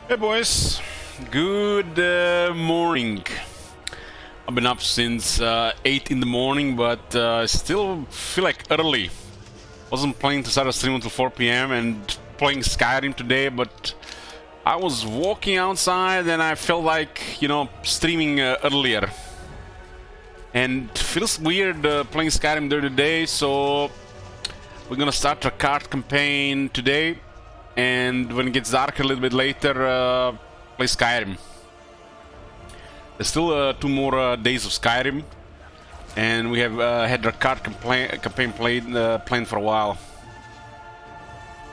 Hey boys, good morning. I've been up since 8 in the morning, but still feel like early. Wasn't planning to start a stream until 4 p.m. and playing Skyrim today, but I was walking outside and I felt like, you know, streaming earlier. And feels weird playing Skyrim during the day, so we're gonna start a Rakarth campaign today. And when it gets dark a little bit later, play Skyrim. There's still 2 more days of Skyrim, and we have had Rakarth campaign planned for a while.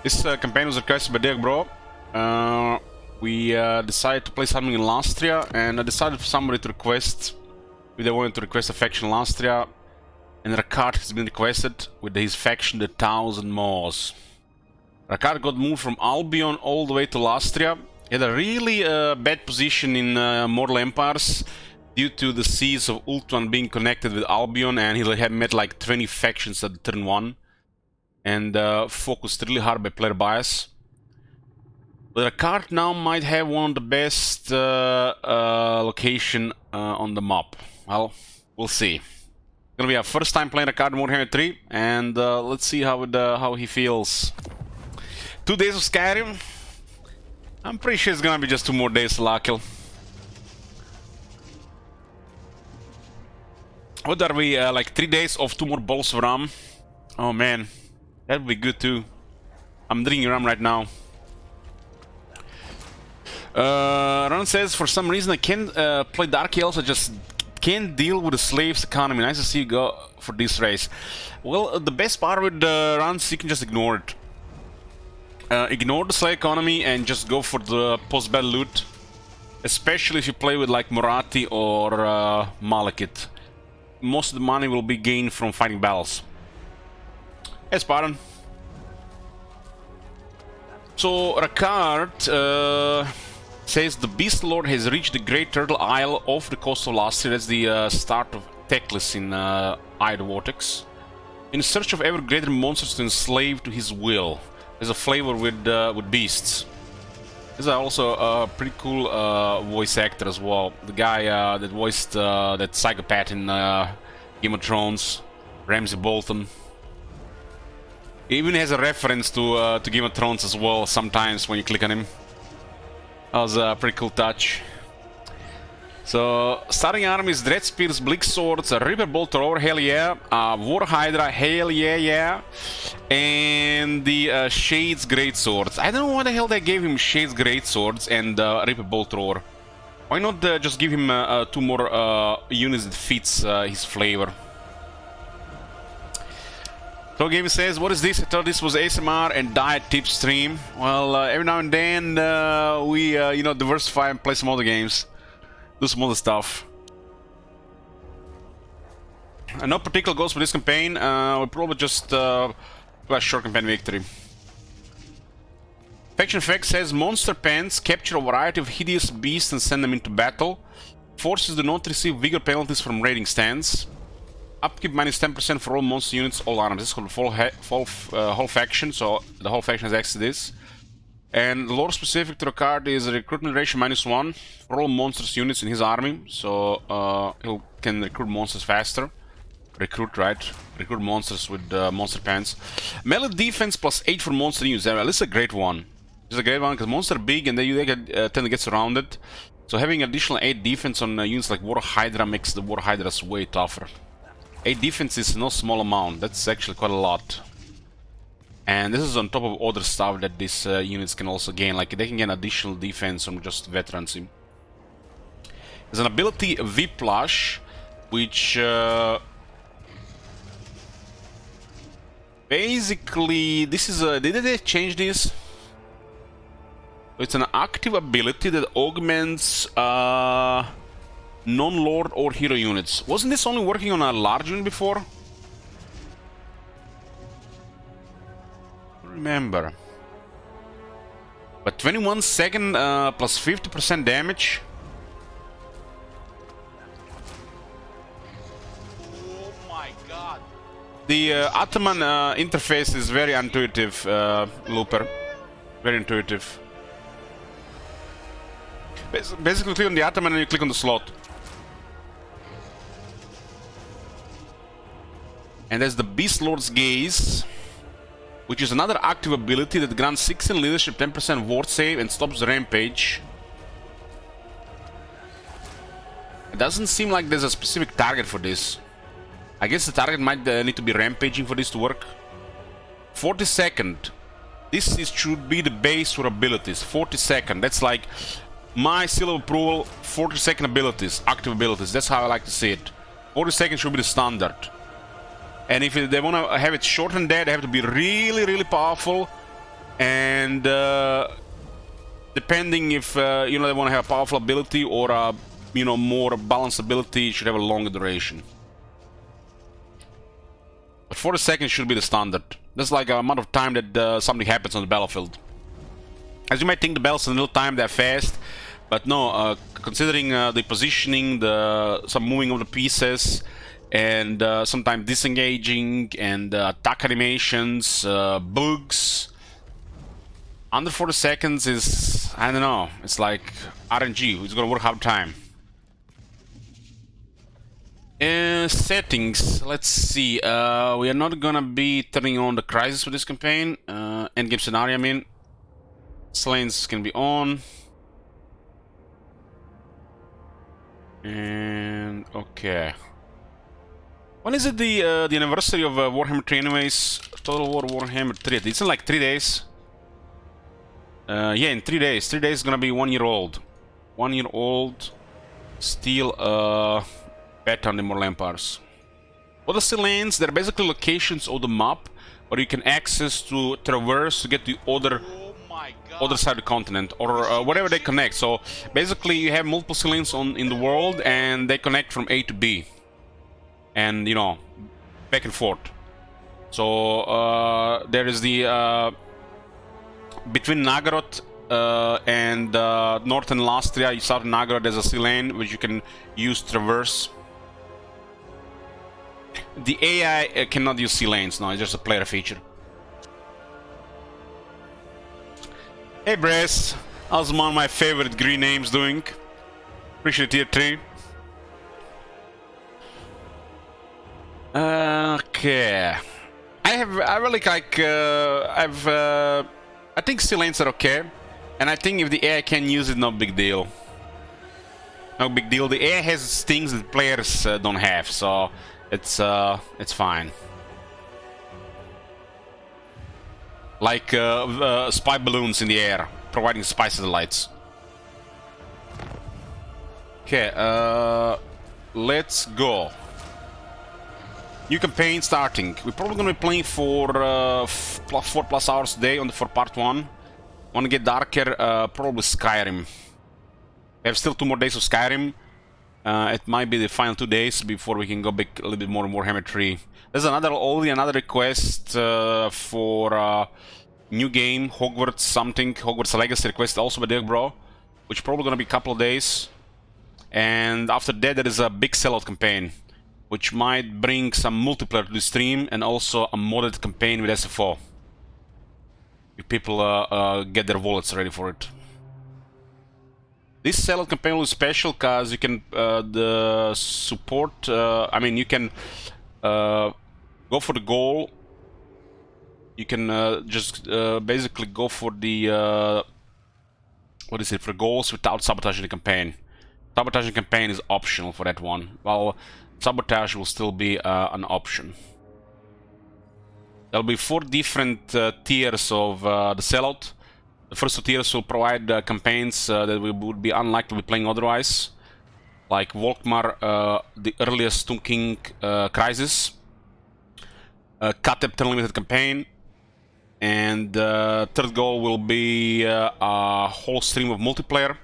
This campaign was requested by Derek Bro. We decided to play something in Lastria, and I decided for somebody to request if they wanted to request a faction in Lastria, and Rakarth has been requested with his faction, the 1000 Maws. Rakarth got moved from Albion all the way to Lastria. He had a really bad position in Mortal Empires due to the seas of Ultuan being connected with Albion, and he had met like 20 factions at turn 1 and focused really hard by player bias. But Rakarth now might have one of the best location on the map. Well, we'll see. It's gonna be our first time playing Rakarth Warhammer 3, and let's see how he feels. 2 days of Skyrim. I'm pretty sure it's gonna be just 2 more days, Lakil. What are we, like 3 days of 2 more bowls of rum? Oh man, that would be good too. I'm drinking rum right now. Ron says, for some reason I can't play Dark Elves, I just can't deal with the slaves economy. Nice to see you go for this race. Well, the best part with runs, you can just ignore it. Ignore the slave economy and just go for the post-battle loot. Especially if you play with like Moratti or Malekith. Most of the money will be gained from fighting battles. Hey Spartan. So Rakarth says the Beastlord has reached the Great Turtle Isle off the coast of Lastria. That's the start of Teclis in Eye of the Vortex. In search of ever greater monsters to enslave to his will. There's a flavor with beasts. There's also a pretty cool voice actor as well. The guy that voiced that psychopath in Game of Thrones, Ramsay Bolton. He even has a reference to Game of Thrones as well sometimes when you click on him. That was a pretty cool touch. So, starting armies, Dread Spears, Bleak Swords, Reaper Bolt Thrower, hell yeah, War Hydra, hell yeah, and the Shades Great Swords. I don't know why the hell they gave him Shades Great Swords and Reaper Bolt Thrower. Why not just give him 2 more units that fits his flavor? So Game says, what is this? I thought this was ASMR and diet tip stream. Well, every now and then we you know, diversify and play some other games. Do some other stuff. No particular goals for this campaign. We'll probably just play a short campaign victory. Faction Effect says monster pens capture a variety of hideous beasts and send them into battle. Forces do not receive vigor penalties from raiding stands. Upkeep minus 10% for all monster units, all arms. This is called the whole faction, so the whole faction has access to this. And the lore specific to the card is a recruitment ratio -1 for all monsters units in his army, so he can recruit monsters faster. Recruit, right? Recruit monsters with monster pants. Melee defense +8 for monster units. This is a great one. This is a great one because monsters are big and they tend to get surrounded. So having additional 8 defense on units like War Hydra makes the War Hydras way tougher. 8 defense is no small amount. That's actually quite a lot. And this is on top of other stuff that these units can also gain, like they can gain additional defense from just veterancy. There's an ability Whiplash, which basically this is a, did they change this? It's an active ability that augments non-lord or hero units. Wasn't this only working on a large unit before? Remember, but 21 second plus 50% damage. Oh my god! The Ataman interface is very intuitive, Looper. Very intuitive. Basically click on the atom and then you click on the slot. And there's the Beastlord's Gaze, which is another active ability that grants 16 leadership, 10% ward save, and stops the rampage. It doesn't seem like there's a specific target for this. I guess the target might need to be rampaging for this to work. 40-second. Should be the base for abilities. 40-second. That's like my seal of approval. 40-second abilities, active abilities. That's how I like to see it. 40 seconds should be the standard. And if they want to have it shorter than that, they have to be really, really powerful. And depending if they want to have a powerful ability or a more balanced ability, it should have a longer duration. But 40 seconds should be the standard. That's like a amount of time that something happens on the battlefield. As you might think, the battles in a little time, they're fast. But no, considering the positioning, some moving of the pieces, and sometimes disengaging, and attack animations, bugs, under 40 seconds is, I don't know, it's like RNG. It's gonna work half time. Settings, let's see. We are not gonna be turning on the crisis for this campaign. Endgame scenario, I mean. Slains can be on. And okay. When is it the anniversary of Warhammer 3 anyways? Total War Warhammer 3. It's in like 3 days. Yeah, in 3 days. 3 days is gonna be 1 year old. 1 year old. Still better on the more Lampars. What are the lanes? They're basically locations of the map where you can access to traverse to get to the other side of the continent, or whatever they connect. So basically you have multiple lanes in the world, and they connect from A to B, and back and forth. So there is the between Nagaroth and northern Lastria, southern Nagaroth, there's a sea lane which you can use to traverse. The AI cannot use sea lanes, no, it's just a player feature. Hey Bress, how's one of my favorite green names doing? Appreciate tier 3. Okay. I think sea lanes are okay, and I think if the AI can use it, no big deal. No big deal. The AI has things that players don't have, so it's fine. Like spy balloons in the air, providing spy satellites. Okay, let's go. New campaign starting. We're probably gonna be playing for 4+ hours a day for part 1. Wanna get darker, probably Skyrim. We have still 2 more days of Skyrim. It might be the final 2 days before we can go back a little bit more and Warhammer 3. There's another request for new game, Hogwarts Legacy request also by Derek Bro, which probably gonna be a couple of days. And after that there is a big sellout campaign, which might bring some multiplayer to the stream, and also a modded campaign with SFO. If people get their wallets ready for it. This sellout campaign will be special because you can the support. I mean, you can go for the goal. You can just basically go for the for goals without sabotaging the campaign. Sabotaging campaign is optional for that one, while sabotage will still be an option. There'll be 4 different tiers of the sellout. The first 2 tiers will provide campaigns that we would be unlikely to be playing otherwise, like Volkmar, the earliest Tomb King Crisis, Katep Turn Limited campaign, and third goal will be a whole stream of multiplayer,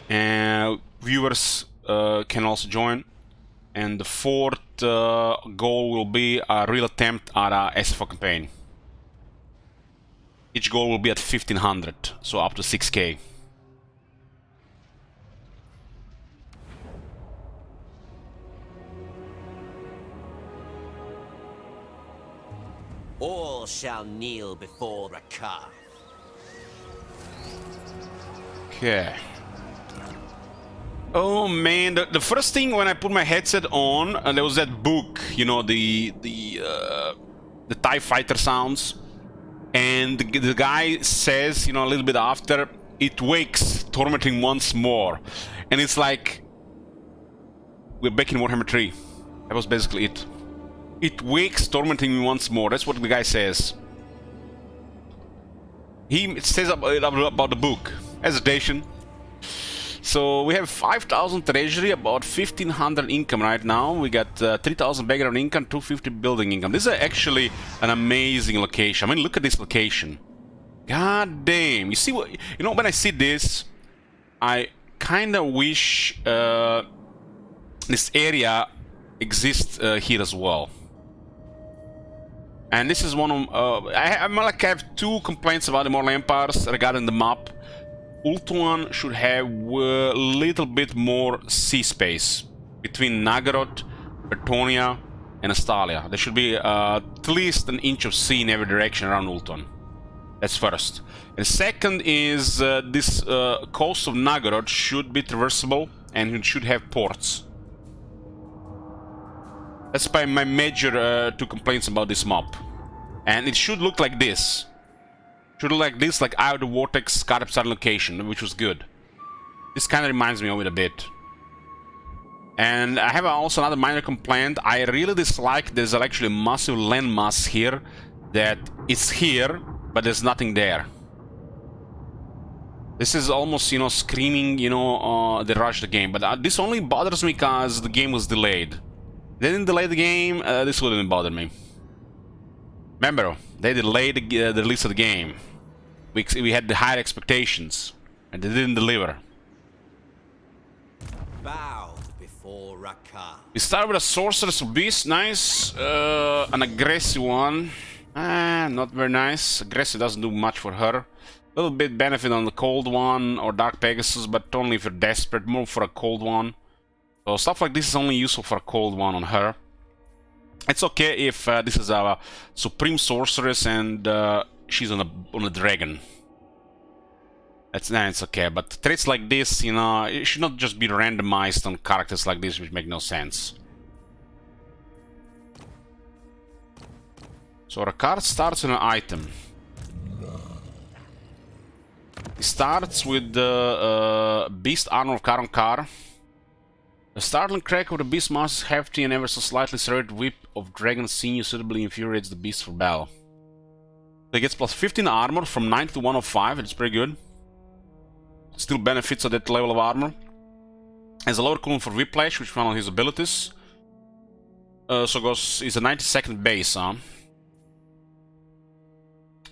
and viewers can also join. And the 4th goal will be a real attempt at a SFO campaign. Each goal will be at 1500, so up to 6k. All shall kneel before Rakarth. Okay. Oh man, the first thing when I put my headset on, there was that book, you know, the TIE fighter sounds, and the guy says, you know, a little bit after, it wakes, tormenting once more, and it's like we're back in Warhammer 3. That was basically it. It wakes, tormenting me once more. That's what the guy says. He says about the book. Hesitation. So we have 5,000 treasury, about 1,500 income right now. We got 3,000 background income, 250 building income. This is actually an amazing location. I mean, look at this location. God damn. You see what? You know, when I see this, I kind of wish this area exists here as well. And this is one of I have two complaints about the Mortal Empires regarding the map. Ultuan should have a little bit more sea space between Nagaroth, Bertonia, and Astalia. There should be at least an inch of sea in every direction around Ultuan. That's first. And second is this coast of Nagaroth should be traversable and it should have ports. That's my major two complaints about this map. And it should look like this. Should look like this, like Eye of the Vortex, Scarab location, which was good. This kind of reminds me of it a bit. And I have also another minor complaint. I really dislike there's actually a massive landmass here that is here, but there's nothing there. This is almost, you know, screaming, you know, they rushed the game. But this only bothers me because the game was delayed. They didn't delay the game, this wouldn't bother me. Remember, they delayed the release of the game. We had the higher expectations, and they didn't deliver. Bow before Rakarth. We start with a Sorceress Beast, nice. An aggressive one. Not very nice. Aggressive doesn't do much for her. A little bit benefit on the cold one or Dark Pegasus, but only if you're desperate, more for a cold one. So stuff like this is only useful for a cold one on her. It's okay if this is a Supreme Sorceress and she's on a dragon. It's okay, but traits like this, you know, it should not just be randomized on characters like this, which make no sense. So Rakarth starts with an item. He starts with the Beast Armor of Karonkar. The startling crack of the Beastmaster's hefty and ever so slightly serrated whip of dragon sinew suitably infuriates the beast for battle. He gets plus 15 armor from 90 to 105, it's pretty good. Still benefits of that level of armor. Has a lower cooldown for Whiplash, which one of his abilities. It's a 90-second base, huh?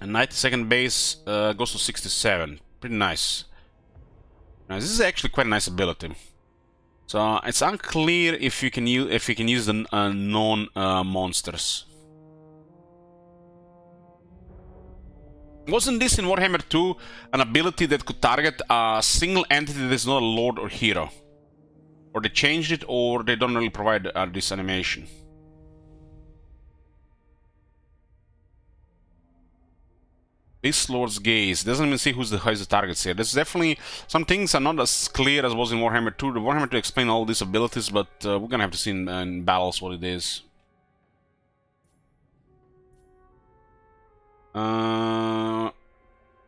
And 90-second base goes to 67. Pretty nice. Now, this is actually quite a nice ability. So it's unclear if you can use the known monsters. Wasn't this in Warhammer 2 an ability that could target a single entity that is not a lord or hero? Or they changed it, or they don't really provide this animation. Beastlord's Gaze. Doesn't even see who's the targets here. There's definitely some things are not as clear as was in Warhammer 2. The Warhammer 2 explain all these abilities, but we're gonna have to see in battles what it is.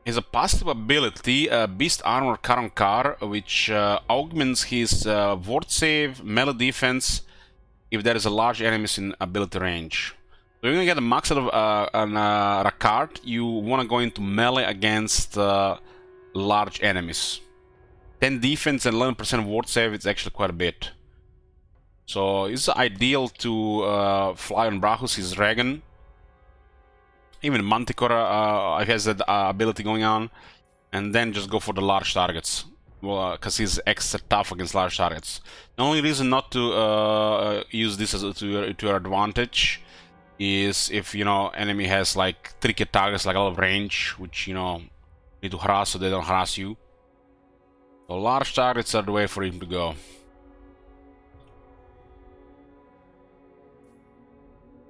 Is a passive ability, Beast Armor Karonkar, which augments his ward save, melee defense, if there is a large enemies in ability range. So you're gonna get a max out of Rakarth. You want to go into melee against large enemies. 10 defense and 11% ward save, it's actually quite a bit. So it's ideal to fly on Brachus, his dragon. Even Manticore has that ability going on, and then just go for the large targets. Well, because he's extra tough against large targets. The only reason not to use this to your advantage is if, you know, enemy has like tricky targets like a lot of range, which, you know, need to harass so they don't harass you. So large targets are the way for him to go.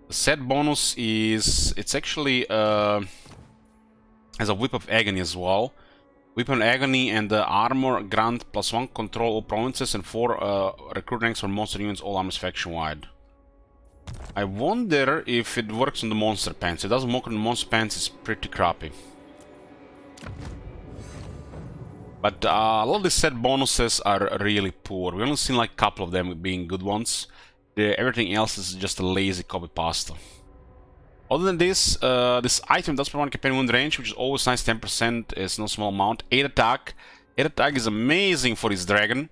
The set bonus is, it's actually has a Whip of Agony as well. Weapon Agony and the Armor grant +1 control all provinces and 4 recruit ranks for monster units all armies faction wide. I wonder if it works on the monster pants. It doesn't work on the monster pants, it's pretty crappy. But a lot of the set bonuses are really poor. We've only seen like a couple of them being good ones. Everything else is just a lazy copy pasta. Other than this, this item does provide campaign wound range, which is always nice. 10% is no small amount. 8 attack. 8 attack is amazing for this dragon.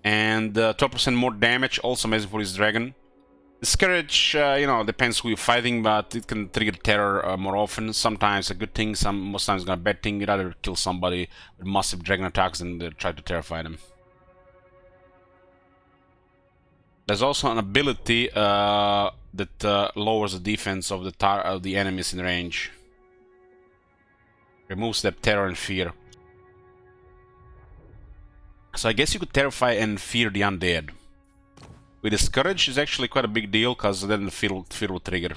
And 12% more damage, also amazing for this dragon. Discourage, you know, depends who you're fighting, but it can trigger terror more often. Sometimes a good thing, most times a bad thing. You'd rather kill somebody with massive dragon attacks than try to terrify them. There's also an ability that lowers the defense of the enemies in range. Removes their terror and fear. So I guess you could terrify and fear the undead. With Discourage is actually quite a big deal, because then the fear will trigger.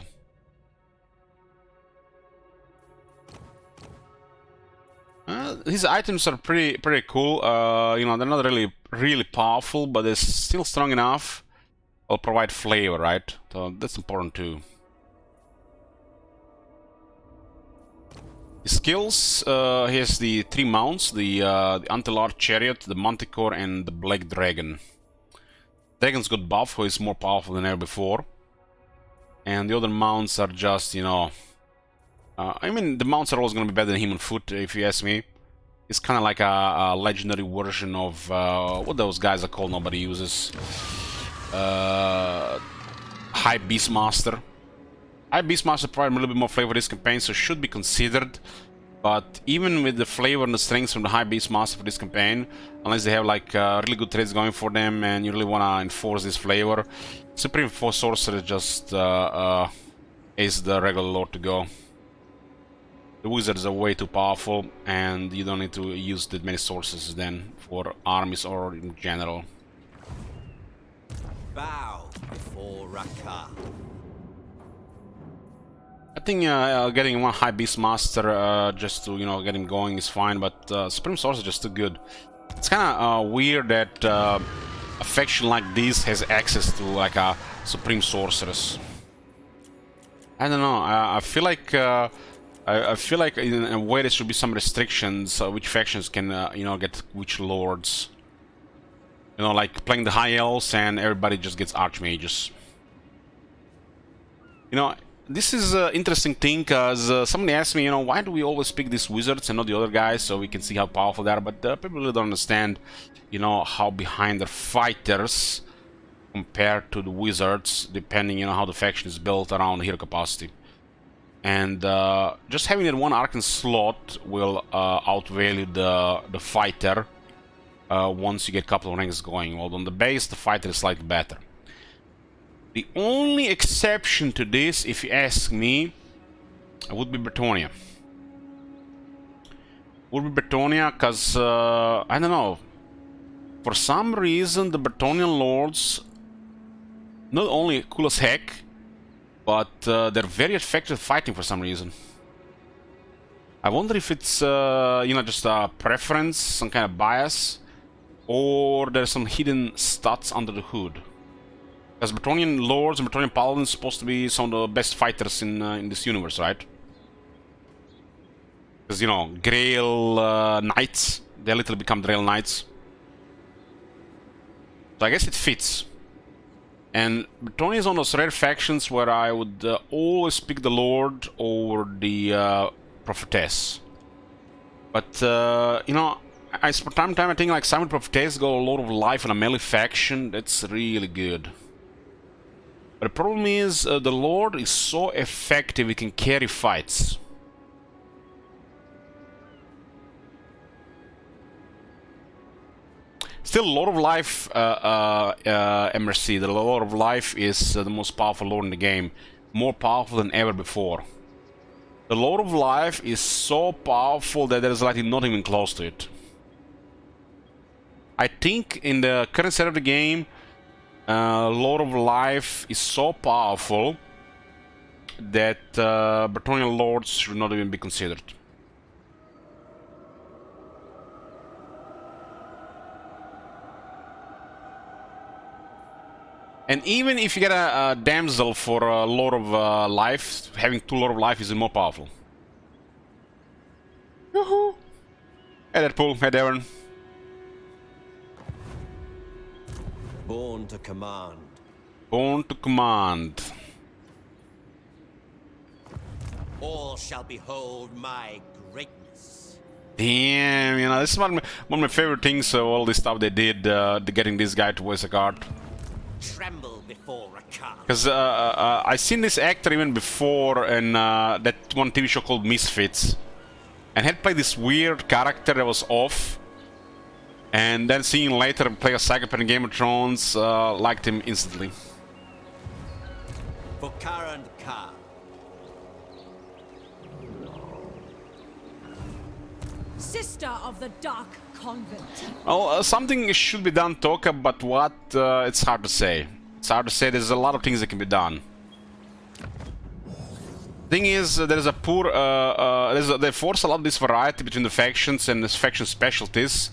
These items are pretty cool. You know, they're not really powerful, but they're still strong enough. Will provide flavor, right? So that's important too. The skills, here's the 3 mounts, the Antelar Chariot, the Manticore, and the Black Dragon. Dragon's got buff, who is more powerful than ever before. And the other mounts are just, you know... I mean, the mounts are always going to be better than human foot, if you ask me. It's kind of like a legendary version of... what those guys are called nobody uses. High Beastmaster. High Beastmaster provides a little bit more flavor for this campaign, so should be considered. But even with the flavor and the strengths from the High Beastmaster for this campaign, unless they have like really good trades going for them and you really want to enforce this flavor, Supreme Force Sorcerer just is the regular lord to go. The wizards are way too powerful, and you don't need to use that many sources then for armies or in general. Bow before Rakarth. I think getting one High Beastmaster just to, you know, get him going is fine, but Supreme Sorcerer is just too good. It's kind of weird that a faction like this has access to like a Supreme Sorceress. I don't know. I feel like in a way there should be some restrictions which factions can you know, get which lords. You know, like playing the High Elves and everybody just gets Archmages. You know, this is an interesting thing, because somebody asked me, you know, why do we always pick these wizards and not the other guys, so we can see how powerful they are, but people really don't understand, you know, how behind their fighters compared to the wizards, depending, you know, how the faction is built around hero capacity. And just having that one Arcane slot will outvalue the fighter once you get a couple of ranks going. Well, on the base, the fighter is slightly better. The only exception to this, if you ask me, would be Bretonnia. Would be Bretonnia, because, I don't know, for some reason the Bretonnian lords, not only cool as heck, but they're very effective fighting for some reason. I wonder if it's, you know, just a preference, some kind of bias, or there's some hidden stats under the hood. Because Bretonnian lords and Bretonnian paladins are supposed to be some of the best fighters in this universe, right? Because, you know, Grail knights, they literally become Grail knights. So I guess it fits. And Bretonnia is one of those rare factions where I would always pick the lord over the prophetess. But, you know, from time to time I think like Simon Prophetess got a lot of life in a melee faction. That's really good. But the problem is, the Lord is so effective he can carry fights. Still, a lot of life, MRC. The Lord of Life is the most powerful Lord in the game. More powerful than ever before. The Lord of Life is so powerful that there's like not even close to it. I think in the current set of the game, Lord of Life is so powerful that Bretonnian lords should not even be considered. And even if you get a damsel for a lot of life, having 2 lot of life is more powerful. Woohoo! Hey Deadpool, hey Darren. Born to command. Born to command. All shall behold my greatness. Damn, you know, this is one of my favorite things, all this stuff they did, getting this guy to voice Rakarth. Tremble before Rakarth. Because I seen this actor even before in that one TV show called Misfits. And had played this weird character that was off. And then seeing him later play a psychopath in Game of Thrones, liked him instantly. For Karen Kar. Sister of the Dark Convent. Well, something should be done, Toka, but what? It's hard to say. It's hard to say. There's a lot of things that can be done. Thing is, there's a poor. They force a lot of this variety between the factions and the faction specialties,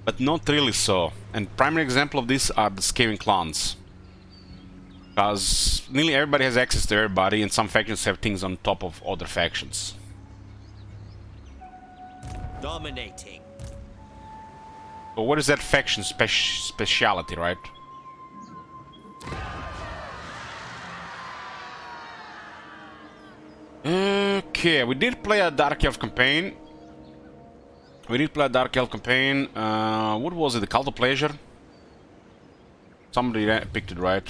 but not really so. And primary example of this are the Skaven clans, because nearly everybody has access to everybody, and some factions have things on top of other factions. Dominating. But what is that faction speciality, right? Okay, we did play a Dark Elf campaign. What was it? The Cult of Pleasure? Somebody picked it, right?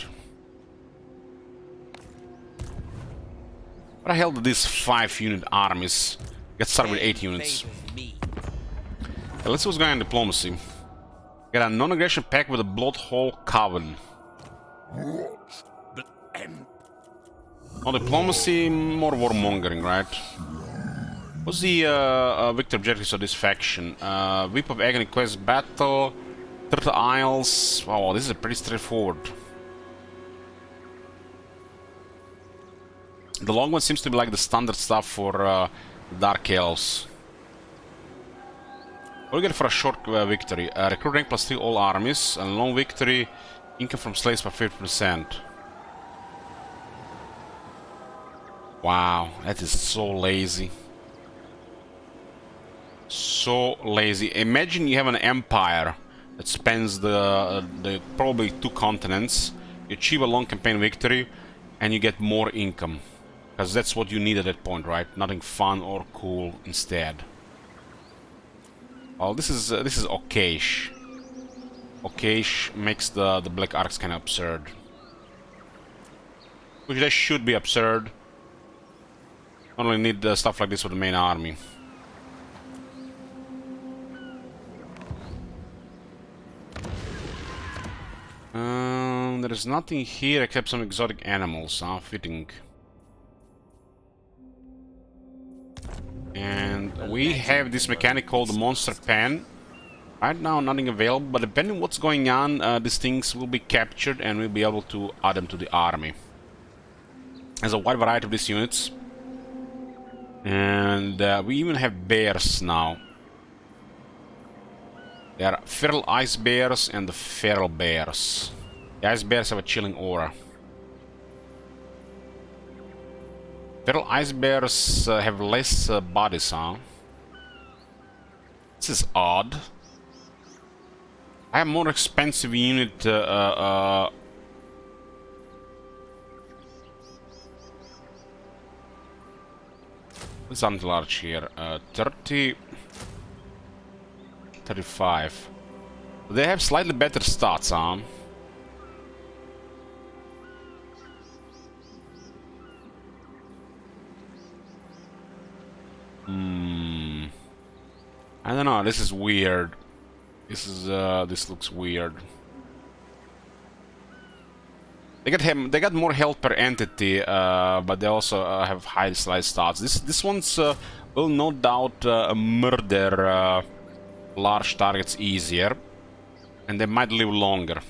What the hell did these 5-unit armies get started with 8 units? Okay, let's see what's going on in diplomacy. Got a non-aggression pact with a Bloodhole Coven. On diplomacy, more warmongering, right? What's the victor objectives of this faction? Whip of Agony Quest Battle, Turtle Isles. Wow, this is pretty straightforward. The long one seems to be like the standard stuff for Dark Elves. What do we get for a short victory? Recruit rank plus 3 all armies, and long victory, income from slaves by 50%. Wow, that is so lazy. So lazy. Imagine you have an empire that spans the probably 2 continents, you achieve a long campaign victory, and you get more income. Because that's what you need at that point, right? Nothing fun or cool instead. Well, this is okayish. Okayish makes the Black Arcs kind of absurd. Which they should be absurd. Not only need stuff like this for the main army. There is nothing here except some exotic animals. Fitting. And we have this mechanic called the Monster Pen. Right now, nothing available, but depending on what's going on, these things will be captured and we'll be able to add them to the army. There's a wide variety of these units. And we even have bears now. There are feral ice bears and the feral bears. The ice bears have a chilling aura. Feral ice bears have less bodies, huh? This is odd. I have more expensive unit. What's anti-large here? 30... 35. They have slightly better stats, huh? I don't know, this is weird. This looks weird. They got more health per entity, but they also have high slice stats. This one's will no doubt murder large targets easier, and they might live longer.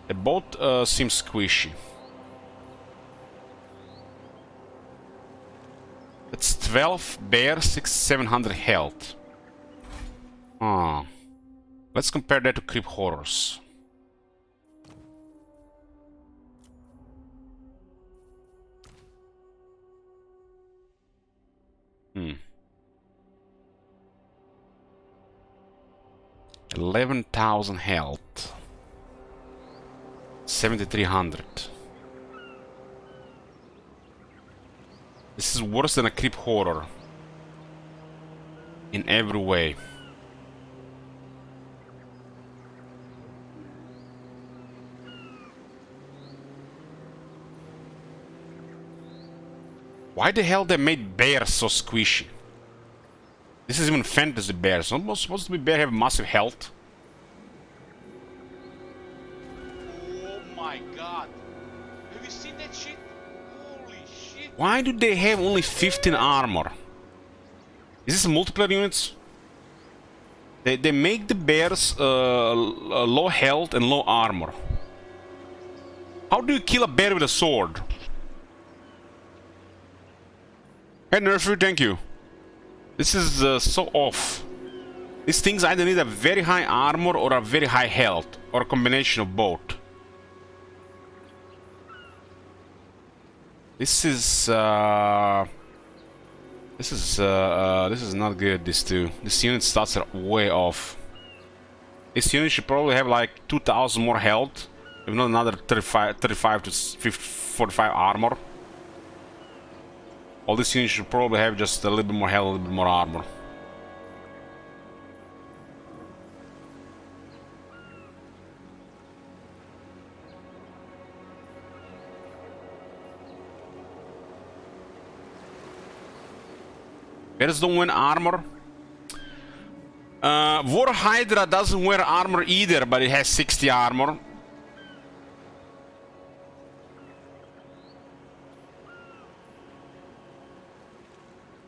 They both seem squishy. It's 12 bear, 700 health. Oh. Let's compare that to creep horrors. Hmm. 11,000 health. 7,300. This is worse than a creep horror. In every way. Why the hell they made bears so squishy? This is even fantasy bears. Almost supposed to be bears have massive health. Oh my god. Have you seen that shit? Holy shit. Why do they have only 15 armor? Is this multiplayer units? They make the bears low health and low armor. How do you kill a bear with a sword? Hey Nerfy, thank you. This is so off. These things either need a very high armor or a very high health, or a combination of both. This is not good. These two. This unit stats are way off. This unit should probably have like 2,000 more health, if not another 35 to 45 armor. All these units should probably have just a little bit more health, a little bit more armor. Bears don't wear armor. War Hydra doesn't wear armor either, but it has 60 armor.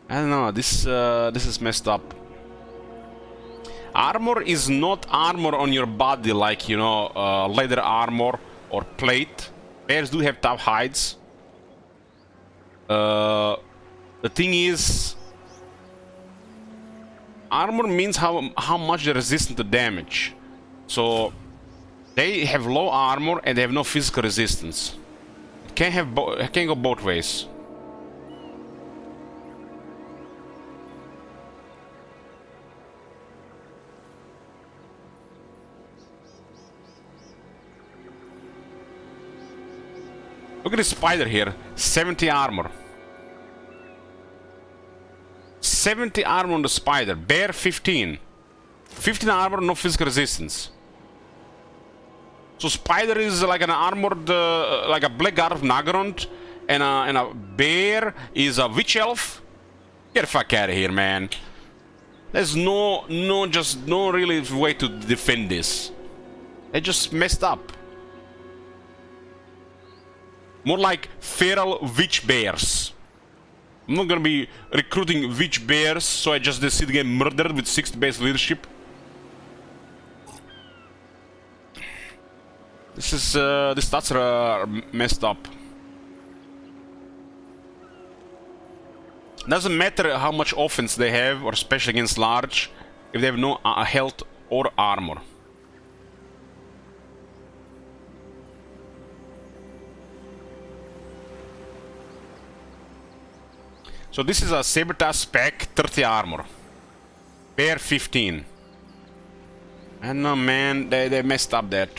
I don't know, this is messed up. Armor is not armor on your body like, you know, leather armor or plate. Bears do have tough hides. The thing is, armor means how much they're resistant to damage. So they have low armor and they have no physical resistance. It can't go both ways. Look at this spider here, 70 armor. 70 armor on the spider, bear 15. 15 armor, no physical resistance. So spider is like an armored, like a black god of Nagarond, and a bear is a witch elf. Get the fuck out of here, man. There's no really way to defend this. They just messed up. More like feral witch bears. I'm not gonna be recruiting witch bears, so I just decide to get murdered with 60 base leadership. This is the stats are messed up. Doesn't matter how much offense they have, or especially against large, if they have no health or armor. So this is a Sabertooth spec, 30 armor. Bear 15. I know, man, they messed up that.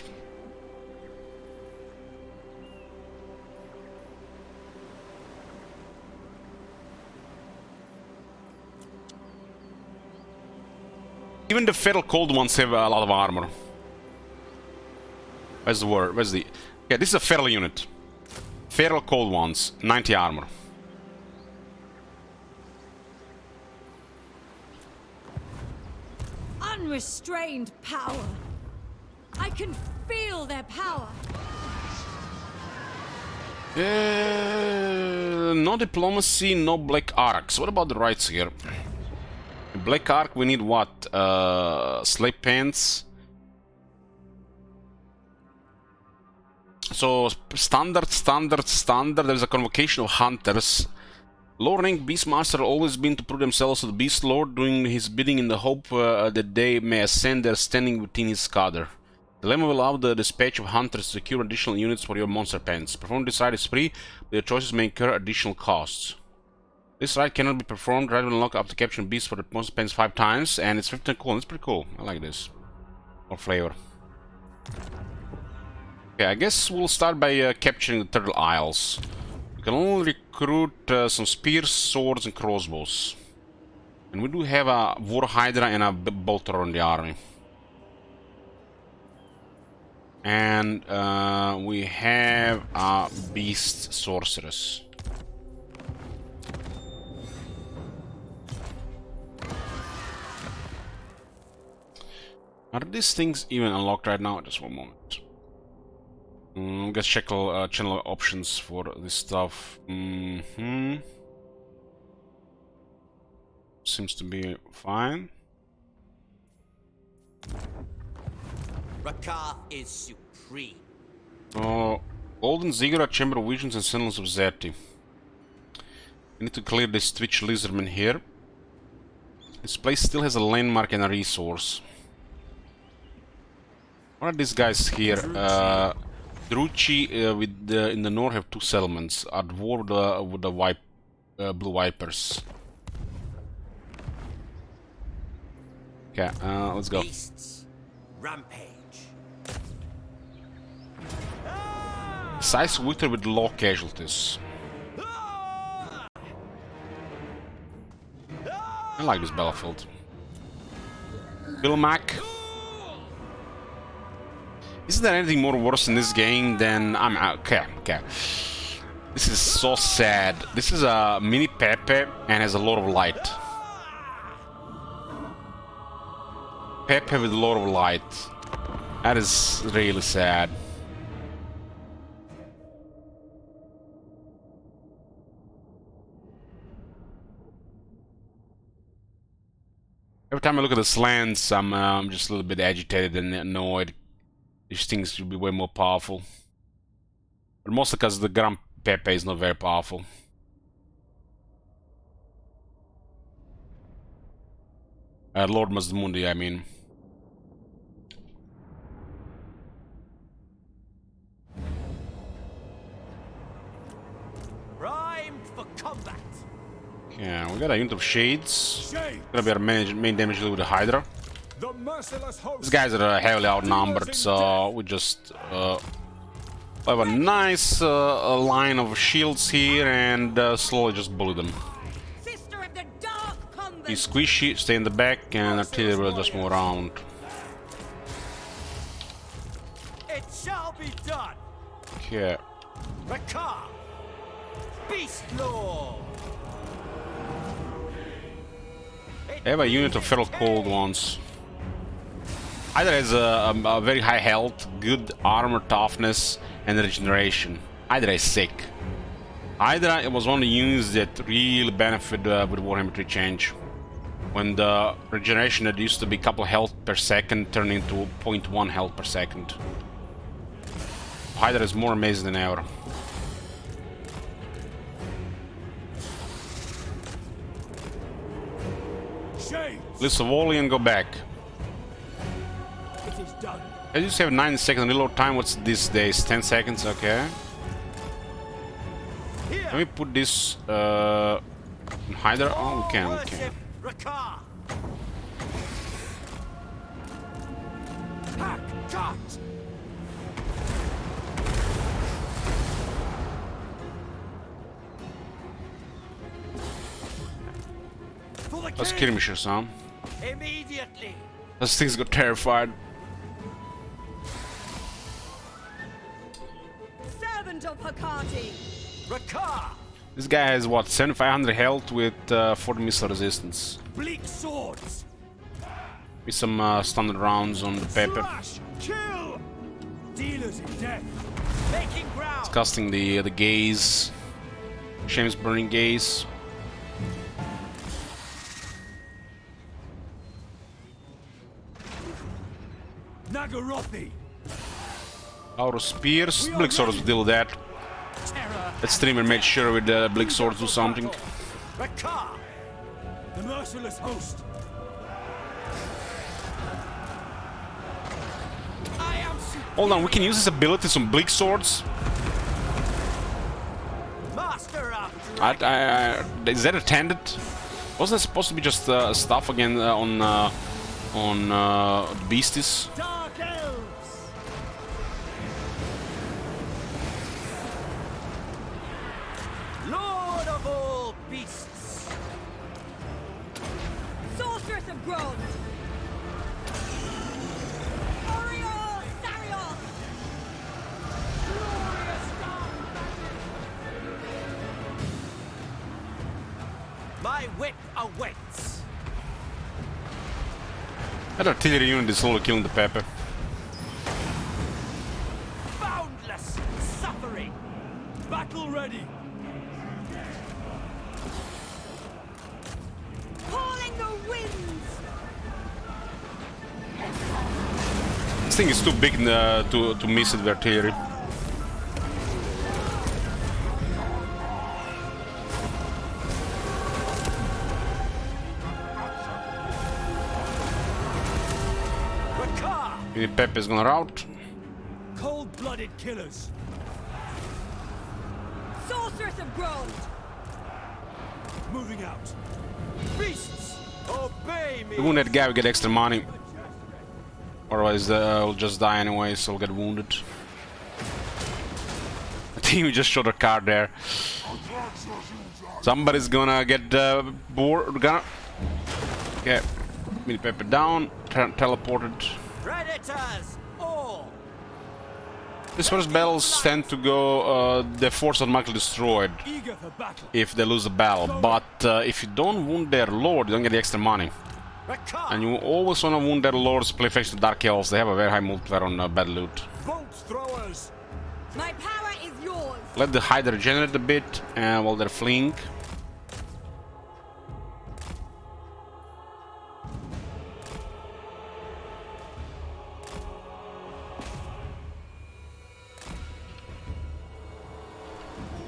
Even the feral cold ones have a lot of armor. Where's the word? Where's the... Yeah, this is a feral unit. Feral cold ones, 90 armor. Unrestrained power. I can feel their power. No diplomacy, no black arcs. What about the rights here? Black arc, we need what? Slave pants. So standard. There's a convocation of hunters. Low rank Beastmaster always been to prove themselves to the Beastlord, doing his bidding in the hope that they may ascend their standing within his cadre. The lemma will allow the dispatch of hunters to secure additional units for your monster pens. Perform this rite is free, but your choices may incur additional costs. This rite cannot be performed. Rite will unlock up to capture beasts for the monster pens 5 times, and it's 15 cool. It's pretty cool. I like this. More flavor. Okay, I guess we'll start by capturing the Turtle Isles. We can only recruit some spears, swords, and crossbows. And we do have a War Hydra and a Bolter in the army. And we have a Beast Sorceress. Are these things even unlocked right now? Just one moment. Let's check channel options for this stuff. Seems to be fine. Rakarth is supreme. Golden Ziggurat, Chamber of Visions, and Sentinels of Zeti. We need to clear this Twitch Lizardman here. This place still has a landmark and a resource. What are these guys here? Druchi in the north have 2 settlements. A dwarf with the blue vipers. Okay, let's go. Beasts. Rampage. Size Victor with low casualties. I like this battlefield. Bill Mac. Isn't there anything more worse in this game than okay. This is so sad. This is a mini Pepe and has a lot of light. Pepe with a lot of light. That is really sad. Every time I look at the slants, I'm just a little bit agitated and annoyed. These things should be way more powerful. But mostly because the Grand Pepe is not very powerful. Lord Mazdamundi, I mean. Primed for combat. Yeah, we got a unit of Shades. Gonna be our main damage with the Hydra. These guys are heavily outnumbered, so we just have a nice line of shields here and slowly just bully them. Be squishy, stay in the back, and artillery will just move around. It shall be done. Okay. Rakarth. Beastlord. They have a unit of feral cold ones. Hydra has a very high health, good armor, toughness, and regeneration. Hydra is sick. Hydra it was one of the units that really benefited with Warhammer 3 change. When the regeneration that used to be a couple health per second turned into 0.1 health per second. Hydra is more amazing than ever. List of volley and go back. It is done. I just have 9 seconds reload time. What's these days? 10 seconds, okay. Let me put this in Hydra. Oh, we can. Rakarth. Hack, cut. Let's skirmish or some. Immediately. Those things got terrified. Servant of Hecate. Rakarth. This guy has what, 7500 health with 40 missile resistance. Bleak swords. With some standard rounds on the Pepe. Slash, kill. Dealers in death. Making ground. It's casting the gaze. Shame's burning gaze. Nagarothi. Out of spears. Blick swords will deal with that. Terror. That streamer made sure with the Blick swords do something. Rakarth, the merciless host. I am Hold on, we can use his abilities on bleak swords. master of Is that attended? Wasn't that supposed to be just stuff again on beasties? dark elves. Lord of all beasts. Sorceress of Growth! Oriole Sarios! Glorious dark magic. My whip awaits. That artillery unit is slowly killing the Pepe. Boundless suffering. Battle ready. Calling the winds! This thing is too big to miss it with artillery. Rakarth, The Pepe is gonna rout. cold-blooded killers. Sorceress of Growth! Moving out. Beasts, obey me. The wounded guy will get extra money. Otherwise, will just die anyway, so he'll get wounded. I think we just shot a card there. Somebody's gonna get bored. Gonna. Okay. Mini Pepe down. Teleported. Predators, all. These first battles tend to go. Their force automatically destroyed Eager for battle. if they lose a battle. But if you don't wound their lord, you don't get the extra money. Rakarth, And you always want to wound their lords, play face to Dark Elves. They have a very high multiplier on bad loot. bolt throwers. My power is yours! Let the Hydra regenerate a bit while they're fleeing.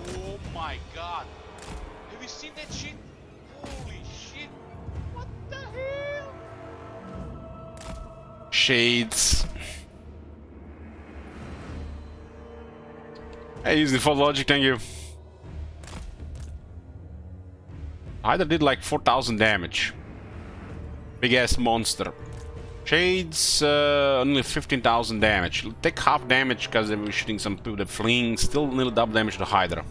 Oh my god. Have you seen that shit? Holy shit. What the hell? Shades. Hey, use default logic, thank you. Hydra did like 4,000 damage. Big ass monster. Shades, only 15,000 damage. Take half damage because they were shooting some people that fleeing. Still nearly double damage to Hydra.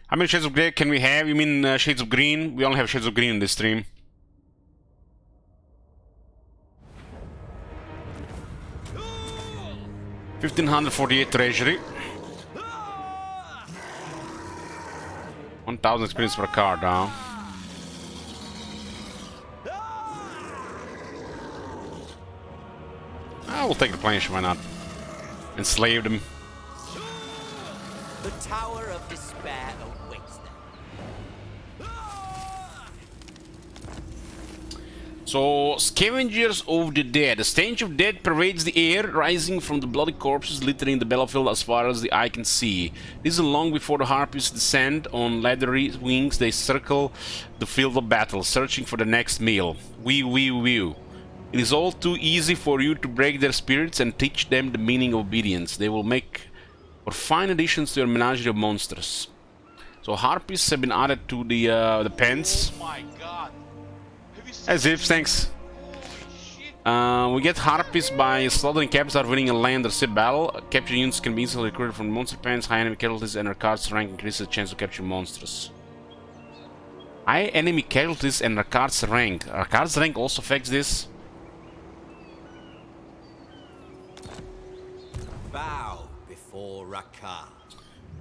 How many shades of grey can we have? You mean shades of green? We only have shades of green in this stream. $1,548 treasury. 1,000 experience per card, huh? I will take the planish, why not? Enslave them. The Tower of Despair awaits them. So, Scavengers of the Dead. The stench of death pervades the air, rising from the bloody corpses littering the battlefield as far as the eye can see. This is long before the harpies descend on leathery wings. They circle the field of battle, searching for the next meal. Wee. It is all too easy for you to break their spirits and teach them the meaning of obedience. They will make for fine additions to your menagerie of monsters. So harpies have been added to the pens. Oh my god. Have you seen As if, thanks. Holy shit. We get harpies by slaughtering captives after winning a land or ship battle. Captured units can be instantly recruited from monster pens. High enemy casualties and Rakarth's rank increases the chance to capture monsters. High enemy casualties and Rakarth's rank. Rakarth's rank also affects this. Bow before Rakarth.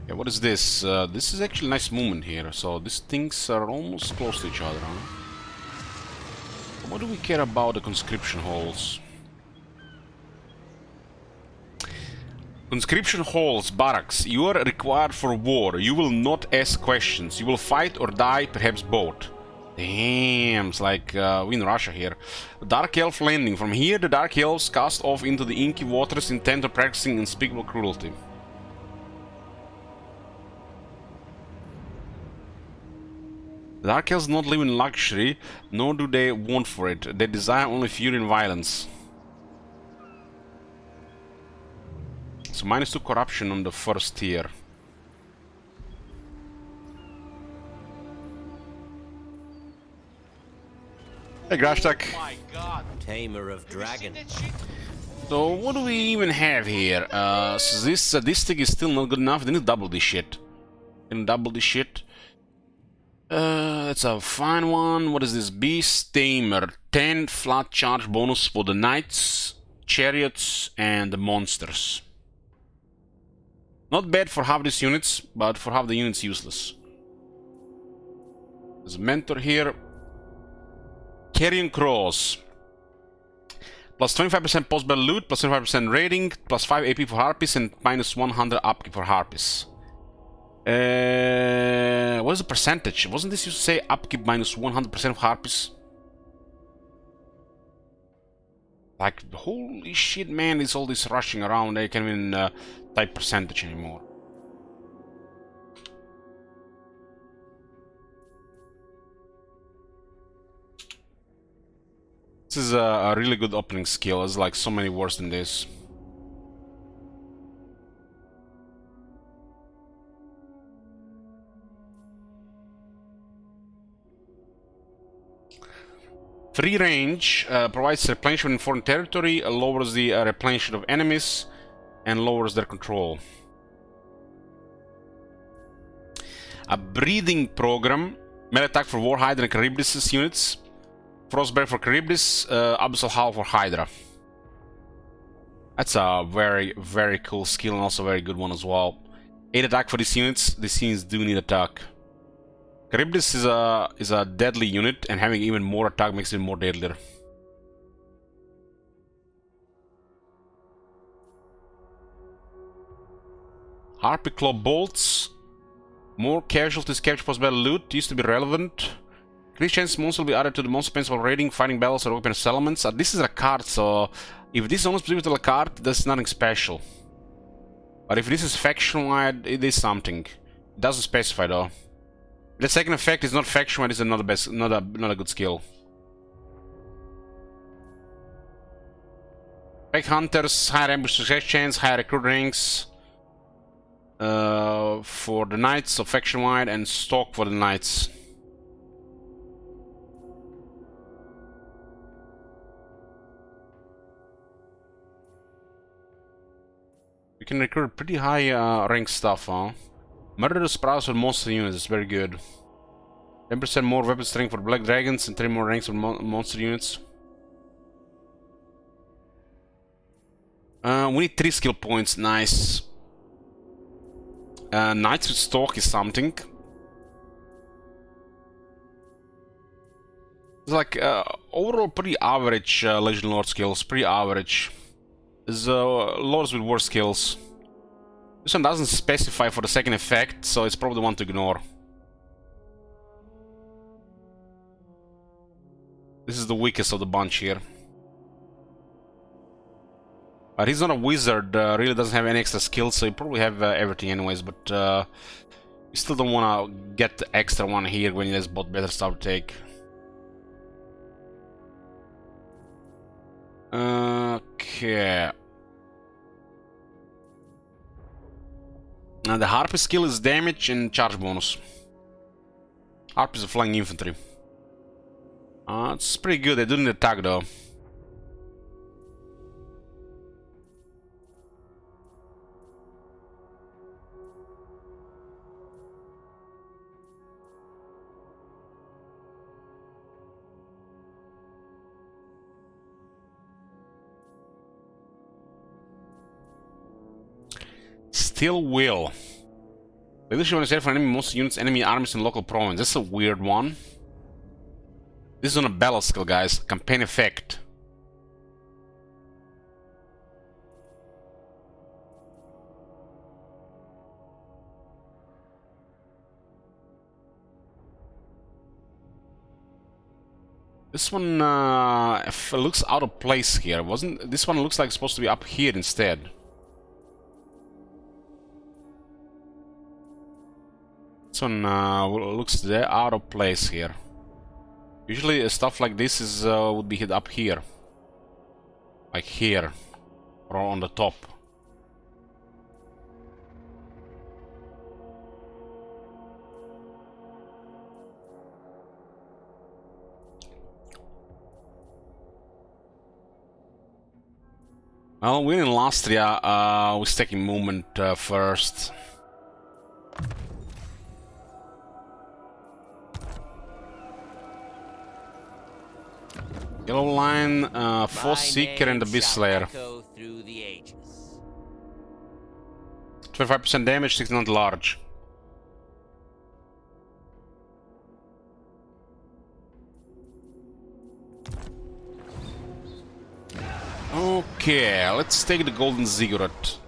Yeah, what is this? This is actually a nice movement here. So these things are almost close to each other, huh? What do we care about the conscription halls? Conscription halls, barracks. You are required for war. You will not ask questions. You will fight or die, perhaps both. Damn, it's like we in Russia here. Dark Elf Landing. From here, the Dark Elves cast off into the inky waters, intent on practicing unspeakable cruelty. The Dark Elves do not live in luxury, nor do they want for it. They desire only fury and violence. So -2 corruption on the first tier. Hey Grashtak. Oh my god. Tamer of dragon. Have you seen that shit? So what do we even have here? So this sadistic is still not good enough. They need to double this shit. That's a fine one. What is this? Beast Tamer. 10 flat charge bonus for the knights, chariots, and the monsters. Not bad for half these units, but for half the units useless. There's a mentor here. Carrion Cross. Plus 25% post-battle loot, plus 25% rating, plus 5 AP for Harpies, and minus 100 upkeep for Harpies. What is the percentage? Wasn't this used to say upkeep minus 100% of Harpies? Like, holy shit, man, it's all this rushing around. I can't even type percentage anymore. This is a really good opening skill. There's like so many worse than this. Free range provides replenishment in foreign territory, lowers the replenishment of enemies, and lowers their control. A breathing program, melee attack for War Hydra and Charybdis units, Frostbear for Charybdis, Abyssal Howl for Hydra. That's a very, very cool skill and also a very good one as well. 8 attack for these units. These units do need attack. Charybdis is a deadly unit, and having even more attack makes it more deadlier. Harpy Claw bolts. More casualties captured post-battle loot used to be relevant. Increased chance monster will be added to the monster principal rating, fighting battles or open settlements. This is a card, so if this is only specific to a card, that's nothing special. But if this is faction-wide, it is something. It doesn't specify though. The second effect is not faction-wide, it's not a good skill. Pack Hunters, higher ambush success chance, higher recruit ranks. For the knights, so faction-wide, and stock for the knights. We can recruit pretty high rank stuff, huh? Murderous prowess for monster units is very good. 10% more weapon strength for black dragons and 3 more ranks for monster units. We need 3 skill points, nice. Knights with Stalk is something. It's like overall pretty average Legion Lord skills, pretty average. There's lords with worse skills. This one doesn't specify for the second effect, so it's probably the one to ignore. This is the weakest of the bunch here. But he's not a wizard, really doesn't have any extra skills, so you probably have everything anyways, but you still don't want to get the extra one here when he has both better stuff to take. Okay. Now the Harpy skill is damage and charge bonus. Harpy is a flying infantry. It's pretty good, they do need attack though. Still will. Leadership when for enemy monster units, enemy armies in local province. That's a weird one. This is on a battle skill, guys. Campaign effect. This one looks out of place here. Wasn't this one looks like it's supposed to be up here instead? This one looks there out of place here. Usually stuff like this is would be hit up here, like here, or on the top. Well, we're in Lastria. We're taking movement first. Yellow line, Force Seeker and the Beast Slayer. 25% damage, 69 large. Okay, let's take the Golden Ziggurat.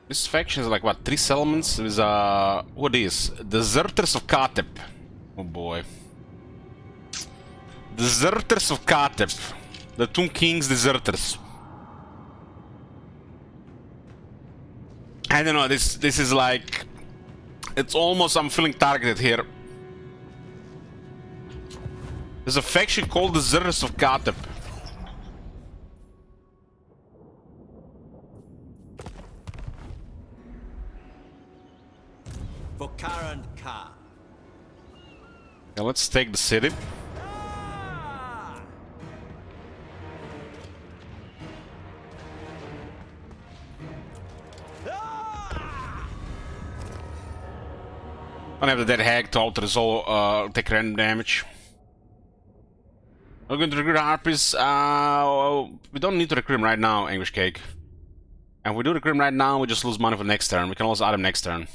This faction is like what, 3 settlements with what is? Deserters of Katep. Oh boy. Deserters of Katep. The Tomb King's deserters. I don't know, this is like, it's almost, I'm feeling targeted here. There's a faction called Deserters of Katep. For Karen Ka. Yeah, let's take the city. Don't have the dead hag to alter this all, take random damage. We're going to recruit harpies. We don't need to recruit him right now, English Cake. And if we do recruit him right now, we just lose money for next turn. We can also add him next turn.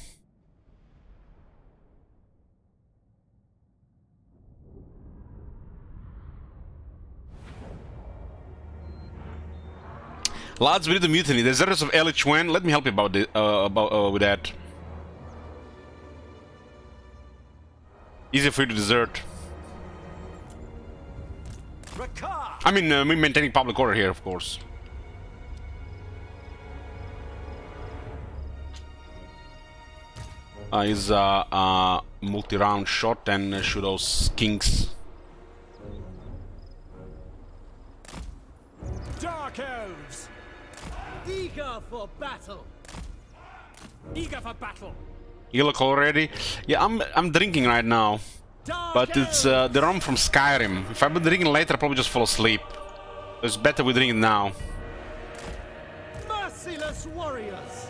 Lads, we did the mutiny. The Deserters of LH1. Let me help you about with that. Easy for you to desert. Rakarth. I mean, me maintaining public order here, of course. He's multi-round shot and shoot those kinks. Dark elves. Eager for battle. Eager for battle. You look already? Yeah, I'm drinking right now, but it's the rum from Skyrim. If I've been drinking later, I'll probably just fall asleep. It's better we drink it now. Merciless warriors.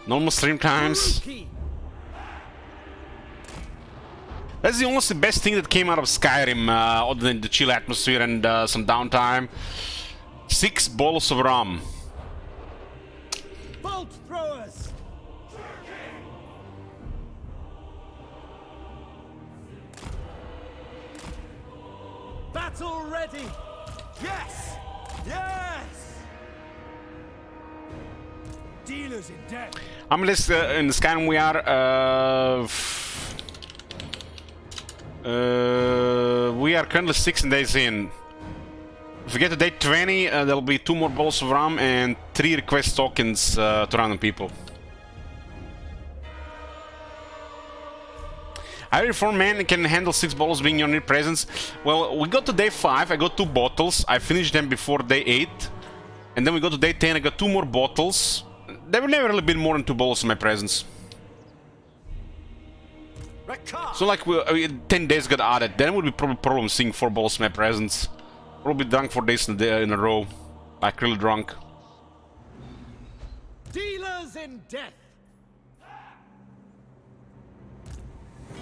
Normal stream times. That's the honestly best thing that came out of Skyrim, other than the chill atmosphere and some downtime. 6 bottles of rum. Bolt throwers. Battle ready. Yes. Yes. Dealers in death. How many lists in the Skyrim we are currently 16 days in. If we get to day 20, there'll be 2 more bottles of rum and 3 request tokens to random people. Every 4 men can handle 6 bottles being your near presence. Well, we got to day 5, I got 2 bottles. I finished them before day 8. And then we got to day 10, I got 2 more bottles. There will never really been more than 2 bottles in my presence. So like 10 days got added, then would be probably problem seeing 4 bottles in my presence. Probably drunk 4 days in a row. Like really drunk. Dealers in death.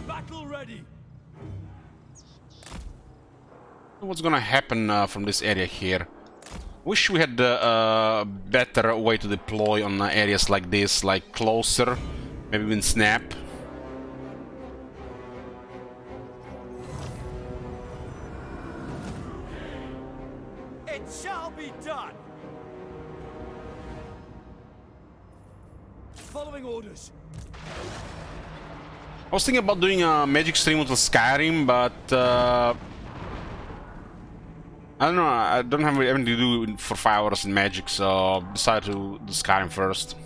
Battle ready. What's gonna happen from this area here? Wish we had a better way to deploy on areas like this, like closer, maybe even snap. It shall be done. Following orders. I was thinking about doing a magic stream with Skyrim, but I don't know. I don't have anything to do for 5 hours in magic, so I decided to do Skyrim first.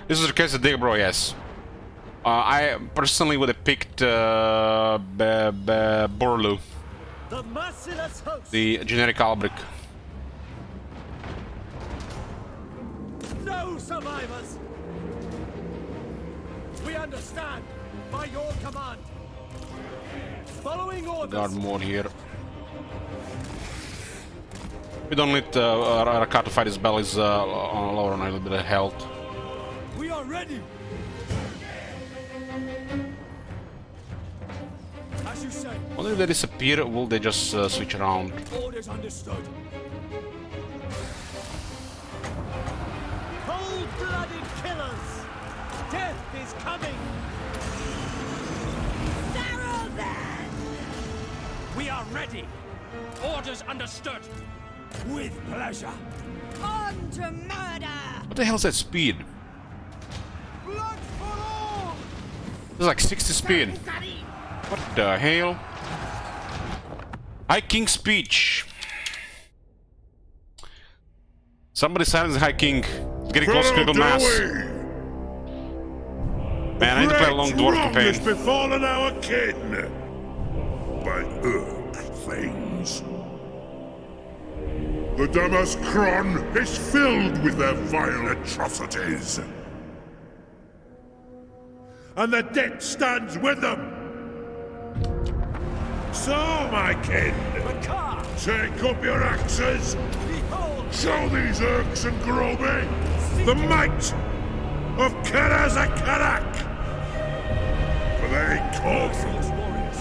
This is the case of Dig Bro, yes. I personally would have picked Borlu, The merciless host. the generic Albric. No survivors. We understand. By your command. Following orders. Guard mode here. We don't need Rakarth to fight his bellies lower on a little bit of health. We are ready. As you say. Wonder if they disappear, or will they just switch around? Orders understood. Cold-blooded killers. Death is coming. Sarrow then! We are ready. Orders understood. With pleasure. On to murder! What the hell is that speed? Blood for all. It's like 60 speed. What the hell? High King speech. Somebody silence the High King. It's getting close to critical mass. Man, I need to play a long dwarf campaign. Has befallen our kin by Urk things. The Damaskron is filled with their vile atrocities. And the debt stands with them. So, my kin, Rakarth. take up your axes. Behold. Show these Urks and Groby the might of Karazakarak. For they come. Merciless warriors.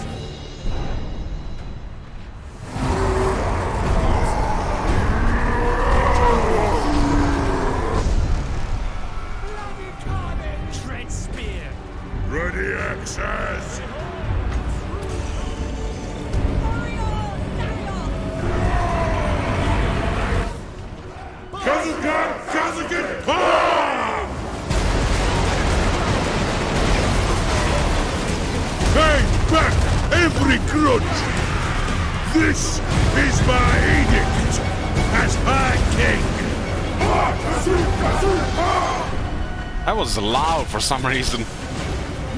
Bloody carnage. Dread spear. Ready axes. Kazakan! Kazakan! Ha! Pay back every grudge! This is my edict as High King! That was loud for some reason.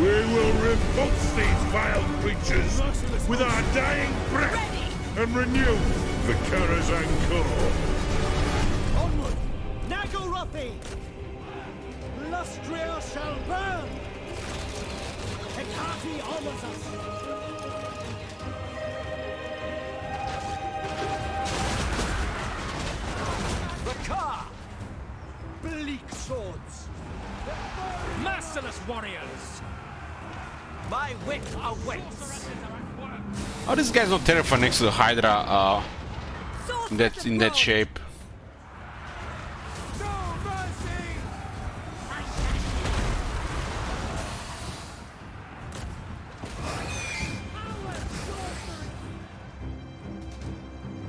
We will repulse these vile creatures with our dying breath and renew the Karazhan Core. Onward! Nagorothi! Lustria shall burn! Hekati honors us! Rakarth! Bleak swords! Merciless warriors! My wit awaits! How these guys not terrified next to the Hydra in that shape? No mercy!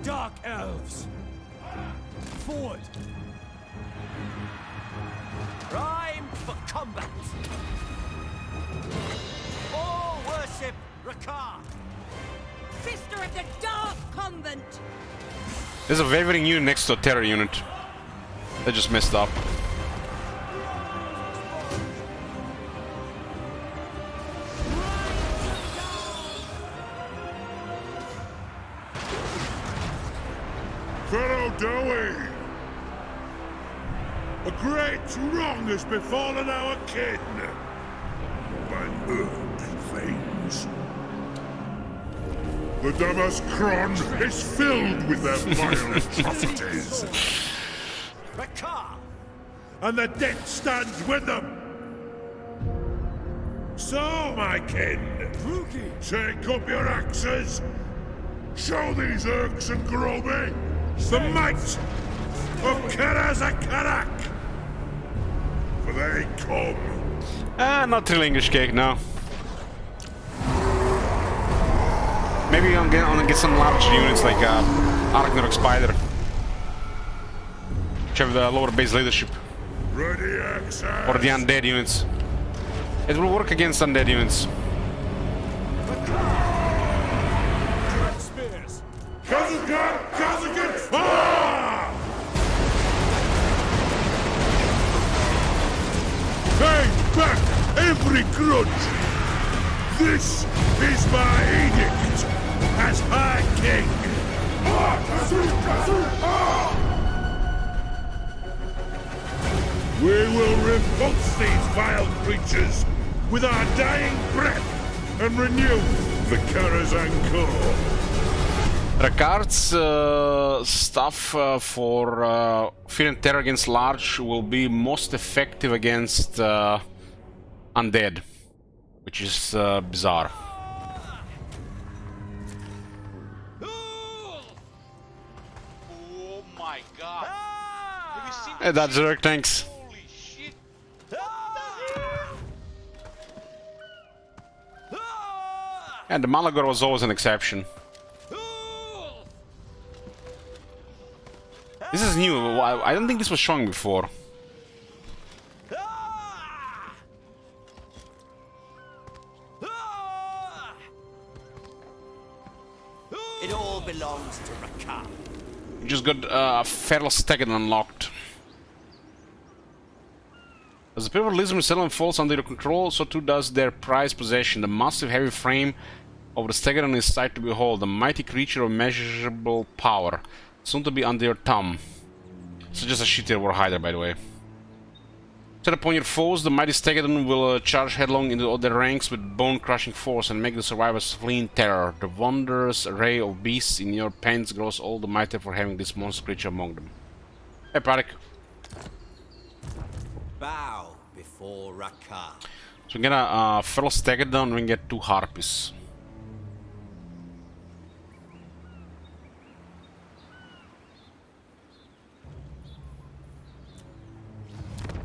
Dark elves! Forward! Prime for combat! All worship Rakarth! Sister of the Dark Convent! There's a wavering unit next to a terror unit. They just messed up. Pharaoh Dowie! A great wrong has befallen our kin by Urk things. The Damaskron is filled with their vile atrocities. Rakarth! And the debt stands with them. So, my kin, Ruki! take up your axes. Show these Urks and Groby the might of Karazakarak. For they come. Not real English cake now. Maybe I'm gonna get some larger units like Ragnarok Spider. Which have the lower base leadership. Ready access. Or the undead units. It will work against undead units. Spears. Kazakan! Kazakan! Ah! Take back every grudge! This is my edict as High King! Ah! Kazu! Kazu! Ah! We will repulse these vile creatures with our dying breath and renew the Karazhan core. Rakarth's stuff for Fear and Terror against large will be most effective against undead, which is bizarre. Oh my god. Have you seen Hey, that's Zerg, thanks. Holy shit. And the Malagor was always an exception. This is new. I don't think this was showing before. It all belongs to Rakarth. We just got Feral Stegon unlocked. As the people of Lisbon seldom falls under your control, so too does their prized possession. The massive heavy frame of the Stegon is sight to behold, a mighty creature of immeasurable power, soon to be under your thumb. It's just a shittier Warhider, by the way. Set upon your foes, the mighty Stegon will charge headlong into their ranks with bone-crushing force and make the survivors flee in terror. The wondrous array of beasts in your pens grows all the mightier for having this monster creature among them. Hey, Parik. Bow before Rakarth. So we're gonna Feral Stegon down and we can get 2 Harpies.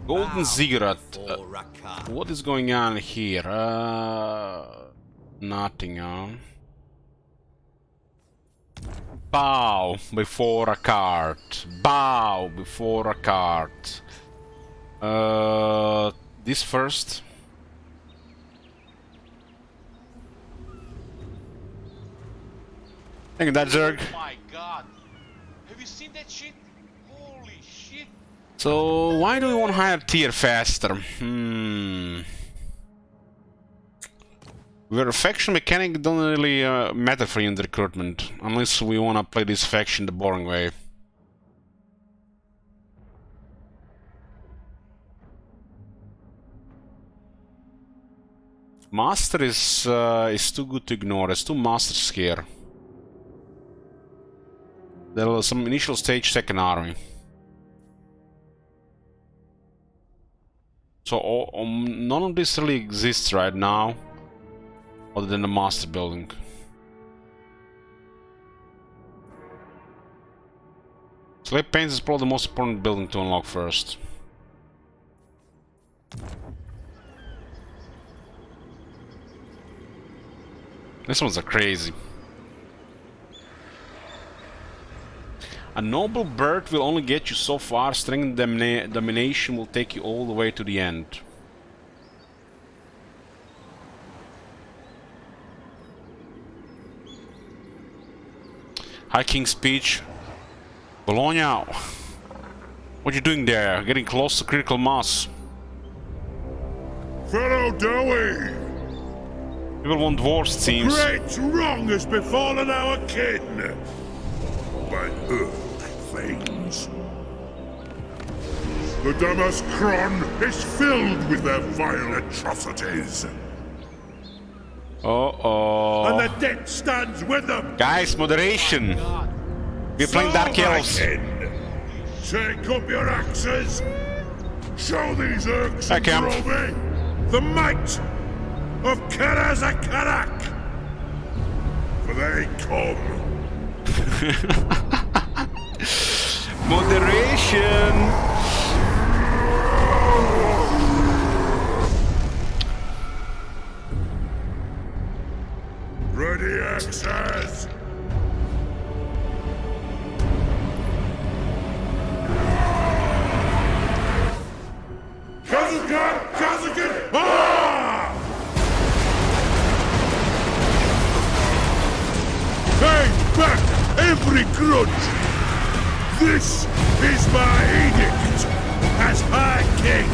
Golden Ziggurat. What is going on here? Nothing, Bow before Rakarth. Bow before Rakarth. This first. Thank you, that Zerg. Oh my god. Have you seen that shit? Holy shit. So, why do we want higher tier faster? Where faction mechanic don't really matter for you in the recruitment, unless we want to play this faction the boring way. Master is too good to ignore. There's 2 masters here. There was some initial stage second army. So none of this really exists right now, other than the master building. Slave Pains is probably the most important building to unlock first. This one's a crazy. A noble bird will only get you so far, strength and domination will take you all the way to the end. High King speech. Bologna, what you doing there? Getting close to critical mass. Fellow Dowie! People want dwarfs, it seems. Great wrong has befallen our kin! By earth things. The Damaskron is filled with their vile atrocities. Uh-oh. And the dead stands with them! Guys, moderation! We're playing Dark Elves. Take up your axes! Show these Urks I and can't. Drovi the might of Karazakarak! For they come. Moderation! Ready Ready access! Kazakan! Ah! Pay back every grudge! This is my edict as High King!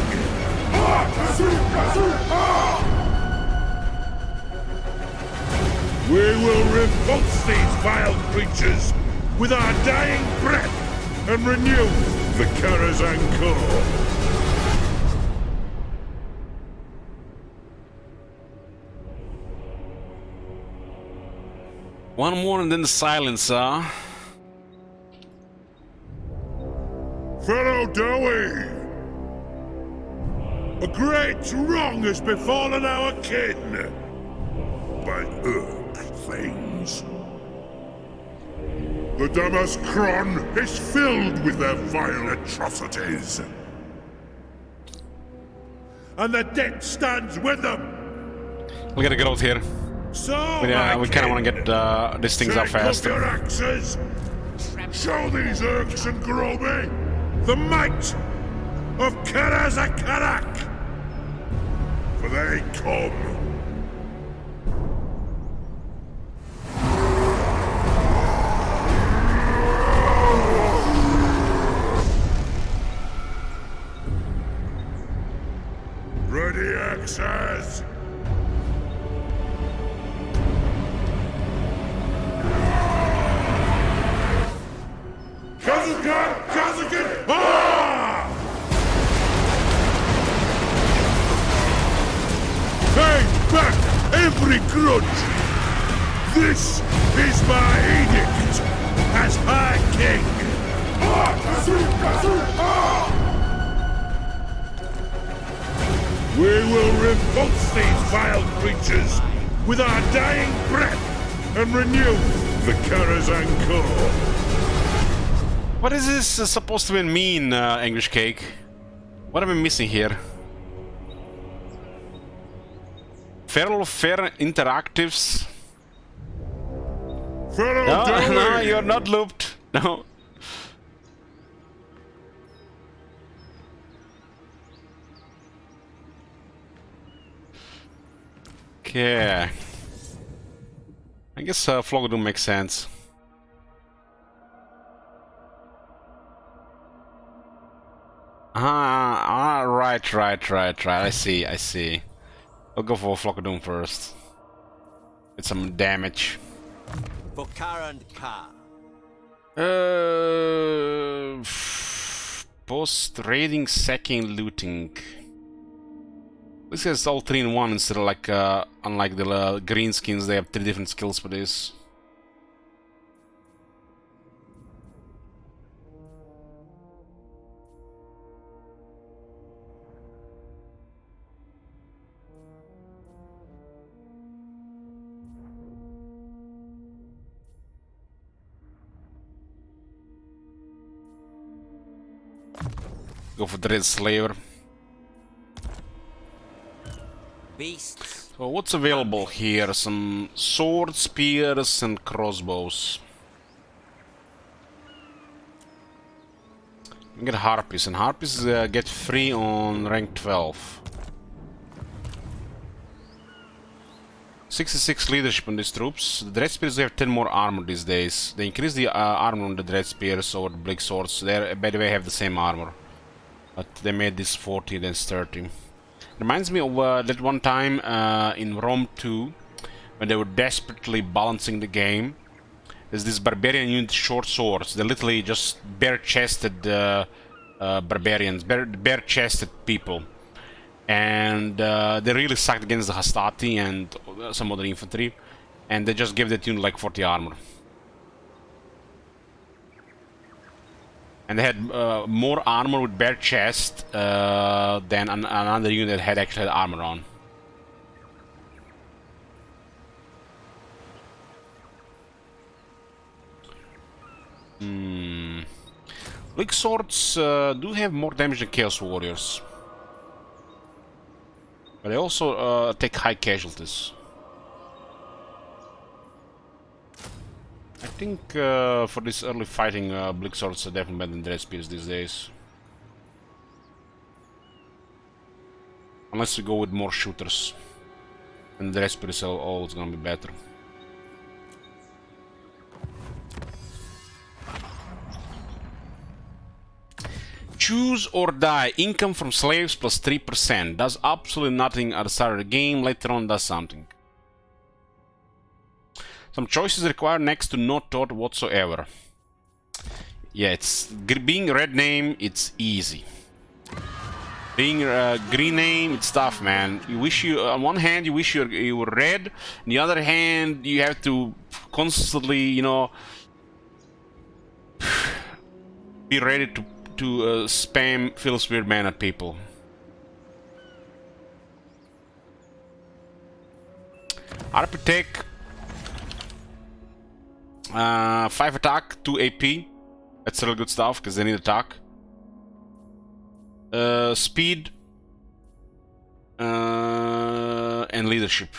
We will repulse these vile creatures with our dying breath and renew the Karazhan core. One more and then the silence, huh? Fellow Dowie! A great wrong has befallen our kin by Urk things. The Damaskron is filled with their vile atrocities. And the dead stands with them. We gotta get out here. So, We kind of want to get these things out faster. Your axes. Show these Urks and Groby the might of Karazakarak. For they come. Ready access. Kazakan! Ah! Pay back every grudge! This is my edict as High King! We will repulse these vile creatures with our dying breath and renew the Karazhan core. What is this supposed to mean, English Cake? What am I missing here? Feral Fair Interactives? No, no, you're not looped. No. Okay. I guess Flogadum makes sense. Right. I see. I'll go for Flockadum first. Get some damage. For Karen Ka. Post-raiding, sacking, looting. This is all 3 in 1 instead of like, unlike the green skins, they have 3 different skills for this. Go for Dread Slayer. Beasts. So what's available here? Some swords, spears, and crossbows. You can get harpies, and harpies get free on rank 12. 66 leadership on these troops. The Dread Spears have 10 more armor these days. They increase the armor on the Dread Spears over the Bleak Swords. They, by the way, have the same armor. But they made this 40, then 30. Reminds me of that one time in Rome 2, when they were desperately balancing the game. There's this barbarian unit, short swords. They're literally just bare-chested barbarians, bare-chested people. And they really sucked against the Hastati and some other infantry. And they just gave that unit like 40 armor. And they had more armor with bare chest than another unit that had actually had armor on. Bleak Swords do have more damage than Chaos Warriors. But they also take high casualties. I think for this early fighting, Blick Swords are definitely better than Dread Spears these days. Unless we go with more shooters. And Dread Spears are always gonna be better. Choose or die. Income from slaves plus 3%. Does absolutely nothing at the start of the game. Later on does something. Some choices require next to no thought whatsoever. Yeah, it's being red name, it's easy. Being green name, it's tough, man. You wish you, on one hand, you wish you were red. On the other hand, you have to constantly, you know, be ready to spam Phil's Weird Man at people. RP Tech. 5 attack, 2 AP. That's real good stuff, because they need attack. Speed. And leadership.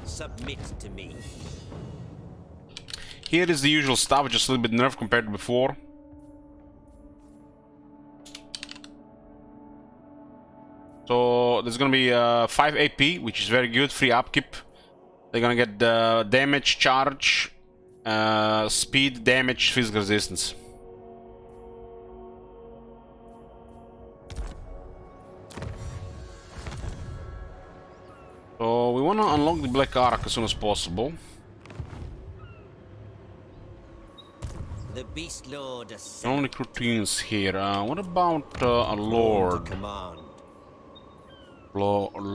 Submit to me. Here is the usual stuff, just a little bit nerfed compared to before. So there's gonna be 5 AP, which is very good, free upkeep. They're gonna get damage, charge, speed, damage, physical resistance. So we wanna unlock the Black Ark as soon as possible. The Beastlord Only recruit teams here. What about a Lord? command. Lord.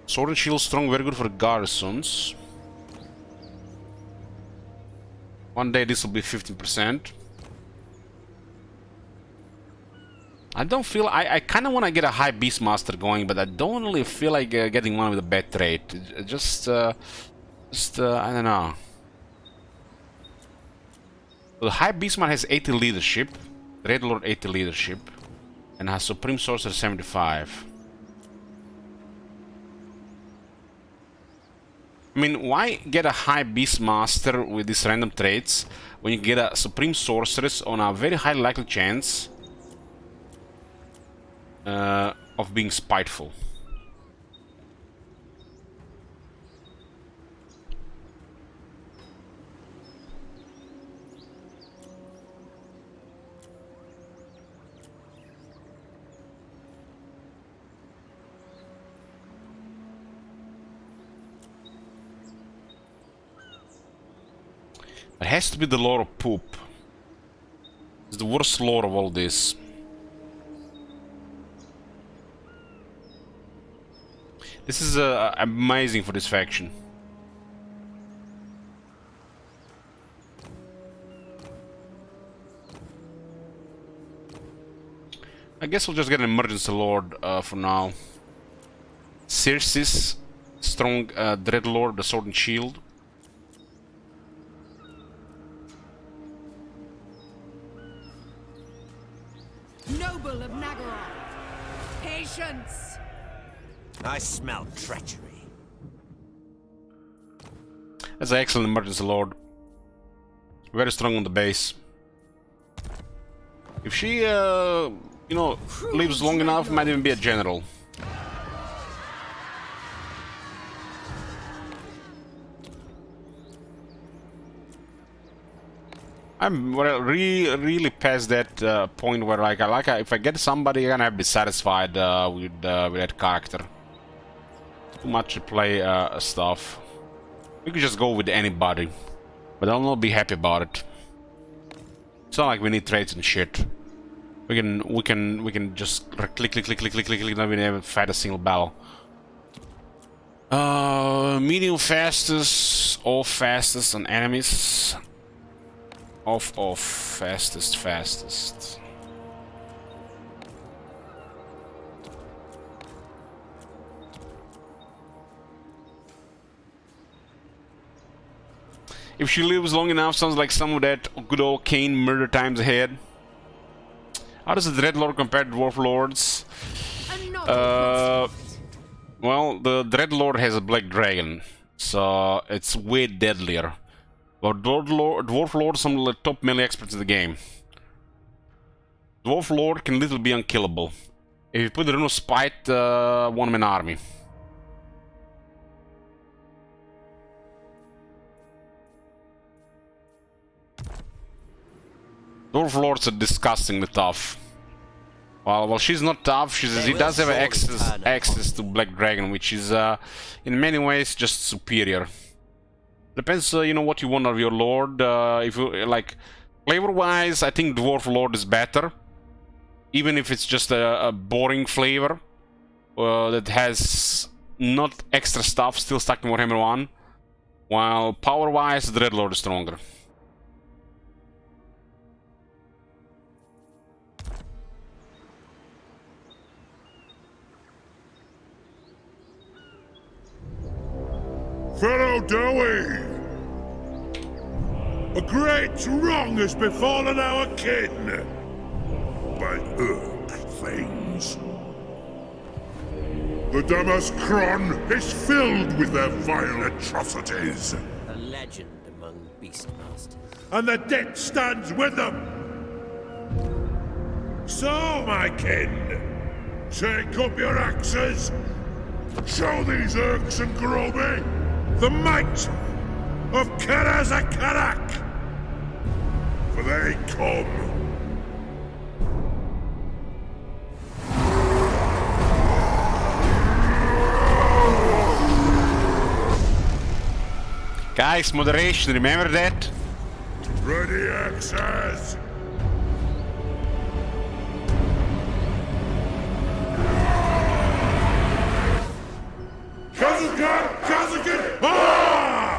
Sword and Shield Strong, very good for garrisons. One day this will be 15%. I don't feel... I kind of want to get a high Beastmaster going, but I don't really feel like getting one with a bad trait. Just I don't know. The high Beastmaster has 80 leadership, Dreadlord 80 leadership, and has Supreme Sorcerer 75. I mean, why get a high Beastmaster with these random traits when you get a Supreme Sorceress on a very high likely chance of being spiteful? It has to be the lore of poop. It's the worst lore of all this. This is amazing for this faction. I guess we'll just get an emergency lord for now. Circe's strong Dreadlord, the sword and shield. Noble of Nagaroth. Patience. I smell treachery. That's an excellent emergency lord. Very strong on the base. If she, you know, lives long enough, might even be a general. I'm really past that point where if I get somebody, I'm gonna be satisfied with that character. Too much to play stuff. We could just go with anybody, but I'll not be happy about it. It's not like we need traits and shit. We can just click, not even fight a single battle. Medium fastest, all fastest on enemies. Off, fastest. If she lives long enough, sounds like some of that good old Cain murder times ahead. How does the Dreadlord compare to Dwarf Lords? Well, the Dreadlord has a black dragon, so it's way deadlier. But Dwarf Lord is some of the top melee experts in the game. Dwarf Lord can literally be unkillable. If you put the Rune of Spite, one-man army. Dwarf Lords are disgustingly tough. Well, she's not tough. He does have access to Black Dragon, which is in many ways just superior. Depends, you know, what you want of your Lord. If you like, flavor-wise, I think Dwarf Lord is better, even if it's just a boring flavor that has not extra stuff, still stuck in Warhammer 1. While power-wise, Dreadlord is stronger. Fellow Dowie! A great wrong has befallen our kin by Urk things. The Damaskron is filled with their vile atrocities. A legend among Beastmasters. And the debt stands with them. So, my kin, take up your axes. Show these Urks and Groby the might of Karazakarak, for they come. Guys, moderation, remember that? Ready axes! Kazakan! Kazakan! Ah!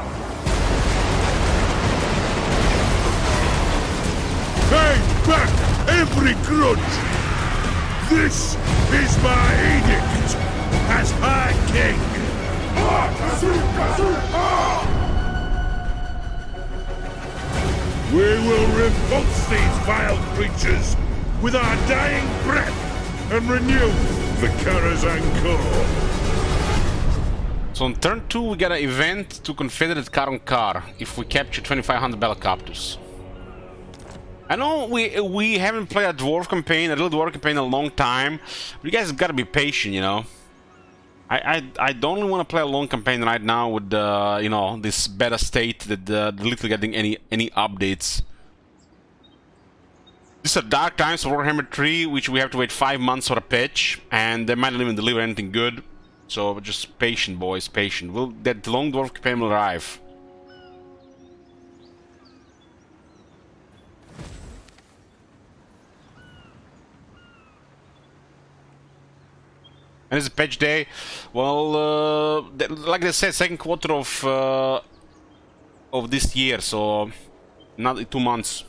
Pay back every grudge! This is my edict as High King! Ah! Kazu! Kazu! Ah! We will repulse these vile creatures with our dying breath and renew the Karazhan core. So on turn 2 we got an event to Confederate Car on Car if we capture 2500 Bellacopters. I know we haven't played a dwarf campaign, a real dwarf campaign in a long time, but you guys gotta be patient, you know. I don't want to play a long campaign right now with you know, this beta state that literally getting any updates. These are dark times for Warhammer 3, which we have to wait 5 months for a patch, and they might not even deliver anything good. So just patient, boys, patient. That long dwarf campaign will arrive. And it's a patch day. Well, like I said, second quarter of this year, so not 2 months.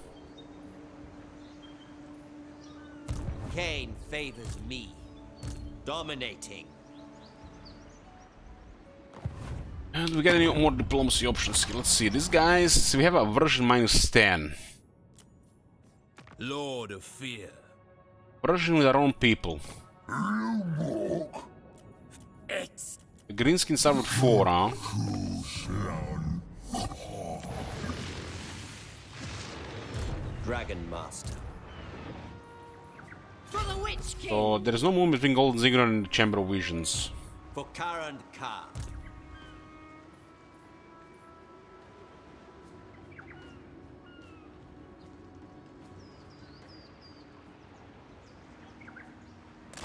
Cain favors me, dominating. And we got any more diplomacy options? Let's see. These guys, so we have a version -10. Lord of Fear. Version with our own people. The greenskins start with 4, huh? Dragon Master. For the Witch King! So there is no movement between Golden Ziggurat and the Chamber of Visions. For Karan Khan.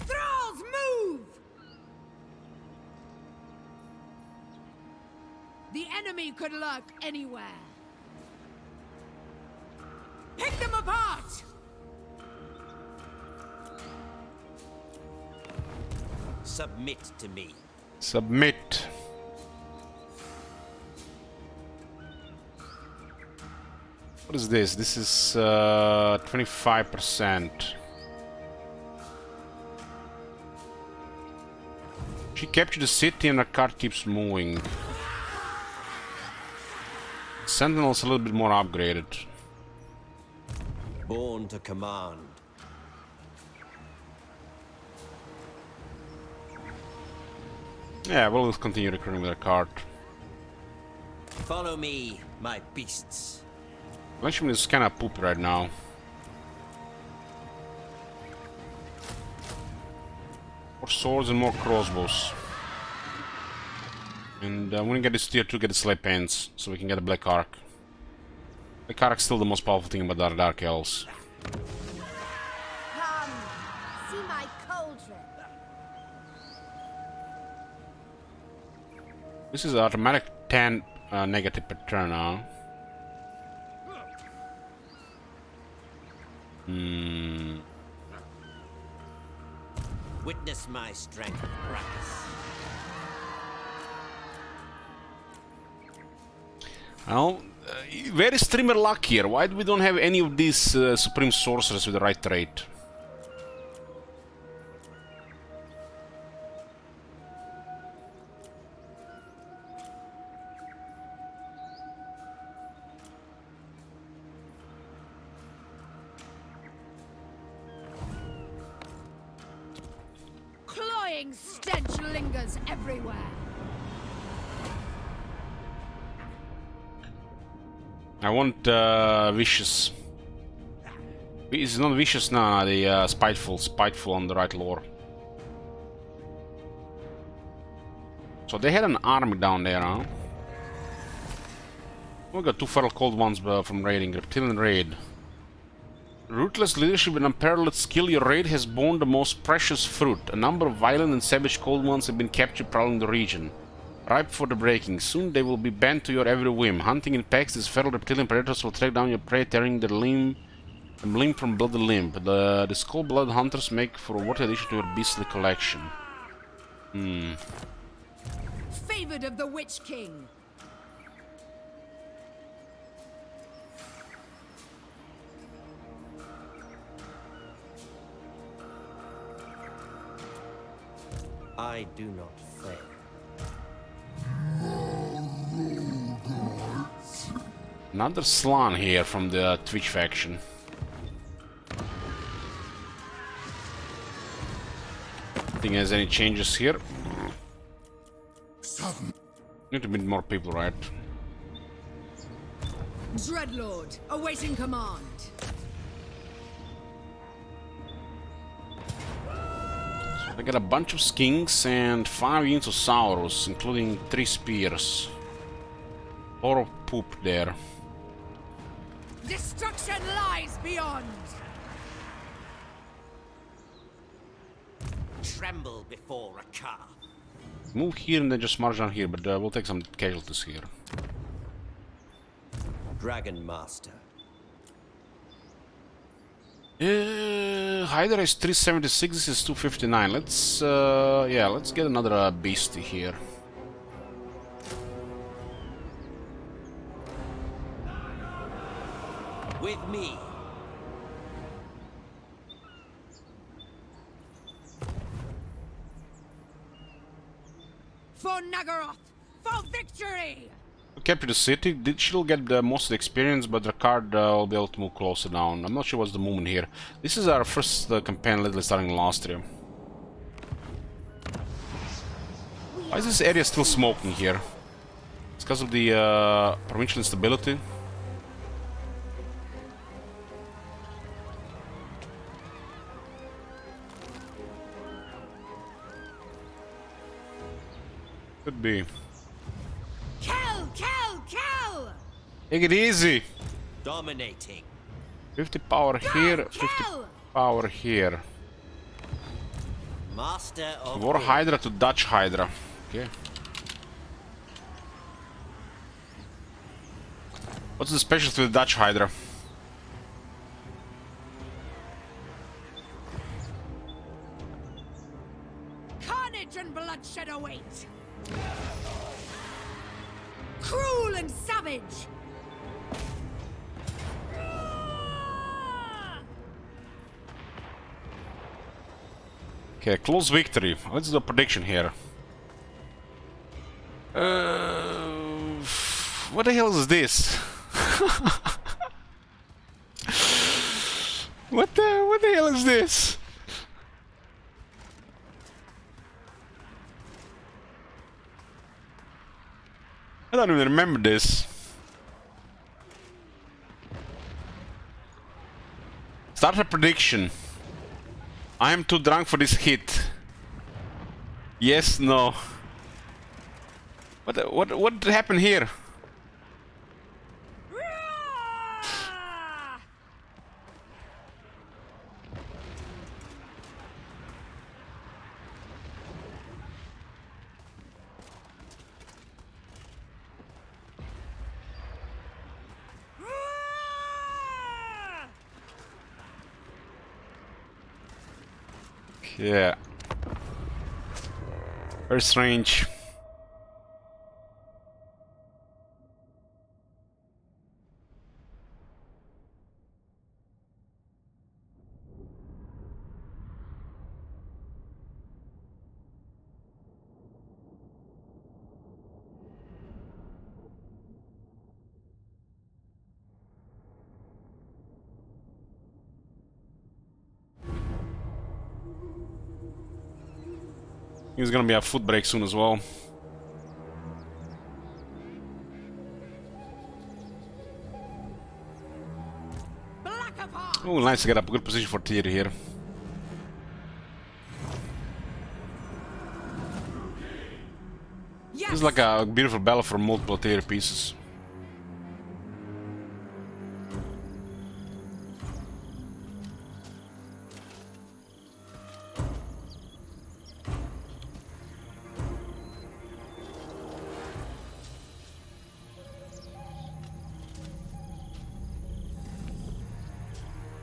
Thralls, move! The enemy could lurk anywhere. Pick them apart! Submit to me. Submit. What is this? This is 25%. She captured the city and Rakarth keeps moving. Sentinel's a little bit more upgraded. Born to command. Yeah, we'll continue recruiting with Rakarth. Follow me, my beasts. Lynchman is kinda poopy right now. More swords and more crossbows. And when we get this tier 2, get the slave pants, so we can get a black arc. Black arc's still the most powerful thing about our dark elves. Come, see my cauldron. This is automatic 10 negative per turn now. Witness my strength, Rakarth. Well, where is Streamer luck here? Why do we don't have any of these Supreme Sorcerers with the right trait? Cloying stench lingers everywhere. I want vicious. It's not vicious now, the spiteful on the right lore. So they had an army down there, huh? We got 2 feral cold ones from raiding. Reptilian raid. Ruthless leadership and unparalleled skill, your raid has borne the most precious fruit. A number of violent and savage cold ones have been captured prowling the region. Ripe for the breaking. Soon they will be bent to your every whim. Hunting in packs, these feral reptilian predators will track down your prey, tearing their limb from blood to limb. The skull blood hunters make for a worthy addition to your beastly collection. Favored of the Witch King. I do not fail. Another Slan here from the Twitch faction. Think has any changes here? Need to meet more people, right? Dreadlord, awaiting command. I got a bunch of skinks and 5 units of Saurus, including 3 spears. A lot of poop there. Destruction lies beyond. Tremble before Rakarth. Move here and then just march down here, but we'll take some casualties here. Dragon Master. Hydra is 376, this is 259. Let's, yeah, let's get another beastie here. With me. For Nagaroth, for victory! We captured the city. She'll get most of the experience, but Rakarth will be able to move closer down. I'm not sure what's the movement here. This is our first campaign, literally starting last year. Why is this area still smoking here? It's because of the provincial instability. Could be. Kill, kill, kill! Take it easy. Dominating. 50 power here, 50 power here. Master of War Hydra to Dutch Hydra. Okay. What's the specialty with Dutch Hydra? Carnage and bloodshed await! Cruel and savage! Okay, close victory. Let's do a prediction here. What the hell is this? What the hell is this? I don't even remember this. Start a prediction. I am too drunk for this hit. Yes, no. What happened here? Yeah. Very strange. There's gonna be a food break soon as well. Oh, nice to get up a good position for theater here. Yes. This is like a beautiful battle for multiple theater pieces.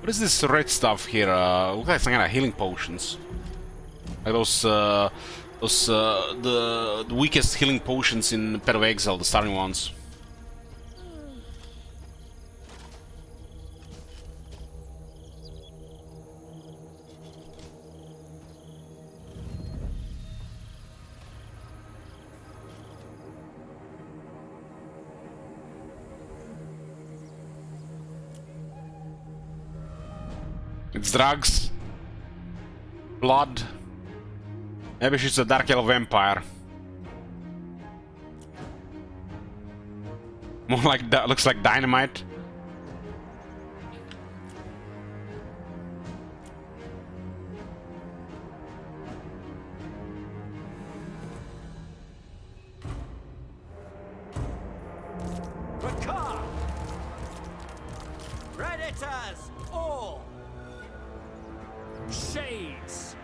What is this red stuff here? Looks like some kind of healing potions. Like those, the weakest healing potions in Path of Exile, the starting ones. It's drugs, blood. Maybe she's a dark yellow vampire. More like that. Looks like dynamite. Rakarth! Predators! All! Shades!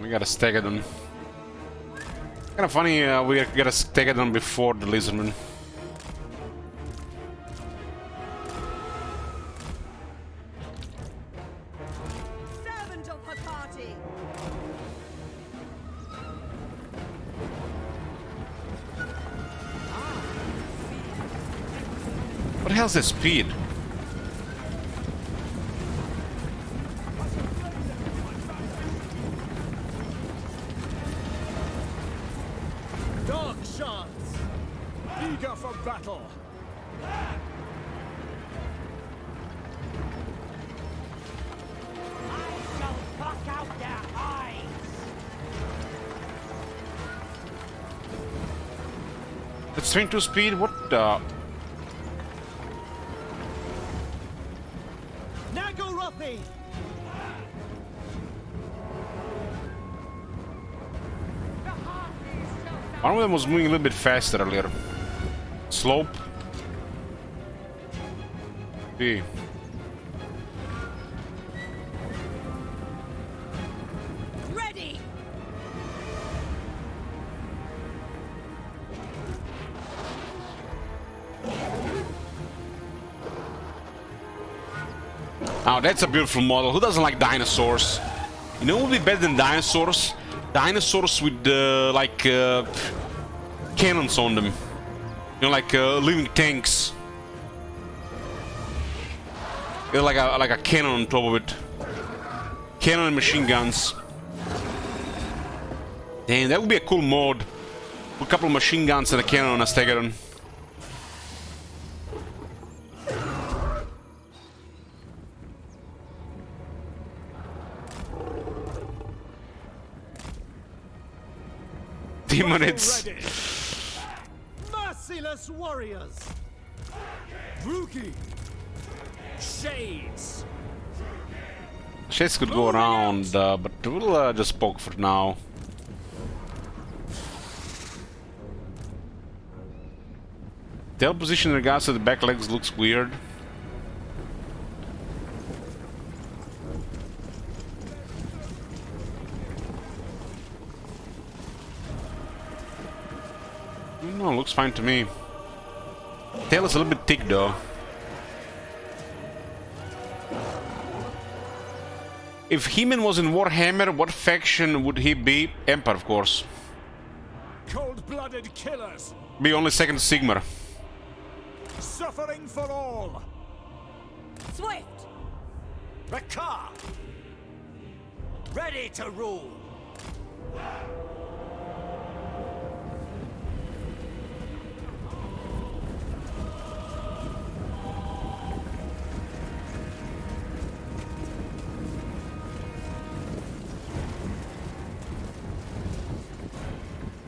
We got a Stegadon. Kind of funny, we got a Stegadon before the Lizardman. Servant of her party. What the hell's this speed? Dark shards! Eager for battle! I shall pluck out their eyes! It's 22 speed? What the? Nagorothi! One of them was moving a little bit faster earlier. Slope. B. Ready! Now that's a beautiful model. Who doesn't like dinosaurs? You know what would be better than dinosaurs? Dinosaurs with like cannons on them. You know, like living tanks. They're like a cannon on top of it. Cannon and machine guns. Damn, that would be a cool mod. A couple of machine guns and a cannon on a Stegadon. 15 minutes. Ready. Merciless warriors. Rookie. Shades. Shades could go around, but we'll just poke for now. Tail position in regards to the back legs looks weird. No, looks fine to me. Tail is a little bit thick though. If He-Man was in Warhammer, what faction would he be? Empire, of course. Cold-blooded killers. Be only second to Sigmar. Suffering for all. Swift. Rakarth. Ready to rule.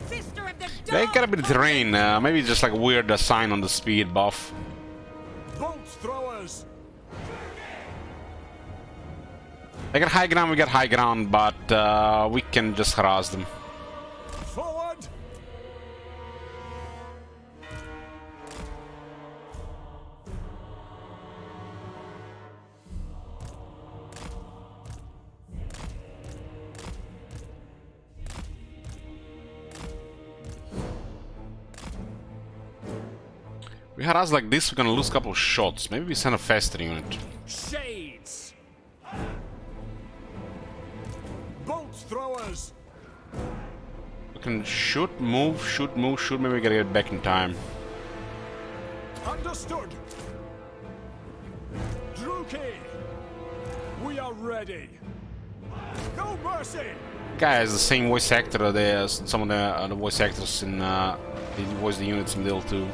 Sister of the They Dark. got a bit of terrain, maybe just like a weird sign on the speed buff. Bolt throwers. They got high ground, we got high ground, but we can just harass them. Forward. We harass like this, we're gonna lose a couple of shots. Maybe we send a faster unit. Shades. Bolt throwers. We can shoot, move, maybe we gotta get back in time. Understood. Druki. We are ready. No mercy. Guy has the same voice actor as some of the voice actors in they voice the units in Dale 2.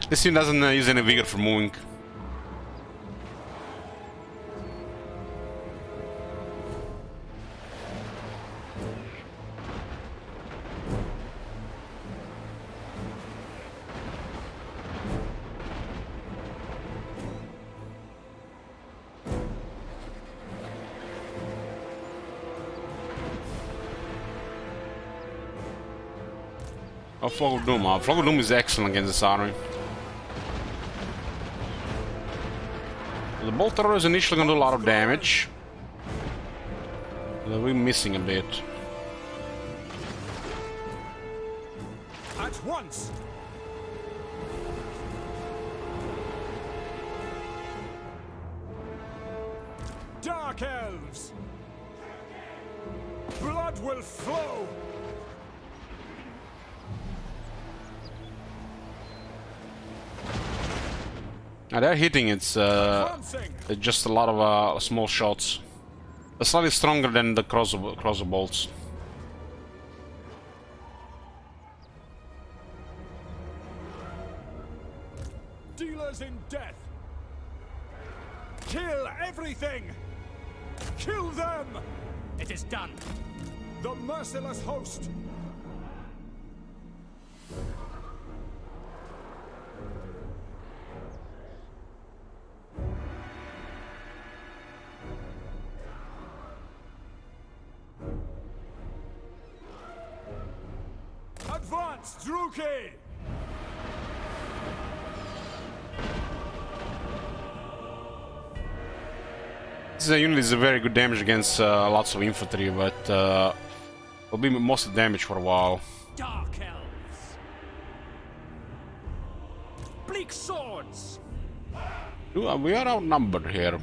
This unit doesn't use any vigor for moving. Oh, Fog of Doom. Fog of Doom is excellent against this army. The bolt thrower is initially going to do a lot of damage. We're missing a bit. At once. Dark elves. Blood will flow. Now they're hitting, it's just a lot of small shots. They're slightly stronger than the crosser bolts. Dealers in death. Kill everything. Kill them. It is done. The merciless host. Advance, Druki! This unit is a very good damage against lots of infantry, but will be mostly damage for a while. Dark elves. Bleak swords. We are outnumbered here.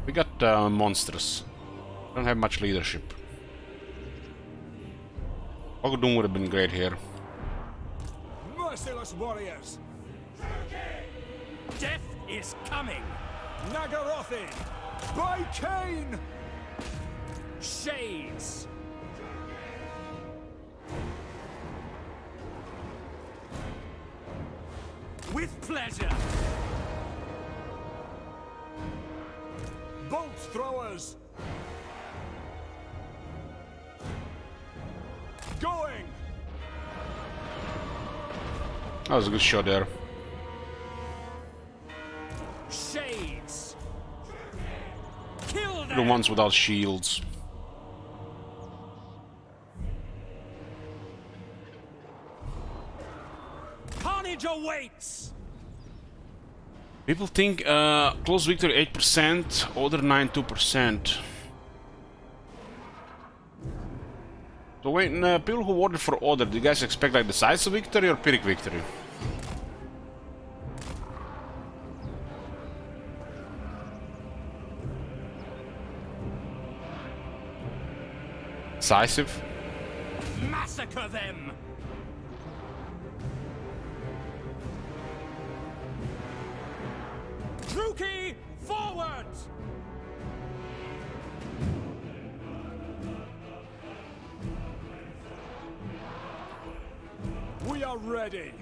We got monsters. Don't have much leadership. Fog of Doom would have been great here. Merciless warriors. Death is coming. Nagarothi. By Cain. Shades. With pleasure. healers! Going! That was a good shot there. Shades! Kill The them! ones without shields. Carnage awaits! People think close victory 8%, order 92%. So when people who voted for order, do you guys expect like decisive victory or Pyrrhic victory? Decisive? Massacre them! Druki, forward! We are ready!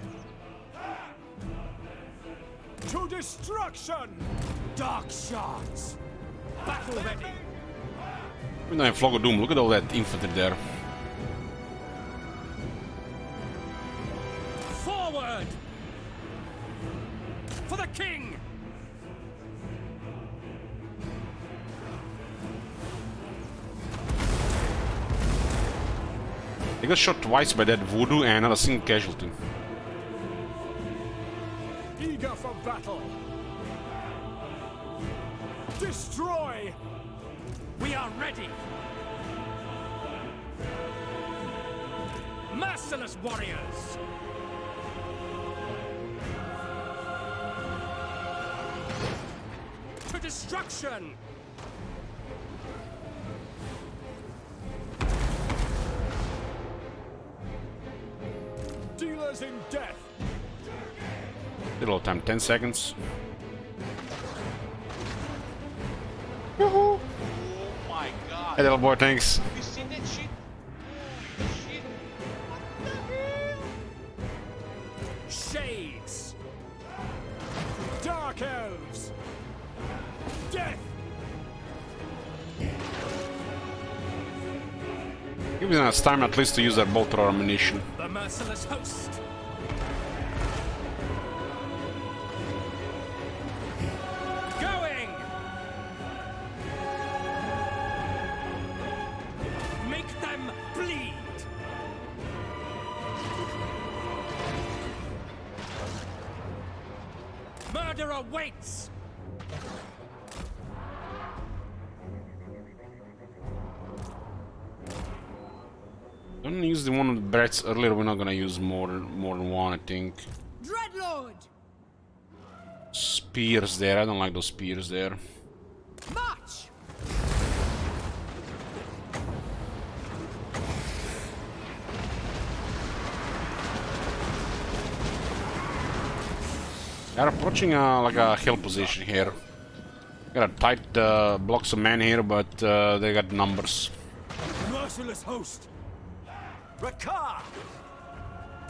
To destruction! Dark shards! Battle ready! We don't have Flock of Doom, look at all that infantry there. Forward! For the king! They got shot twice by that voodoo and not a single casualty. Eager for battle! Destroy! We are ready! Merciless warriors! To destruction! Dealers in death! Little time, 10 seconds. Oh my god. Hey little boy, thanks. Have you seen that shit? Holy shit. What the hell? Shades! Dark elves! Death! Give me enough time at least to use that bolt thrower ammunition. The merciless host! Going! Make them bleed! Murder awaits! Don't use the one with the breaths earlier, we're not gonna use more than one, I think. Dreadlord! Spears there, I don't like those spears there. March! They're approaching like a hill position here. Got a tight blocks of men here, but they got numbers. Merciless host! Rakarth!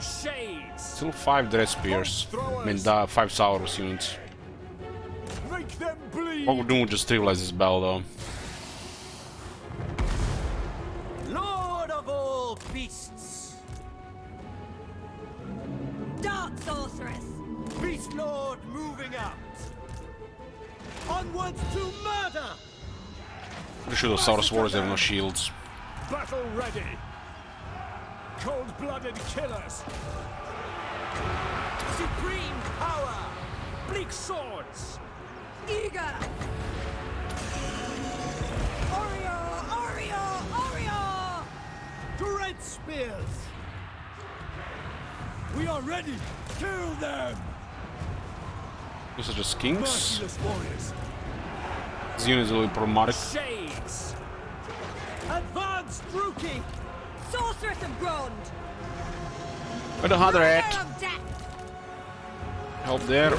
Shades! Still 5 Dread Spears. I mean, 5 Saurus units. Make them bleed! What we're doing just trivialize this battle though. Lord of all beasts! Dark sorceress! Beastlord moving out! Onwards to murder! Pretty sure those Saurus warriors have no shields. Battle ready! Cold-blooded killers! Supreme power! Bleak swords! Eager! Oreo! Oreo! Oreo! Dread spears! We are ready! Kill them! Those are just kings. Merciless warriors! This unit is a little problematic. Shades! Advance, Druki! Sorceress of Grond! Where the other Rider at? of death! Help there.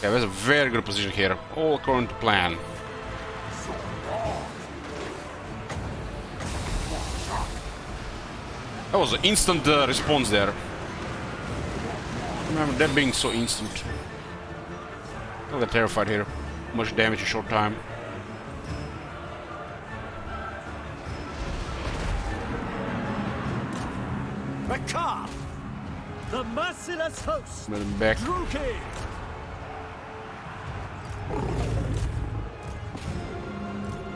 Yeah, there's a very good position here. All according to plan. That was an instant response there. Remember that being so instant. I got terrified here. Much damage in a short time. Rakarth! The merciless host! Bring him back. Druki!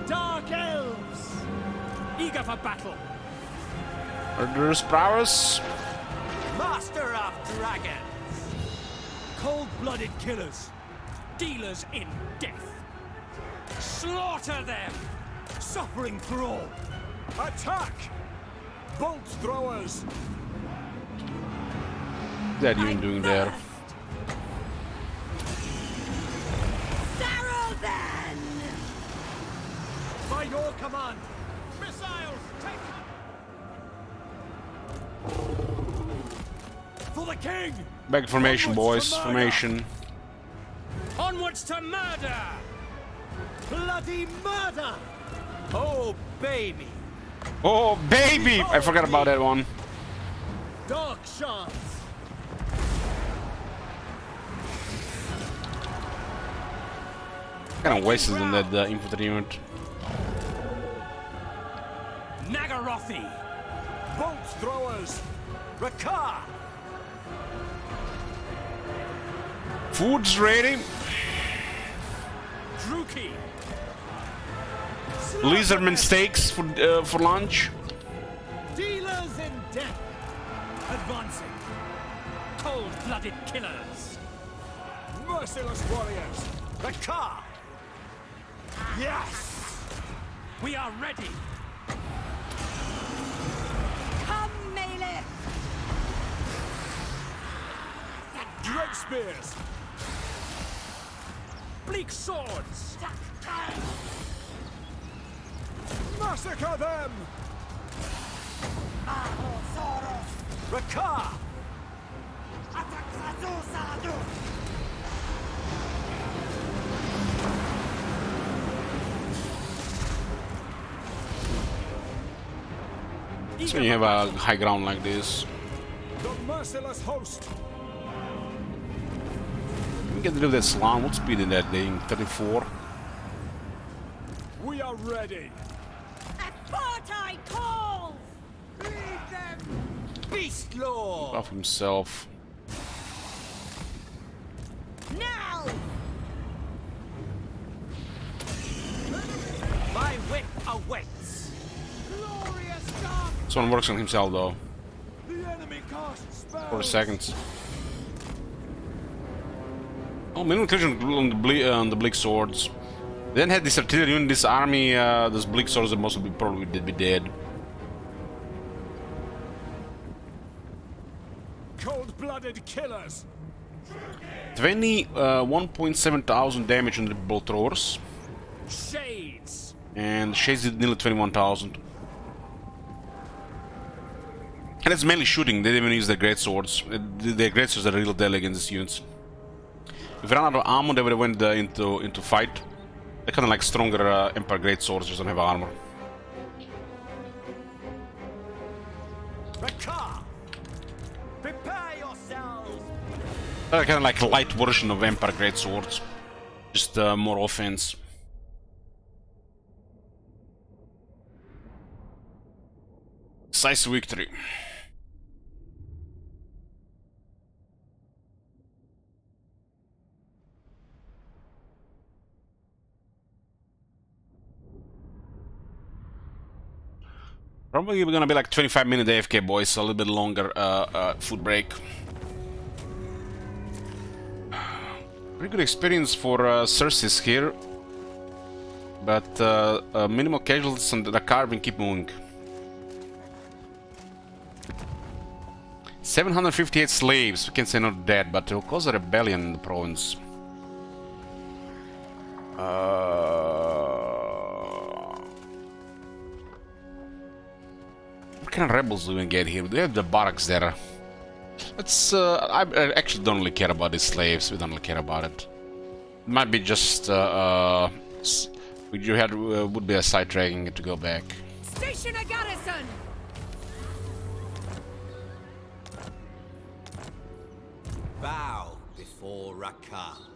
Dark elves! Eager for battle. Murderous prowess. Master of dragons! Cold-blooded killers! Dealers in death. Slaughter them. Suffering thrall! Attack! Bolt throwers! What are you doing there? Sarrow then! By your command! Missiles, take For the king! Back formation, Onwards boys. to murder! Formation. onwards to murder. Bloody murder! Oh, baby! Oh, baby! I forgot about that one. Dark shards! Kind of wasted on that infantry unit. Nagarothi. Bolt throwers! Rakarth! Food's ready. Druki. Lizardman steaks for lunch. Dealers in death! Advancing. Cold-blooded killers. Merciless warriors! Rakarth! Yes! We are ready. Come, melee! Dread spears! Bleak swords. Massacre them! Rakarth! So you have a high ground like this. The merciless host! We get rid of that slam. What speed in that thing? 34. We are ready! Apartheid calls! Lead them! Beastlord! Buff himself. Now! My whip awaits! Glorious dark! This one works on himself though. The enemy casts spells! 40 seconds. Oh, minimum collision on the bleak swords. Then had this artillery unit, this army, those bleak swords that most of probably did be dead. Cold-blooded killers! 1.7 thousand damage on the bolt throwers. Shades. And Shades did nearly 21,000. And it's mainly shooting, they didn't even use their great swords. Their great swords are real deadly against these units. If they ran out of armor, they would have went into fight. They're kind of like stronger Empire great swords, just don't have armor. Rakarth! Prepare yourselves! They're kind of like a light version of Empire great swords, just more offense. Size victory. Probably we're gonna be like 25-minute AFK, boys, so a little bit longer food break. Pretty good experience for Cersei's here, but minimal casualties on the Rakarth will keep moving. 758 slaves, we can say not dead, but it will cause a rebellion in the province. What kind of rebels do we get here? We have the barracks there. Let's. I actually don't really care about these slaves. We don't really care about it. It might be just. You had would be a sidetracking to go back. Station a garrison! Bow before Rakarth.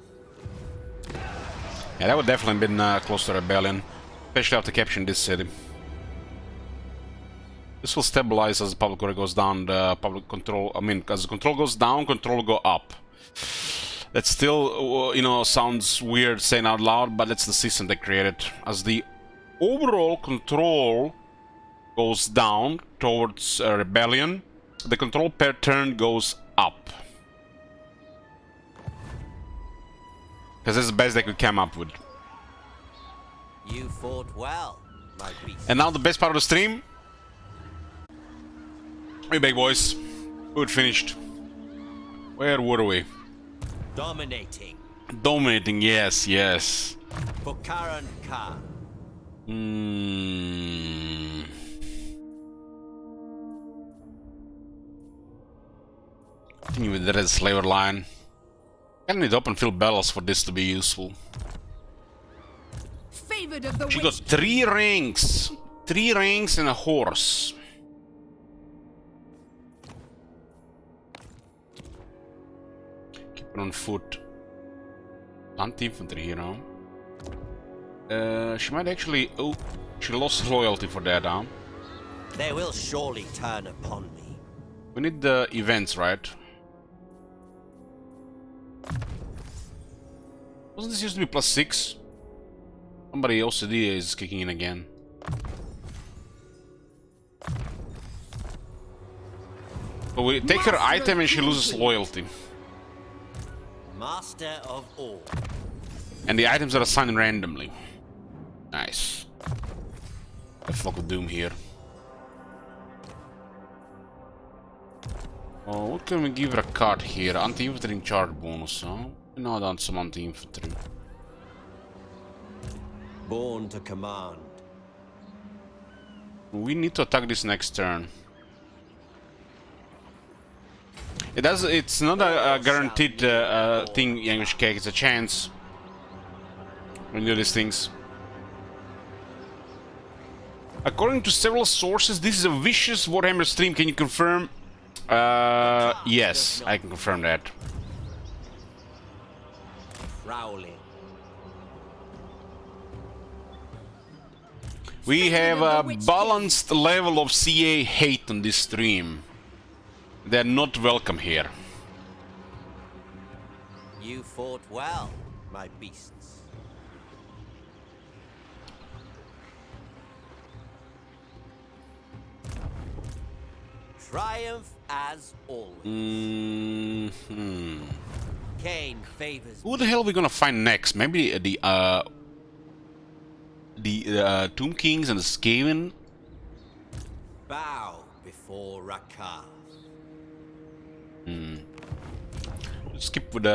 Yeah, that would definitely have been close to rebellion, especially after capturing this city. This will stabilize as the public order goes down. The public control, I mean, as the control goes down, control will go up. That still, you know, sounds weird saying out loud, but that's the system they created. As the overall control goes down towards rebellion, the control per turn goes up. Because that's the best they could come up with. You fought well, my beast. And now the best part of the stream. Hey, big boys. Good finished. Where were we? Dominating. Dominating, yes, yes. For Karan Khan. Continue with the red slaver line. I need open field battles for this to be useful. Favored of the She got 3 rings. 3 rings and a horse. Keep it on foot. Anti-infantry here now. She might actually... Oh, she lost loyalty for that, huh? They will surely turn upon me. We need the events, right? Wasn't this used to be +6? Somebody OCD is kicking in again. So we take her item and she loses loyalty. Master of all. And the items are assigned randomly. Nice. A Flock of Doom here. Oh, what can we give Rakarth here? Anti-infantry in charge bonus, huh? No, done some anti-infantry. Born to command. We need to attack this next turn. It does. It's not a guaranteed thing, English Cake. It's a chance when you do these things. According to several sources, this is a vicious Warhammer stream. Can you confirm? Yes, I can confirm that. Prowling. We have a balanced level of CA hate on this stream. They're not welcome here. You fought well, my beasts. Triumph as always. Cain favors Who the hell are we gonna find next? Maybe the Tomb Kings and the Skaven? bow before Rakarth. Let's skip with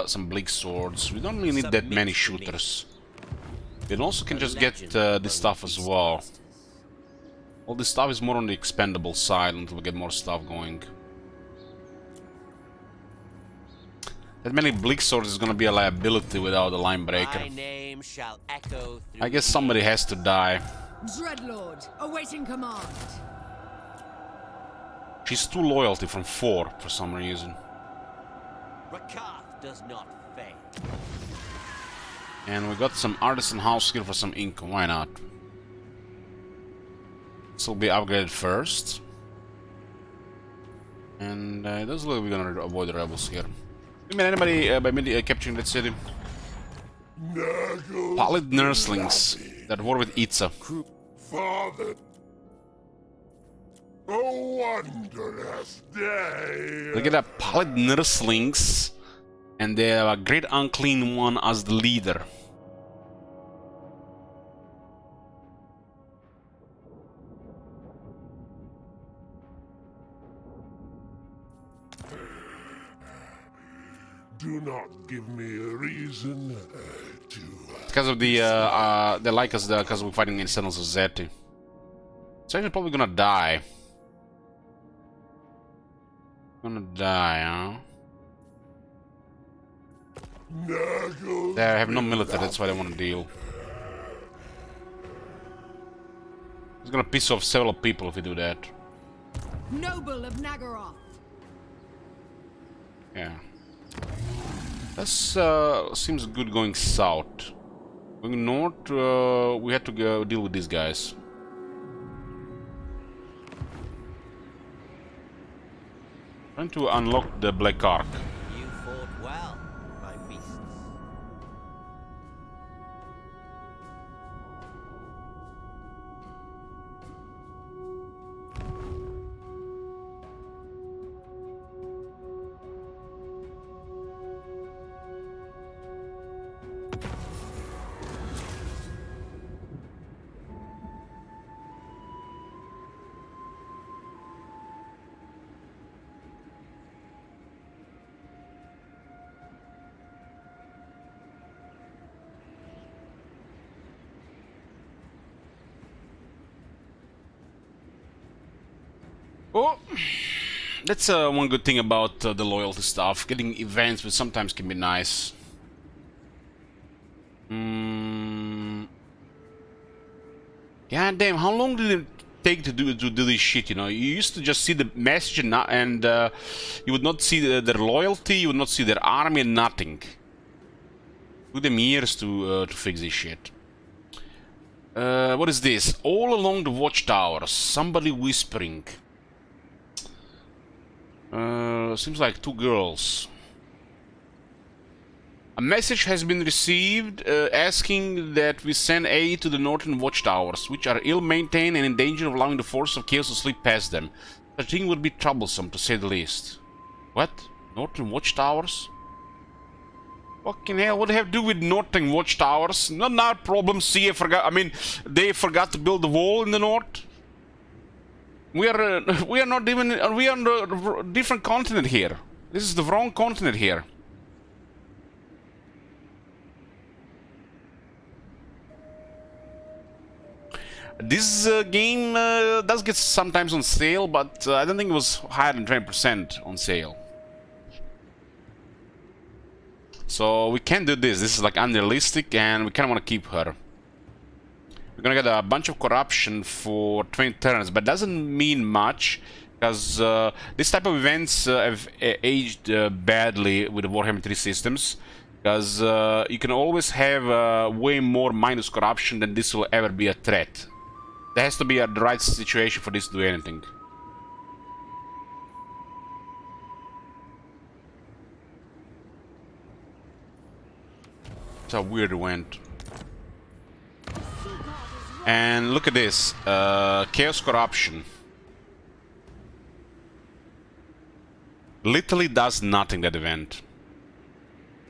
some bleak swords. We don't really need that many shooters. We also can just get this stuff as well. All this stuff is more on the expendable side until we get more stuff going. That many bleak swords is gonna be a liability without a line breaker. My name shall echo through I guess somebody has to die. Dreadlord, awaiting command. She's 2 loyalty from 4 for some reason. Rakarth does not fail. And we got some artisan house skill for some income. Why not? This will be upgraded first. And it does look like we're gonna avoid the rebels here. You mean anybody by capturing that city? Pallid nurslings that war with Itza. Father, a wondrous day. Look at that, pallid nurslings, and they have a great unclean one as the leader. Do not give me a reason to... Because of the, they like us because we're fighting in Sentinels of Zeti. So I'm probably gonna die. Gonna die, huh? They have no military, that's why they want to deal. It's gonna piss off several people if we do that. Noble of Nagaroth. Yeah. That seems good going south. Going north, we had to go deal with these guys. Trying to unlock the Black Ark. You fought well, my beasts. Oh, that's one good thing about the loyalty stuff. Getting events, which sometimes can be nice. God damn, how long did it take to do this shit? You know, you used to just see the message and you would not see their loyalty, you would not see their army, and nothing. Took them years to fix this shit. What is this? All along the watchtowers, somebody whispering. Seems like two girls. A message has been received asking that we send aid to the northern watchtowers, which are ill-maintained and in danger of allowing the force of chaos to slip past them. Such thing would be troublesome, to say the least. What? Northern watchtowers? Fucking hell, what do they have to do with northern watchtowers? Not our problem, see, they forgot to build the wall in the north. We are not even, we are on a different continent here. This is the wrong continent here. This game does get sometimes on sale, but I don't think it was higher than 20% on sale. So we can't do this. This is like unrealistic, and we kind of want to keep her. We're gonna get a bunch of corruption for 20 turns, but doesn't mean much, because this type of events have aged badly with the Warhammer 3 systems, because you can always have way more minus corruption than this will ever be a threat. There has to be the right situation for this to do anything. That's how weird it went. And look at this, Chaos Corruption. Literally does nothing, that event.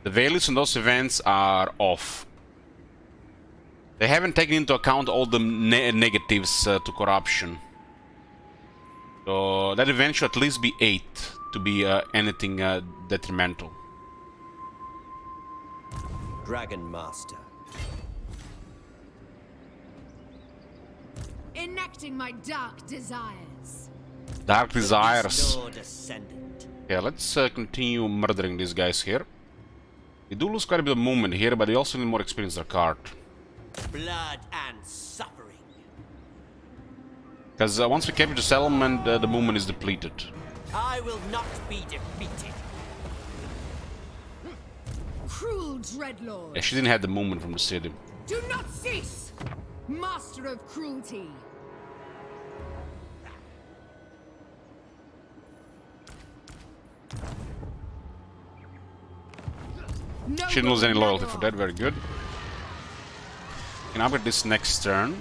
The values on those events are off. They haven't taken into account all the negatives to corruption. So that event should at least be 8 to be anything detrimental. Dragon Master. Enacting my dark desires. Dark desires. Beastmaster descendant. Yeah, let's continue murdering these guys here. We do lose quite a bit of movement here, but we also need more experience than Rakarth. Blood and suffering. Because once we capture the settlement, the movement is depleted. I will not be defeated. Cruel Dreadlord. Yeah, she didn't have the movement from the city. Do not cease, master of cruelty. She didn't lose any loyalty for that, very good. Can I upgrade this next turn?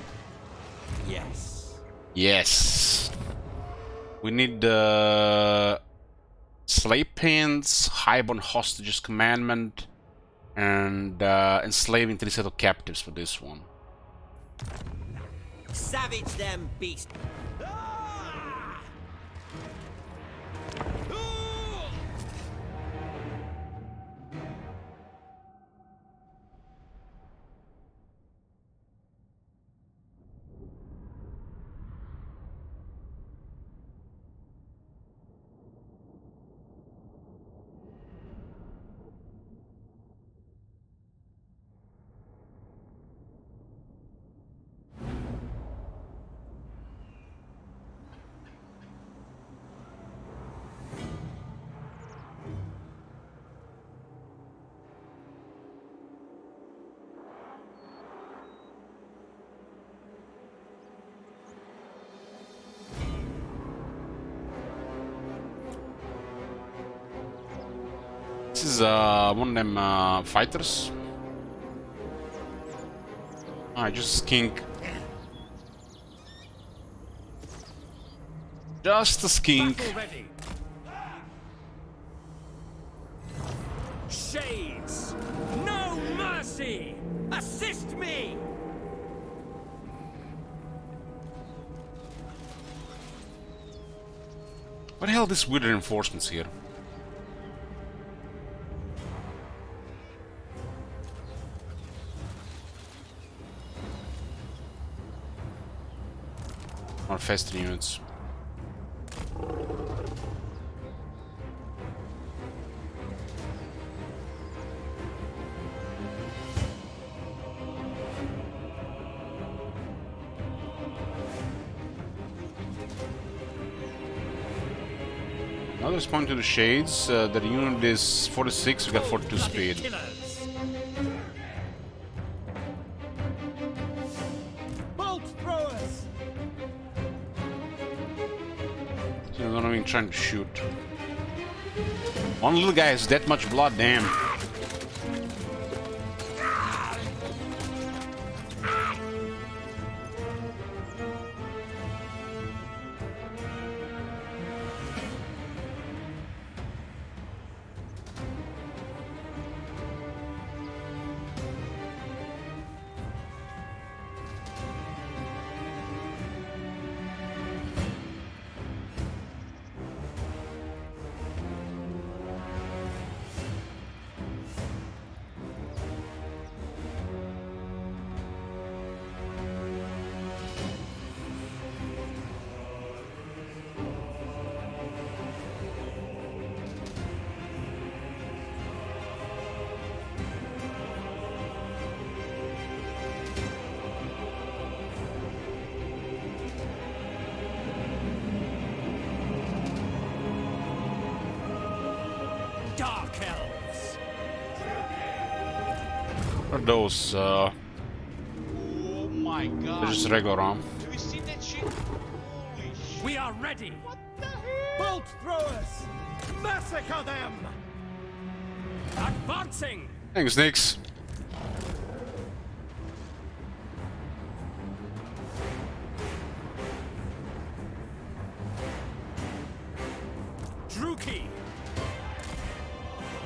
Yes. Yes. We need slave pins, highborn hostages commandment, and enslaving 3 set of captives for this one. Savage them, beast. This is one of them fighters. Just skink. Just a skink. Battle ready. Shades! No mercy! Assist me! What the hell are these weird reinforcements here? More faster units. Another spawn to the shades. The unit is 46, we got 42 speed. Killers. Bolt throwers! So I'm not even trying to shoot. One little guy has that much blood, damn. Dark elves. What are those? Oh my god. They're just regular arm. Have you seen that shit? Holy shit. We are ready. What the hell? Bolt throwers! Massacre them! Advancing. Thanks, Nix. Druki.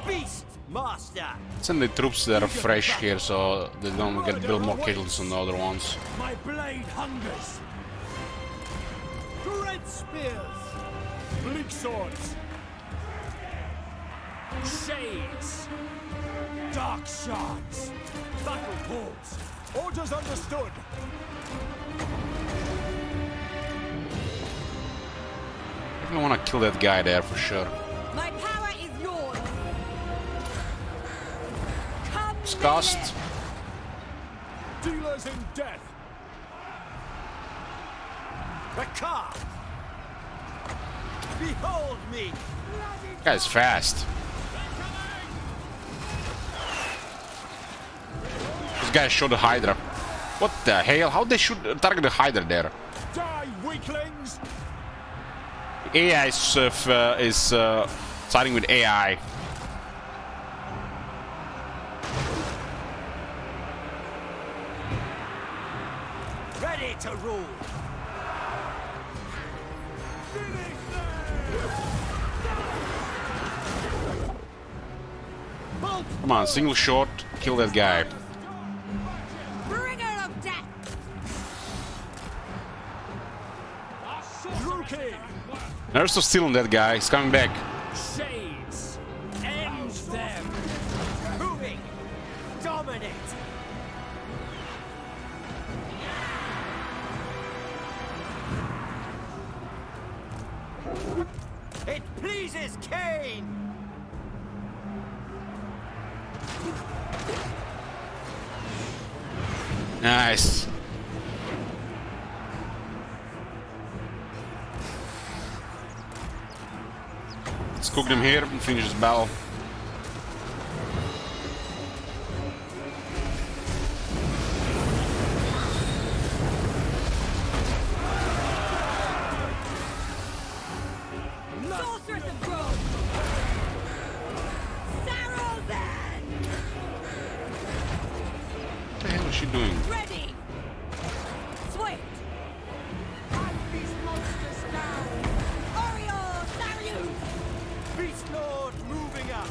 Beastmaster! Send the troops that are fresh here so they don't get build more casualties on the other ones. My blade hungers! Dread spears! Bleak swords! Shades. Dark shards! Battle poles! Orders understood! I want to kill that guy there for sure. My power is yours! Come Disgust. Dealers in death! Rakarth! Behold me! Guy's fast. This guy shot the Hydra. What the hell? How they shoot target the Hydra there? Die, weaklings! AI is siding with AI. Ready to rule! Come on, single shot, kill that guy. bringer of death! Druki! There's still stealing that guy. He's coming back. Shades. End them. Moving! Dominate! It pleases Cain! Nice. Let's cook them here and finish this battle. Sorceress of growth! you doing? Ready! Swift! And these monsters down! Oriole, salute! Beastlord moving out.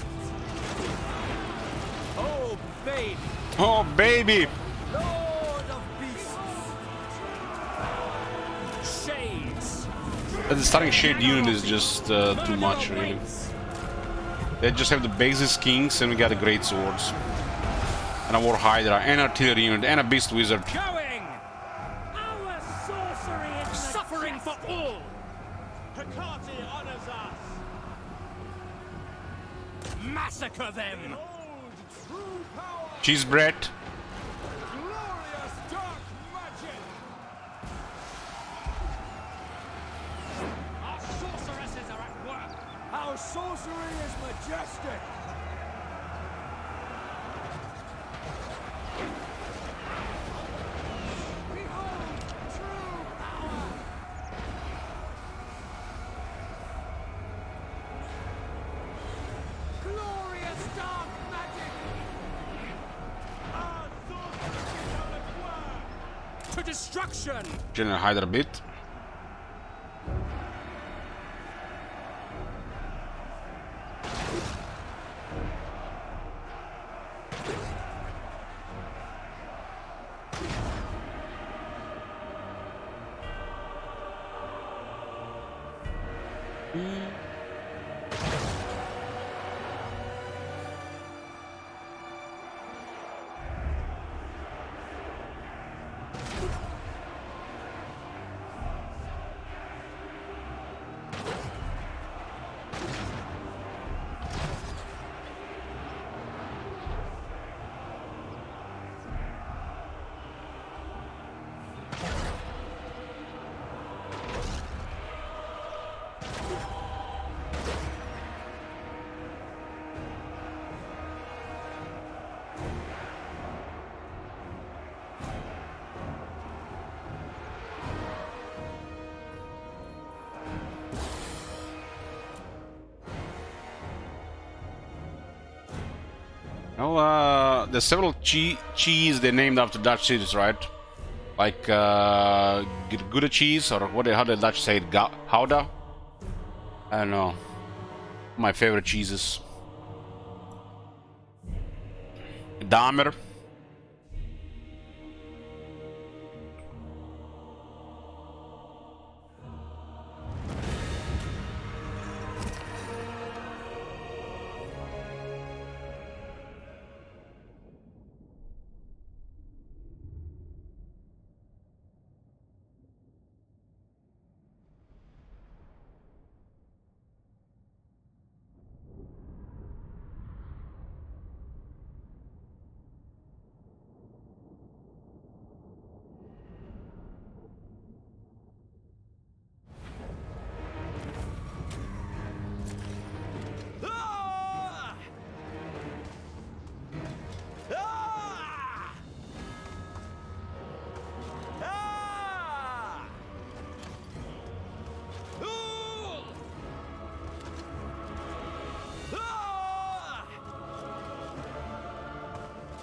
Oh, babe, Oh, baby! Lord of beasts. Shades. The starting shade unit is just too much, really. They just have the basis kings, and we got the great swords, and a war hydra, and artillery unit, and a beast wizard. Going. Our sorcery is suffering for all. Rakarth honors us. Massacre them. Behold true power. Cheese bread. Glorious dark magic. Our sorceresses are at work. Our sorcery is majestic. Behold true power. Glorious dark magic. Our sorceresses are at work. To destruction. General hydra a bit. Well, there's several cheese they named after Dutch cities, right? Like Gouda cheese, or how the Dutch say it, Gouda? I don't know. My favorite cheeses. Damer. Ah! Ah! Ah! Ooh! Ah!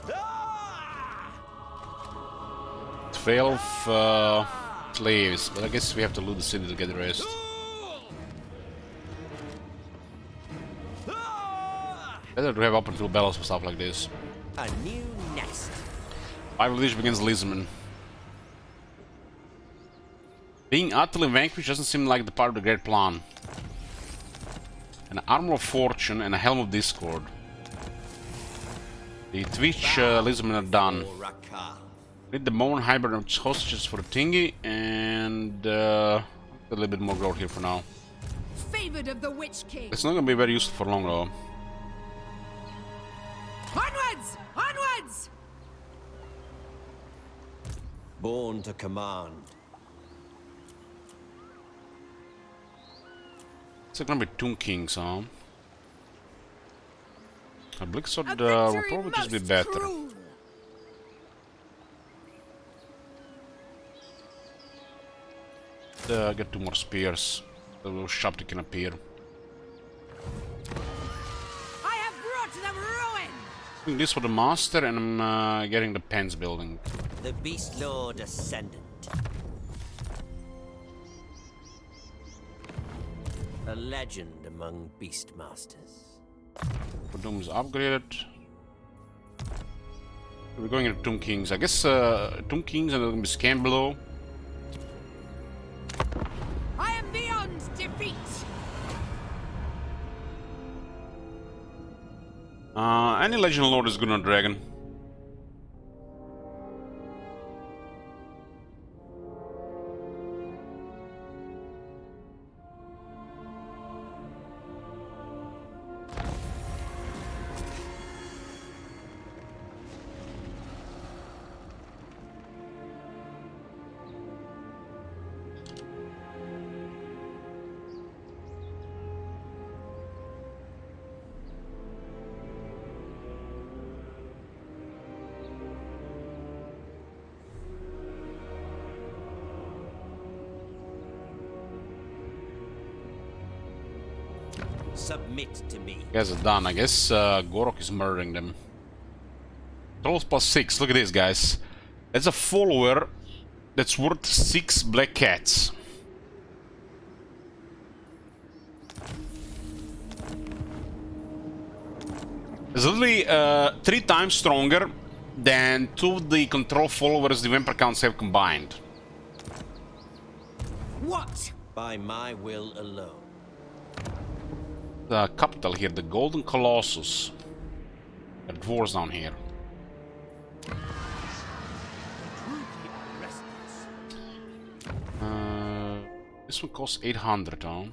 Ah! 12 slaves, but I guess we have to loot the city to get the rest. Better to have up until battles for stuff like this. A new nest. 5 leadership against Lisman. Being utterly vanquished doesn't seem like the part of the great plan. An armor of fortune and a helm of discord. The Twitch Lisman are done. Or Rakarth. Need the Moan hybrid of hostages for the thingy, and a little bit more growth here for now. Favored of the Witch King. It's not gonna be very useful for long though. Onwards! Onwards! Born to command. It's gonna be Tomb Kings, huh? A Blixord A will victory probably just be most better. cruel. Get 2 more spears. The little shop can appear. I have brought them ruin! Doing this for the master, and I'm getting the pens building. The Beastlord Ascendant. A legend among Beastmasters. Doom is upgraded. We're going into Tomb Kings. I guess Tomb Kings and there's gonna be scan below. I am beyond defeat. Any Legend Lord is good on Dragon. Submit to me. You guys are done. I guess Gorok is murdering them. Trolls plus 6. Look at this, guys. That's a follower that's worth 6 black cats. It's literally 3 times stronger than 2 of the control followers the vampire counts have combined. What? By my will alone. The capital here, the Golden Colossus. There are dwarves down here. This one costs 800, huh?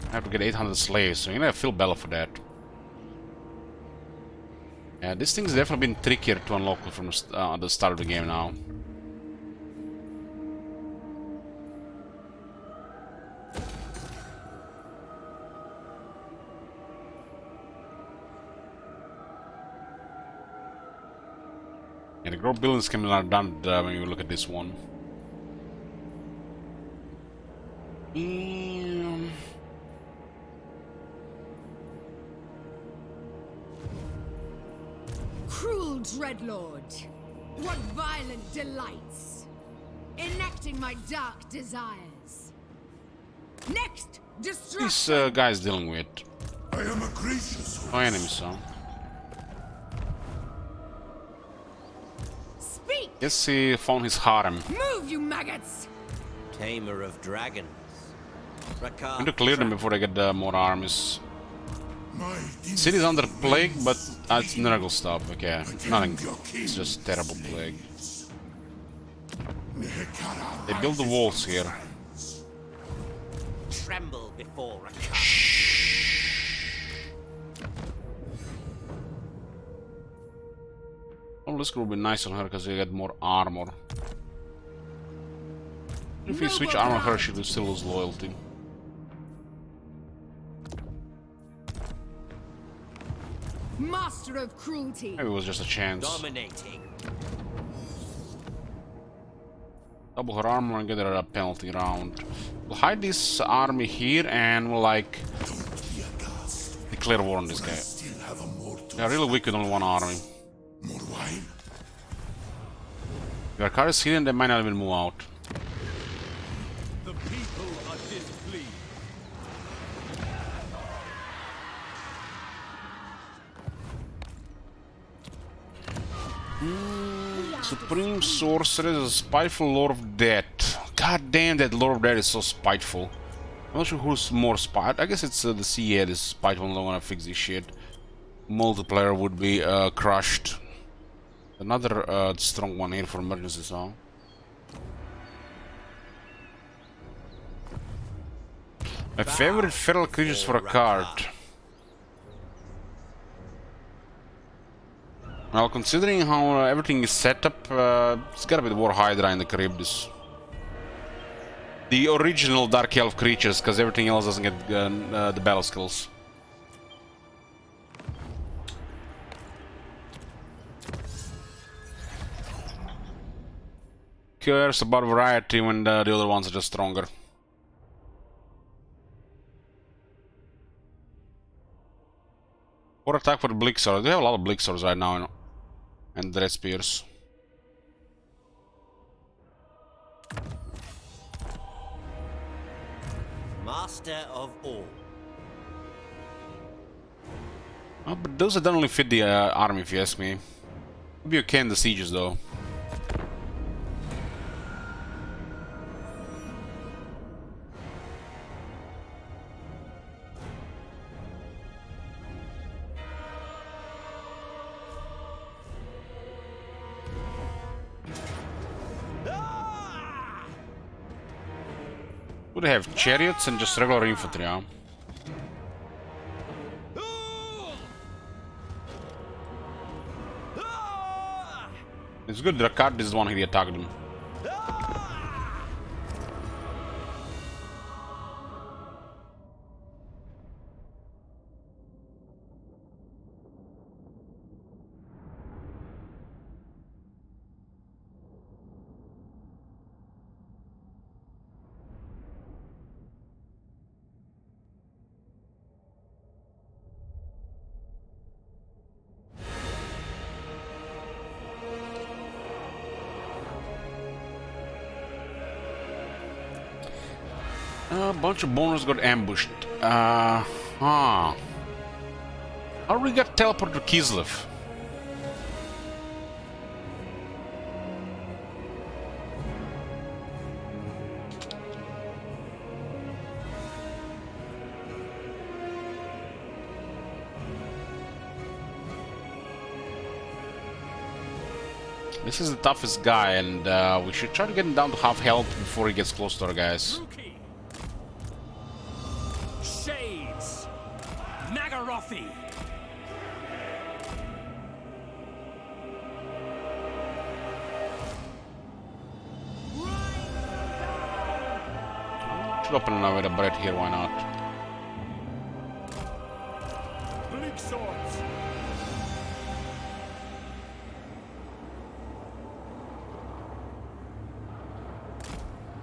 I have to get 800 slaves, so you know I feel better for that. Yeah, this thing's definitely been trickier to unlock from the start of the game now. And the growth buildings can be done when you look at this one. Cruel Dreadlord, what violent delights, enacting my dark desires. Next, destruction. This guy's dealing with I am a gracious no enemies, huh? Speak. Yes, he found his harem. Move, you maggots. Tamer of dragons. I need to Rakarth. clear them before I get more armies. My City's under plague, but it's Nurgle stuff. Okay, nothing. It's just terrible plague. They build the walls here. Tremble before Rakarth. Oh, this will be nice on her because you get more armor. If you switch armor on her, she will still lose loyalty. Master of cruelty. Maybe it was just a chance. Dominating. Double her armor and get her a penalty round. We'll hide this army here and we'll like declare war on this guy. They're really weak with only one army. More wine? If Rakarth is hidden, they might not even move out. The people are displeased. Supreme Sorcerer is a spiteful Lord of Death. God damn, that Lord of Death is so spiteful. I'm not sure who's more spite. I guess it's the CA that's spiteful and don't want to fix this shit. Multiplayer would be crushed. Another strong one here for emergencies, huh? My favorite feral creatures for a card. Well, considering how everything is set up, it's gotta be the War Hydra in the Charybdis. The original Dark Elf creatures, because everything else doesn't get the battle skills. Cares about variety when the other ones are just stronger. Or attack for the Blixors. They have a lot of Blixors right now, and Dread Spears. Master of all. Oh, but those don't only fit the army, if you ask me. Maybe you can the sieges, though. Would they have chariots and just regular infantry, huh? It's good Rakarth is the one who attacked him. A bunch of boners got ambushed. How we got teleported to Kislev? This is the toughest guy, and we should try to get him down to half health before he gets close to our guys. Shades. Nagarothi. Should open another with a bread here, why not? Bleak swords.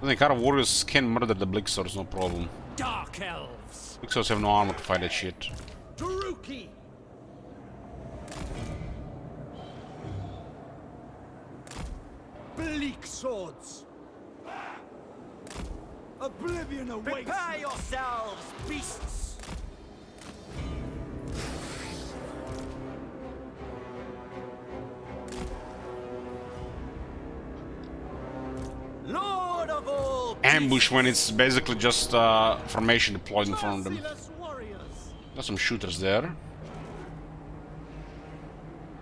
I think our warriors can murder the Blixors, no problem. Dark elves. Blixors have no armor to fight that shit. Druki. Bleak swords. Oblivion awaits. Prepare yourselves, beasts! Lord of all Ambush when it's basically just formation deployed in front of them. Got some shooters there.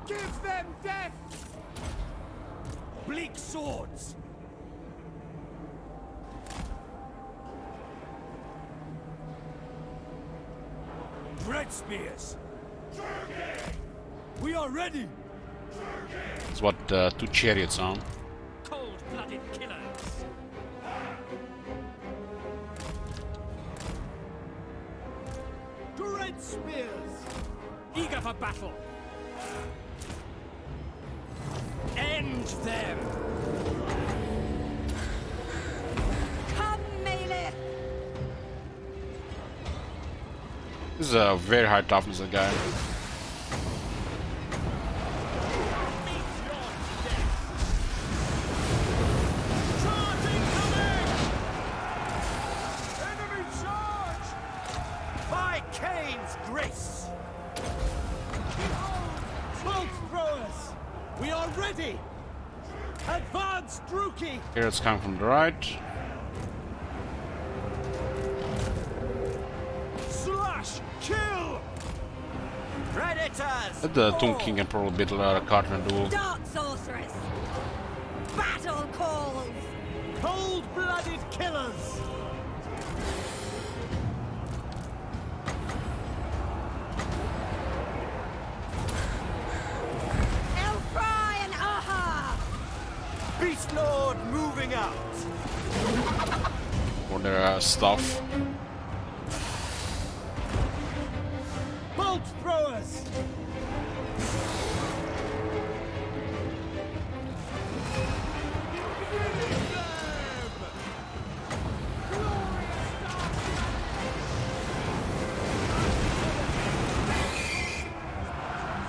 Give them death. Bleak swords. Dread spears. We are ready. It's what, 2 chariots, huh? Cold-blooded killers. Dread spears. Eager for battle. End them. Come, melee! This is a very high toughness, that guy. Enemy charge. By Cain's grace. Behold, bolt throwers. We are ready. Advance, Druki. Here it's coming from the right. Slash. Kill. predators! The Tomb King can probably beat Rakarth in a duel. Dark sorceress! Battle calls! Cold-blooded killers. Elfry and Aha! Beastlord moving out! For their stuff. Bolt throwers.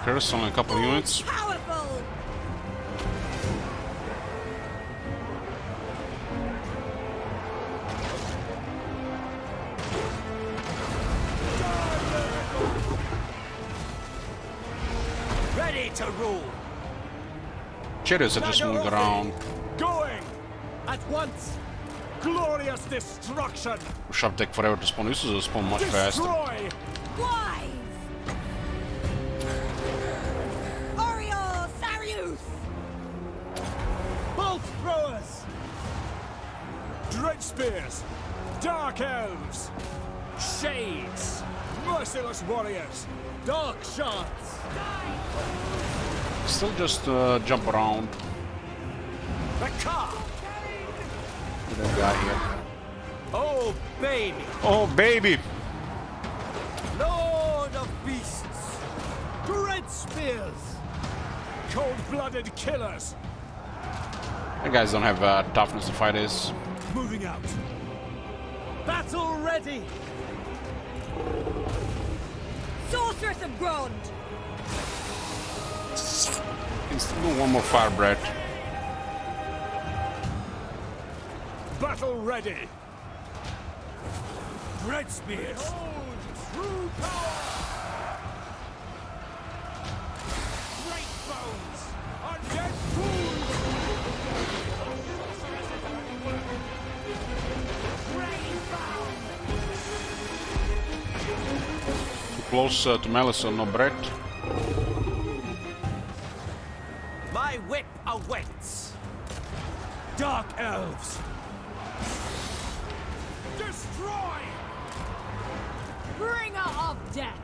Curse, only a couple units. Powerful! Ready to rule. Chariots are just moving around. Going! At once! Glorious destruction! Push up take forever to spawn. This is a spawn much faster. Destroy! Wise! Oriole Sarius! Bolt throwers! Dread spears! Dark elves! Shades! Merciless warriors! Dark shots! Still just jump around. Rakarth! That guy here. Oh, baby! Oh, baby! Lord of beasts! Dread spears! Cold-blooded killers! You guys don't have toughness to fight this. Moving out! Battle ready! Sorceress of Grond! Can still do one more fire breath. Battle ready! Dread spears! True power! Great bones! Undead fools! Too close to Malice, so no breath. My whip awaits! Dark elves! Destroy! Bringer of death!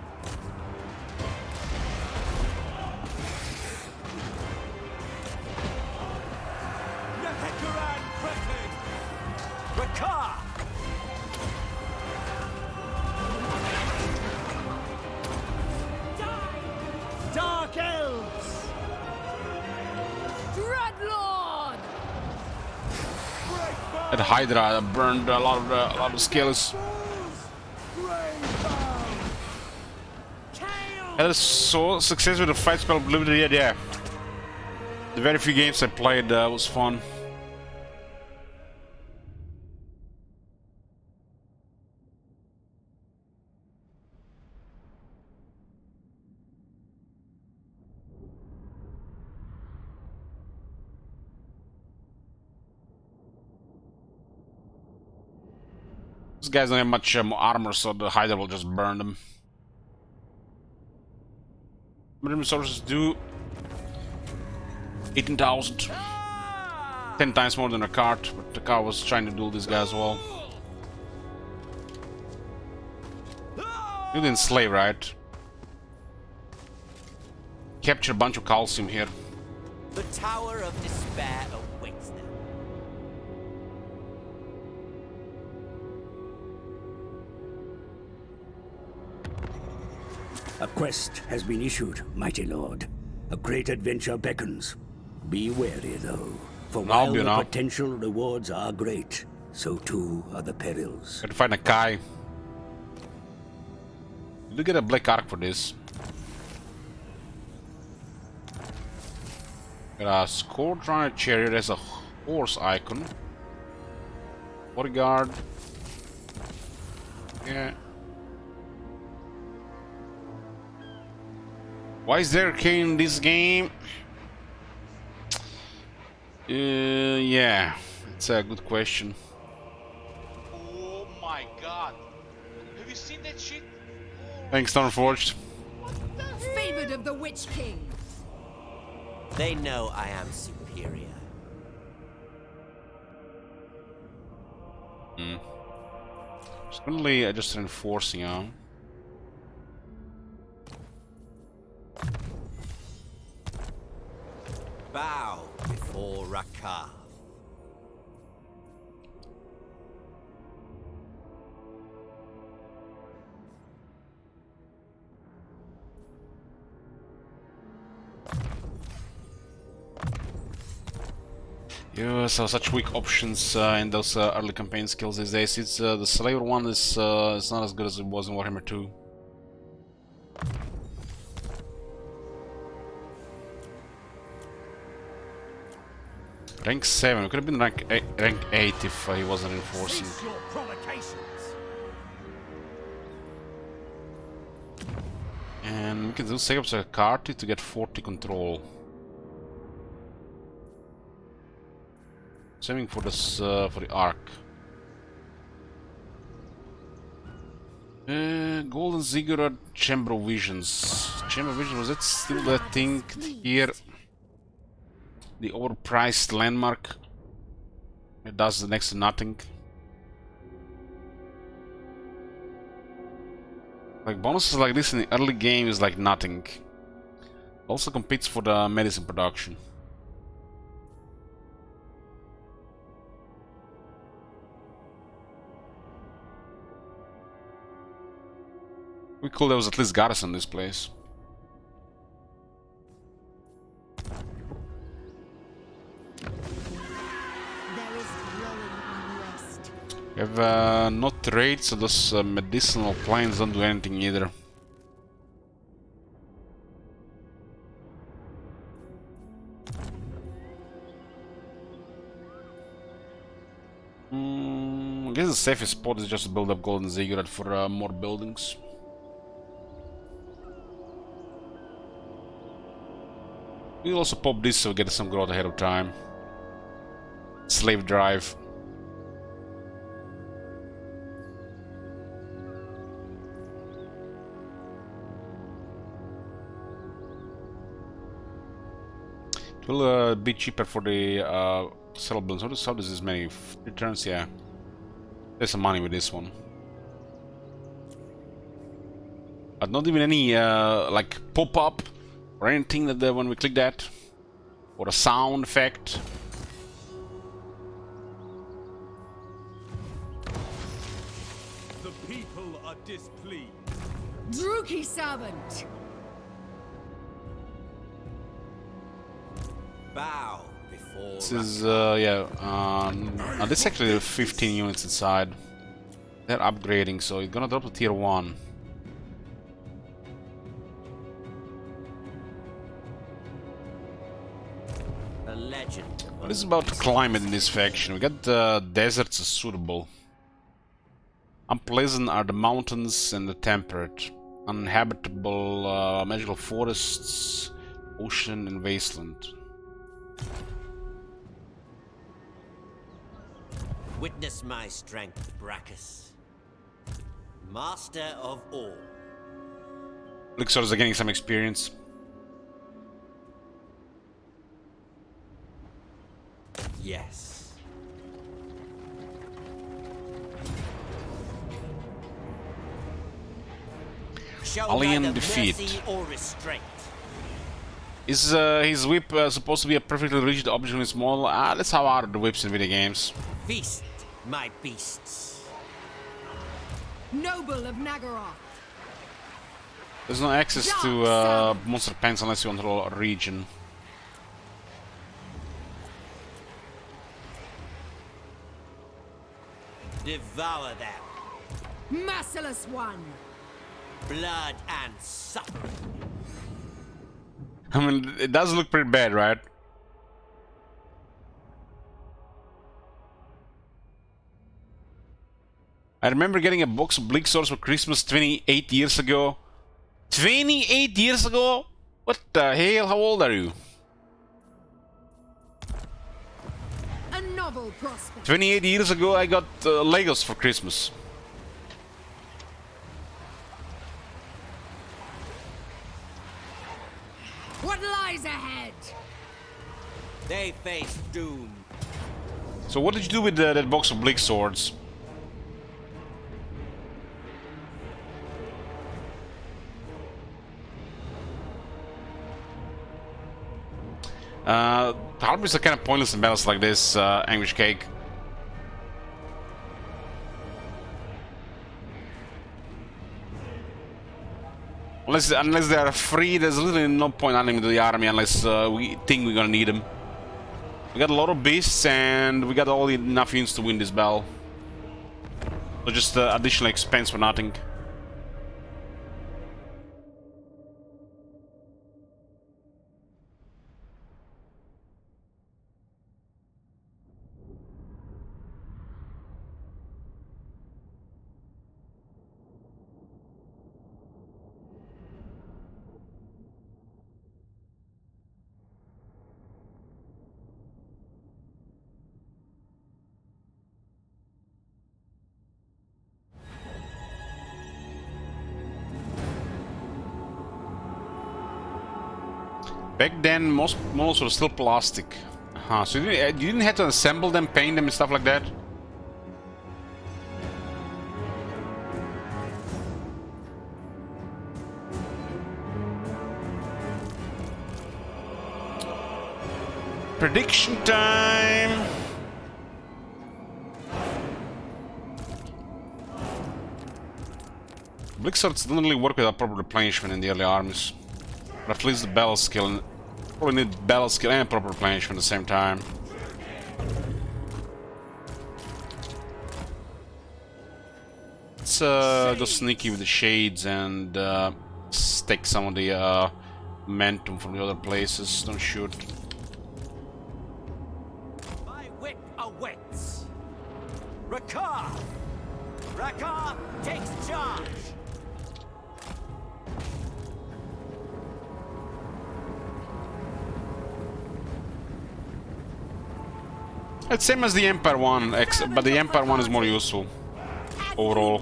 Nehekaran Kretig! Rakarth! Dark elves! Dreadlord! That Hydra burned a lot of the skills. That is so success with the fight spell ability, yeah. The very few games I played was fun. These guys don't have much more armor, so the Hydra will just burn them. Minimum resources do 18,000. 10 times more than a cart, but the car was trying to duel this guy as well. You didn't slay, right? Capture a bunch of calcium here. The Tower of Despair awaits them. A quest has been issued, mighty lord. A great adventure beckons. Be wary, though. For while the potential rewards are great, so too are the perils. Gotta find a Kai. You get a black arc for this. Got a Scourge on a chariot as a horse icon. Bodyguard. Yeah. Why is there arcane in this game? Yeah, it's a good question. Oh my god. Have you seen that shit? Thanks, Stormforged. Favored of the Witch King! They know I am superior. Suddenly, I just reinforcing on. Bow before Rakarth. Yeah, so such weak options in those early campaign skills these days. It's the Slayer one is it's not as good as it was in Warhammer 2. Rank 7. It could have been rank 8 if he wasn't enforcing. Cease your provocations. And we can do save up to Rakarth to get 40 control. Saving for this for the arc. Golden Ziggurat, Chamber of Visions. Chamber of Visions, was that still that thing here? The overpriced landmark. It does the next to nothing. Like bonuses like this in the early game is like nothing. Also competes for the medicine production. We cool there was at least garrison in this place. We have no trade, so those medicinal plants don't do anything either. I guess the safest spot is just to build up Golden Ziggurat for more buildings. We'll also pop this so we get some growth ahead of time. Slave drive. It will be cheaper for the settlements. How does this many returns? Yeah, there's some money with this one, but not even any like pop-up or anything that when we click that, or a sound effect. The people are displeased. Druki servant. Bow before. This is this is actually 15 units inside. They're upgrading, so it's gonna drop to tier 1. A legend. What is about climate in this faction? We got deserts as suitable. Unpleasant are the mountains and the temperate. Uninhabitable magical forests, ocean and wasteland. Witness my strength, Brachus. Master of all. Elixors are getting some experience. Yes. Show Alien neither defeat. mercy or restraint. Is his whip supposed to be a perfectly rigid object in its model? That's how are the whips in video games. Feast, my beasts. Noble of Nagaroth. There's no access to monster pens unless you control a region. Devour them. Merciless one. Blood and suffering. I mean, it does look pretty bad, right? I remember getting a box of Bleak Swords for Christmas 28 years ago. 28 years ago? What the hell? How old are you? A novel prospect. 28 years ago I got Legos for Christmas. What lies ahead? They face doom. So what did you do with that box of Bleak Swords? Harpies are kind of pointless in battles like this, Anguish Cake. Unless they are free, there's literally no point adding them to the army unless we think we're gonna need them. We got a lot of beasts and we got all enough units to win this battle. So just additional expense for nothing. Back then, most models were still plastic. Huh, so you didn't have to assemble them, paint them and stuff like that? Prediction time! Blickswords don't really work without proper replenishment in the early armies. But at least the battle skill, and probably need battle skill and proper replenishment at the same time. Let's go sneaky with the shades and take some of the momentum from the other places. Don't shoot. My wit awaits. Rakarth! Rakarth takes charge! It's same as the Empire one, but the Empire one is more useful overall.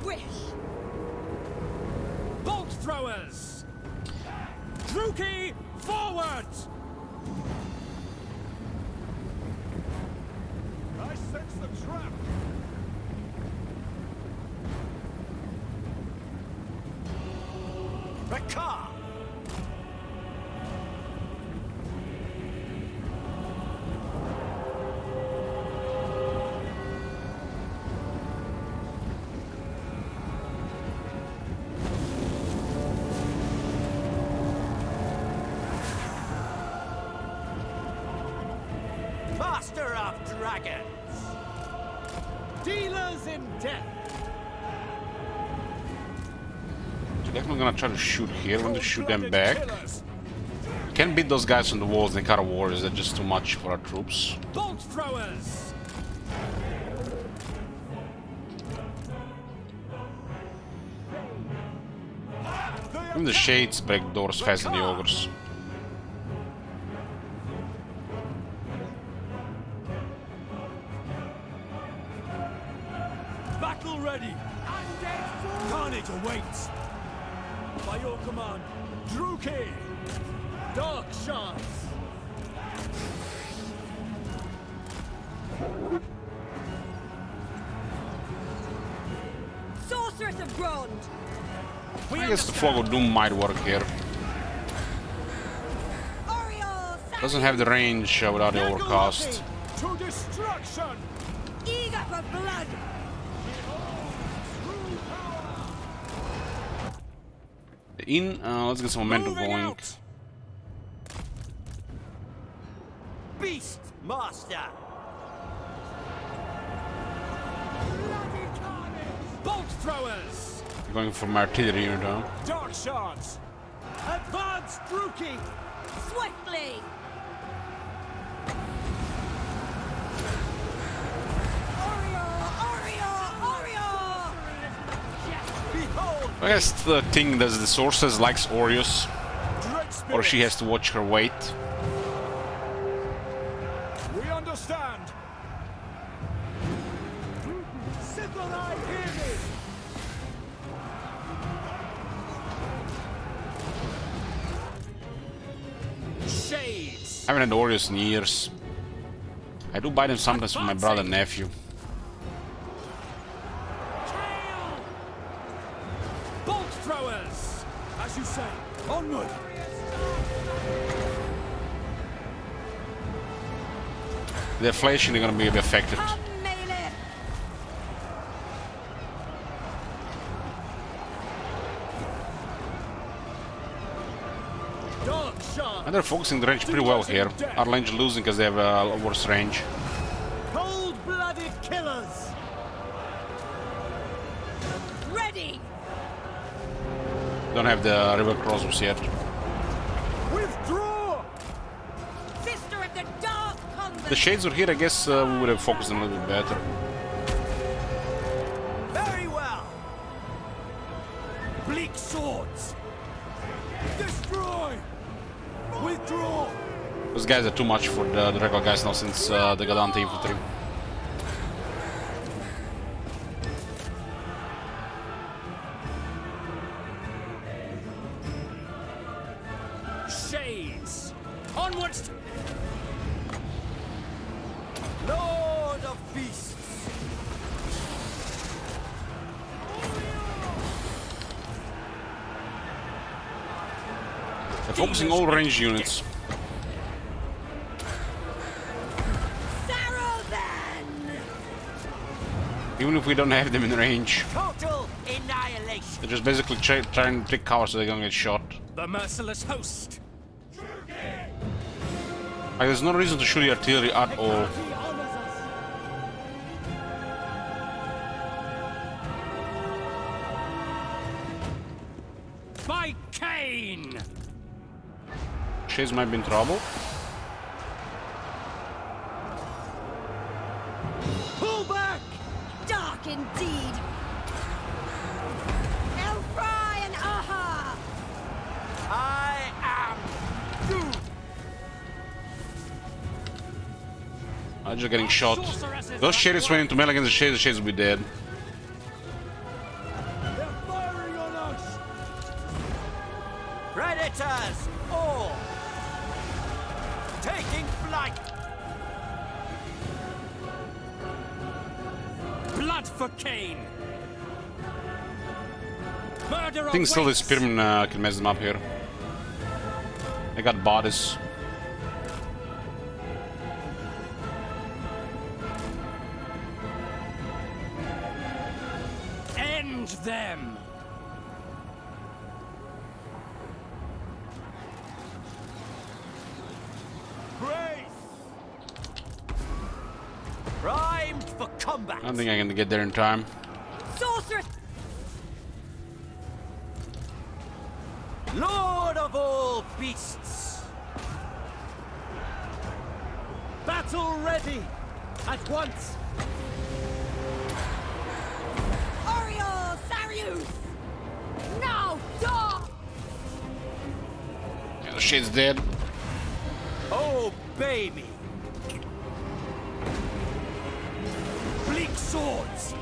Bolt throwers! Druki, forward! I sense the trap. Rakarth! Master of Dragons! Dealers in death! Definitely gonna try to shoot here. I'm going to shoot them back. Can't beat those guys on the walls. They cut warriors. They're just too much for our troops. Bolt throwers! Even the shades break doors faster than the ogres. Battle ready! Carnage awaits! By your command, Druki! Dark shards! Sorceress of Grond! I guess the Fog of Doom might work here. Doesn't have the range without the overcast. To destruction! Eager for blood! Let's get some momentum going. Beastmaster! Bolt throwers! You're going for my artillery unit, huh? Dark shards! Advance, Druki! Swiftly! I guess the thing that the sorceress likes Orius, or she has to watch her weight. We understand! Sithonai, hear me! Shades! I haven't had Orius in years. I do buy them sometimes for my brother and nephew. Bolt throwers! As you say, onward! The inflation is gonna be affected. And they're focusing the range pretty well here. Our range losing because they have a worse range. Cold-blooded killers! Ready! Don't have the river crossbows yet. Withdraw! Sister of the Dark Convent! The shades were here, I guess we would have focused them a little bit better. Very well! Bleak swords! Destroy! Withdraw! Those guys are too much for the regular guys now since they got anti-infantry. Shades! Onwards! Lord of Beasts! They're focusing all ranged units. Even if we don't have them in range. Total annihilation! They're just basically trying to pick cover so they're gonna get shot. The merciless host! Like, there's no reason to shoot the artillery at all. By Cain! Shades might be in trouble. Pull back! Dark indeed. Elfry and Aha! I am doomed! I'm just getting shot. Those shades went into melee against the shades will be dead. They're firing on us! Predators! All! Taking flight! Blood for Cain! Murder I think still this awaits. spearman can mess them up here. They got bodies. End them! Primed for combat! I don't think I can get there in time. Sorceress! Lord of all beasts! Battle ready! At once! Oriole! Sarius! Now! Dog! Yeah, the shade's dead. Oh, baby! Bleak swords!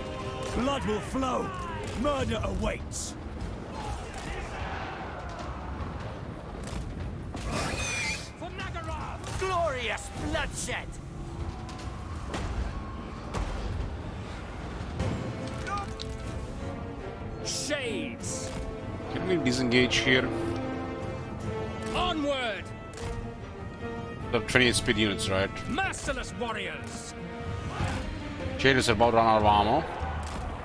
Blood will flow! Murder awaits! For Nagarath! Glorious bloodshed! Shades! Can we disengage here? Onward! The 28 speed units, right? Merciless warriors! Shades are about run out of ammo,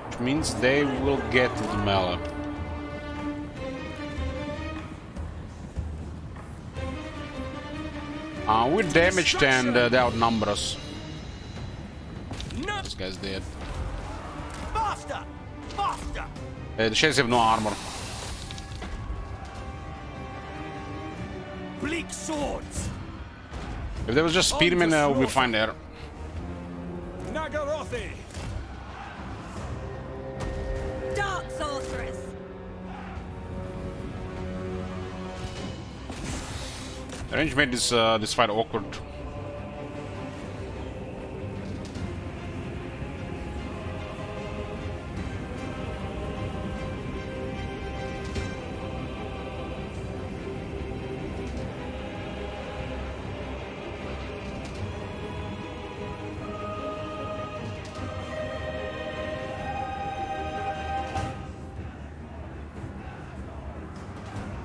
which means they will get into melee. We're damaged and they outnumber us. No! This guy's dead. Faster! Faster! The Shades have no armor. Bleak swords! If there was just spearmen, we'll be fine there. Nagarothi! Dark sorceress! The range made this fight awkward.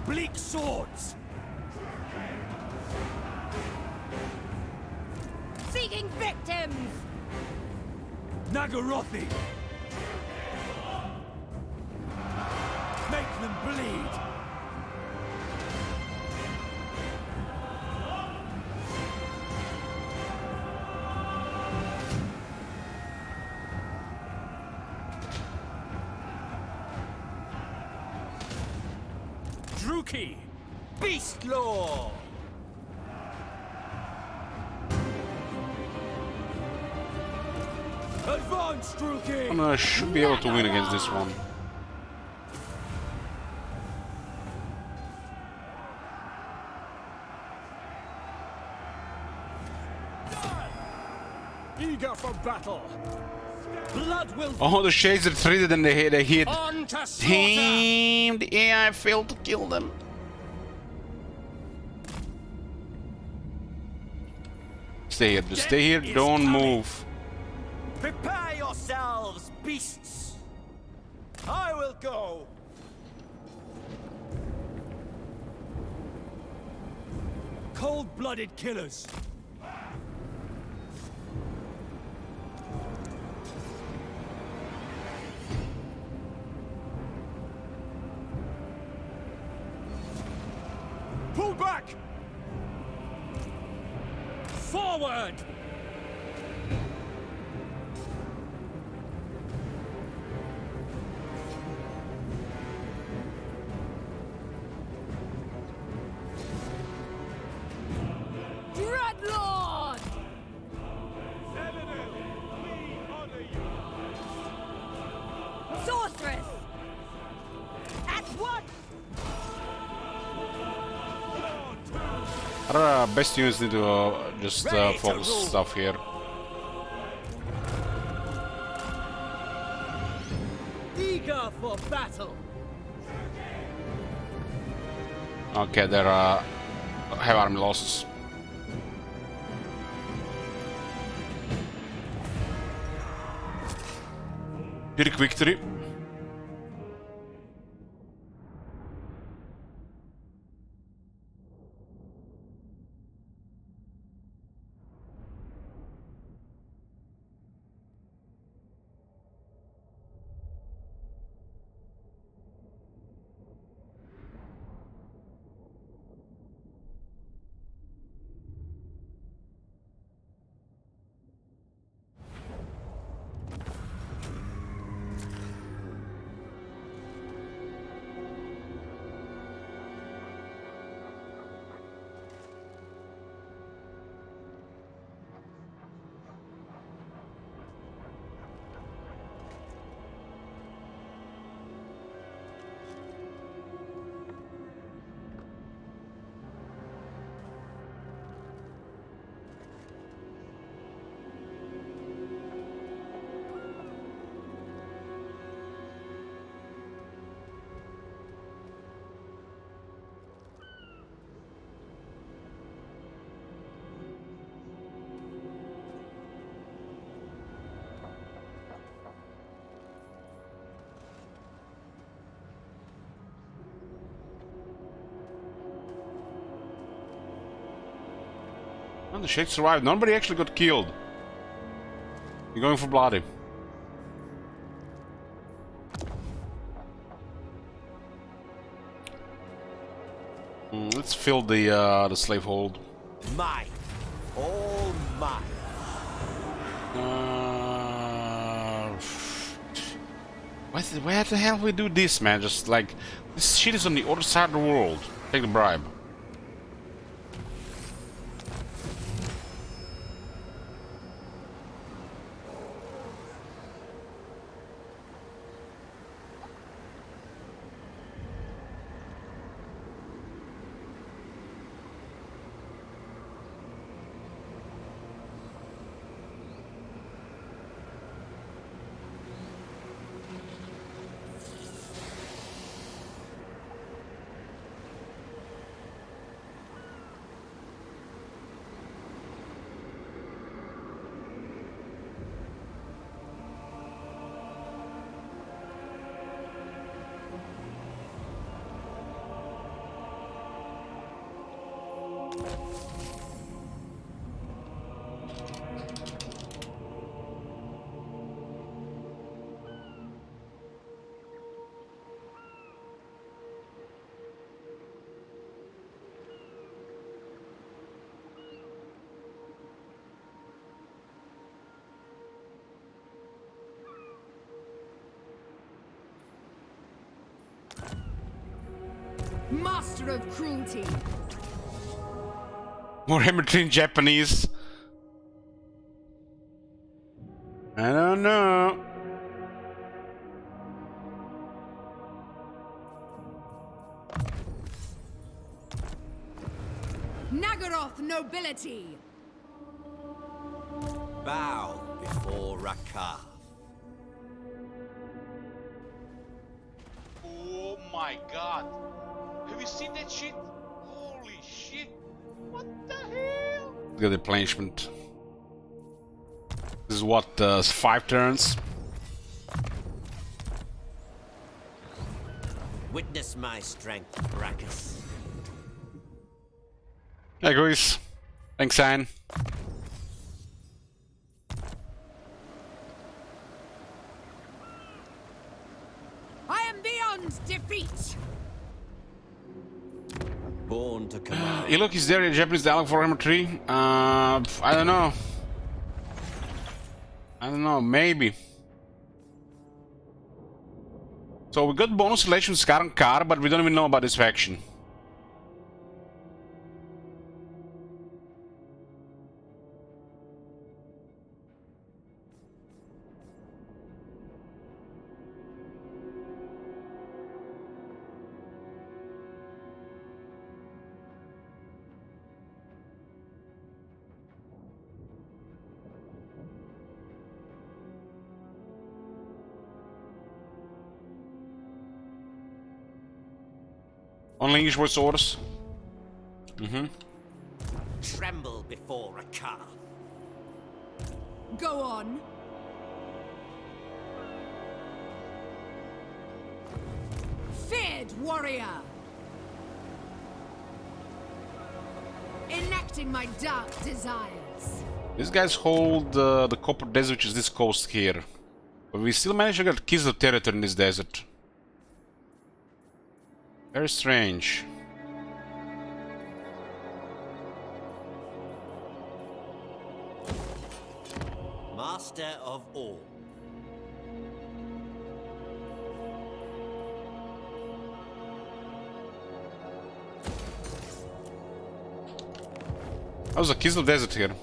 Bleak swords! Seeking victims! Nagarothi! Make them bleed! Druki! Beastlord! Advance, Druki! I should be able to win against this one. Eager for battle! Blood will Oh, the Shades retreated and they hit. on to slaughter! Damn, the AI failed to kill them. Stay here, just stay here, don't move. Prepare yourselves, beasts! I will go! Cold-blooded killers. Pull back! Forward! Dreadlord! Sorceress! At once! Our best units need to just focus stuff here. Eager for battle. Okay, there have army losses. Pyrrhic victory. Oh, the Shake survived. Nobody actually got killed. You're going for bloody. Let's fill the slave hold. Mine. All mine. Where the hell we do this, man? Just like this shit is on the other side of the world. Take the bribe. Master of cruelty. More Hemorrhaging Japanese. I don't know. Nagaroth nobility. Bow before Rakarth. Oh my god. Have you seen that shit? Holy shit. What the hell? Look at the replenishment. This is what, 5 turns? Witness my strength, Rakarth. Agrees. Thanks, Anne. I am beyond defeat. Born to command. You look, is there a Japanese dialogue for Armor 3? I don't know. I don't know, maybe. So we got bonus relation with Skaven, but we don't even know about this faction. Only English voice orders. Tremble before Rakarth. Go on. Feared warrior. Enacting my dark desires. These guys hold the Copper Desert, which is this coast here. But we still manage to get keys of territory in this desert. Very strange. Master of all. How's the keys of desert here?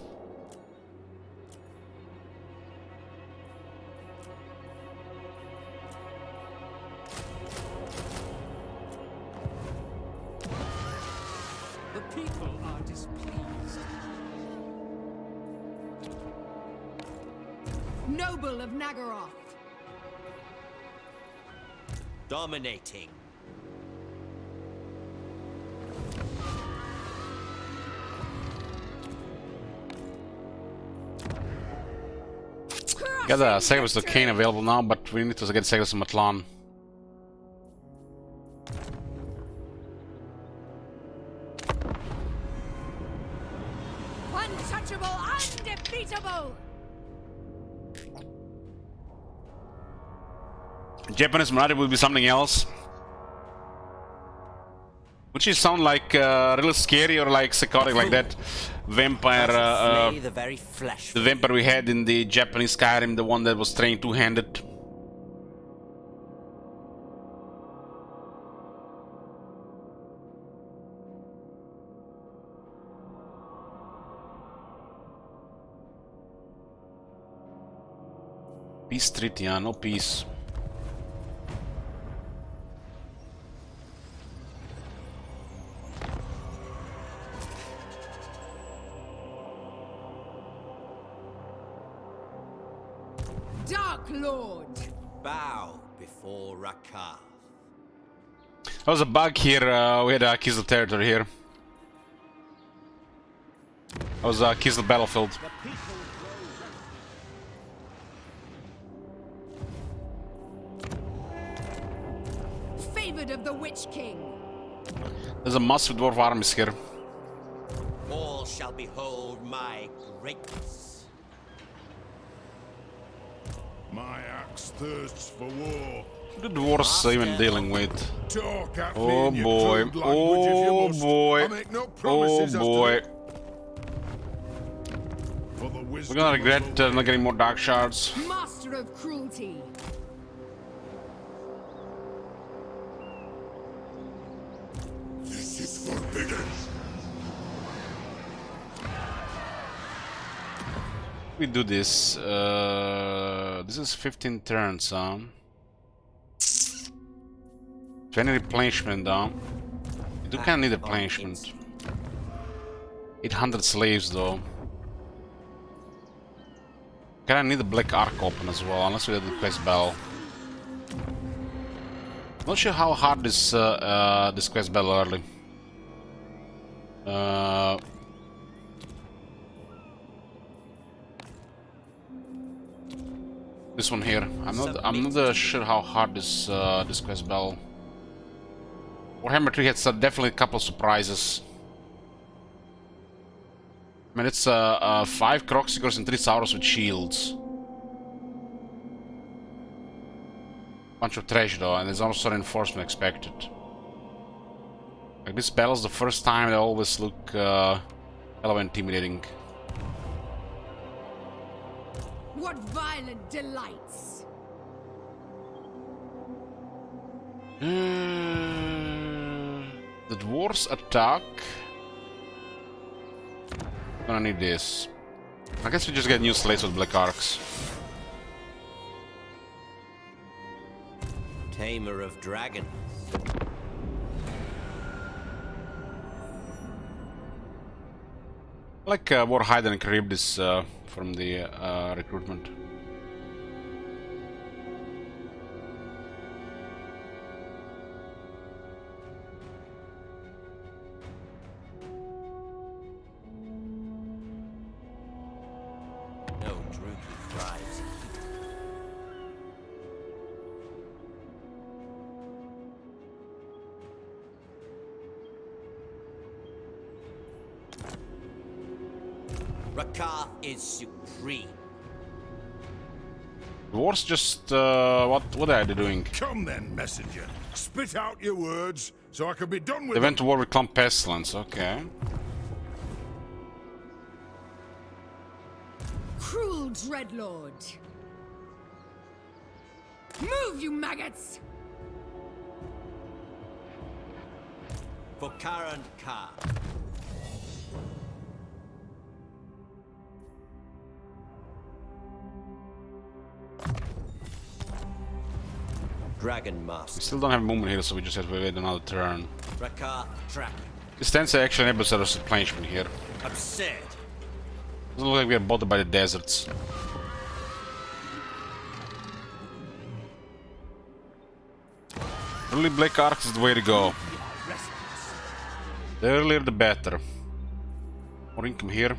The people are displeased. Noble of Nagaroth. Dominating. Got the Sagas of Kane available now, but we need to get Sagas of Matlan. Untouchable, undefeatable. Japanese Marathi will be something else. Which is sound like really scary or like psychotic, like that vampire. Slay the very flesh. The vampire we had in the Japanese Skyrim, the one that was trained two-handed. Peace treaty, yeah, no peace. Darklord. Bow before Rakarth. There was a bug here, we had a Kislev territory here. That was a Kislev battlefield. Favored of the Witch King. There's a massive dwarf armies here. All shall behold my greatness. My axe thirsts for war. The dwarves are even dealing with. Talk at me Oh in your boy, crude language if you oh must. boy, I make no oh promises as to boy. For the We're wisdom gonna of regret the not getting more dark shards. Master of cruelty. This is forbidden. We do this. This is 15 turns, huh? 20 replenishment, huh? We do kinda need replenishment. 800 slaves, though. Kinda need the black arc open as well, unless we have the quest bell. Not sure how hard this this quest bell early. This one here. I'm not sure how hard this this quest battle. Warhammer 3 has definitely a couple surprises. I mean, it's 5 Croxigors and 3 Sauros with shields. Bunch of trash though, and there's also reinforcement expected. Like this battle's the first time they always look hella intimidating. What violent delights! The Dwarfs attack. Gonna need this. I guess we just get new slates with black arcs. Tamer of dragons. Like Warhide and Charybdis from the recruitment. No Druid thrives. Rakarth is supreme. Dwarfs just what are they doing? Come then, messenger. Spit out your words so I can be done with They went them. to war with Clump Pestilence, okay. Cruel Dreadlord! Move, you maggots! For Karan Ka. Dragon We Master. still don't have movement here, so we just have to wait another turn. Rakarth tracking. This tends to actually enable us replenishment here. Absurd. Doesn't look like we are bothered by the deserts. Early Black Arcs is the way to go. The earlier the better. More income here.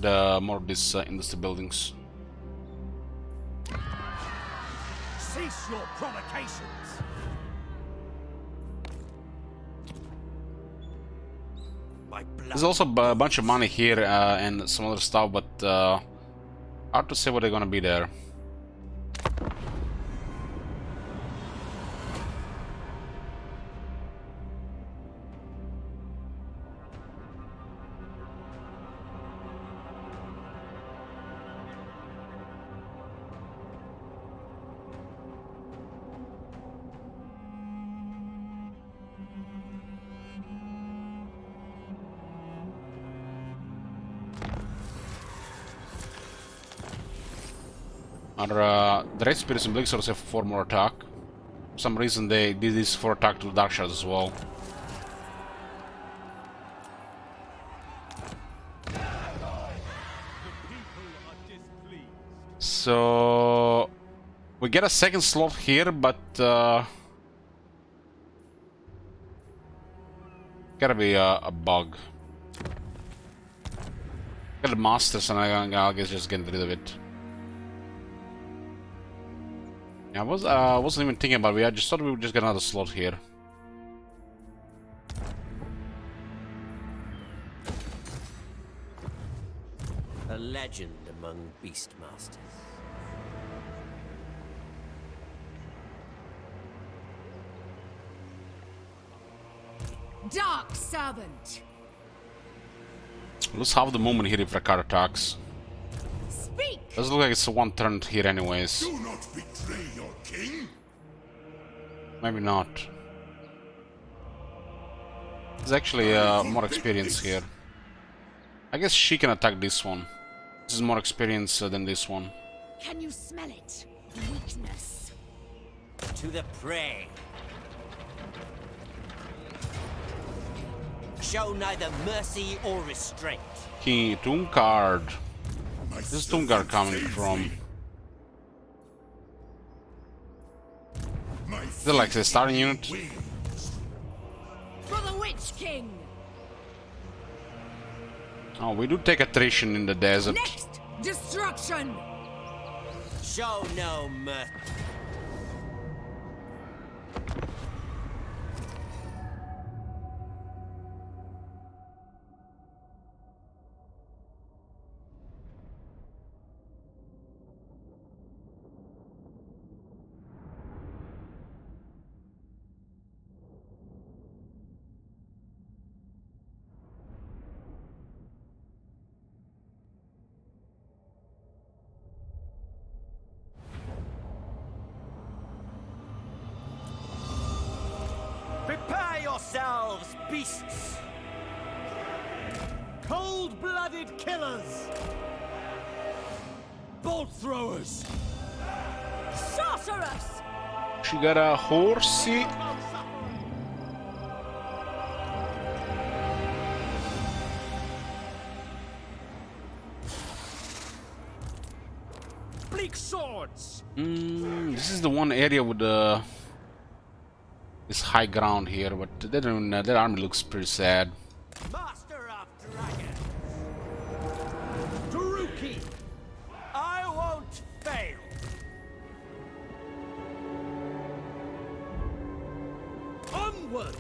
The more of these industry buildings. Cease your provocations. My blood. There's also a bunch of money here and some other stuff, but hard to say what they're gonna be there. The Red Spirits and Blink also have 4 more attack. For some reason they did this 4 attack to Dark Shards as well. So we get a second slot here, but gotta be a bug. Get the masters, and I guess just get rid of it. Yeah, I wasn't even thinking about it. I just thought we would just get another slot here. A legend among Beastmasters. Dark Servant! Lose half the movement here if Rakarth attacks. Speak! Doesn't look like it's a 1 turn here anyways. Do not betray your king. Maybe not. There's actually more experience here. I guess she can attack this one. This is more experience than this one. Can you smell it? Weakness. To the prey. Show neither mercy or restraint. King Tungard. This is Tungard coming from. Is it like the starting unit? For the Witch King! Oh, we do take attrition in the desert. Next destruction. Show no mercy. Prepare yourselves, beasts! Cold-blooded killers! Bolt throwers! Sorceress! She got a horsey. Bleak swords! This is the one area with the this high ground here, but that army looks pretty sad. Master of dragons! Druki! I won't fail! Onward!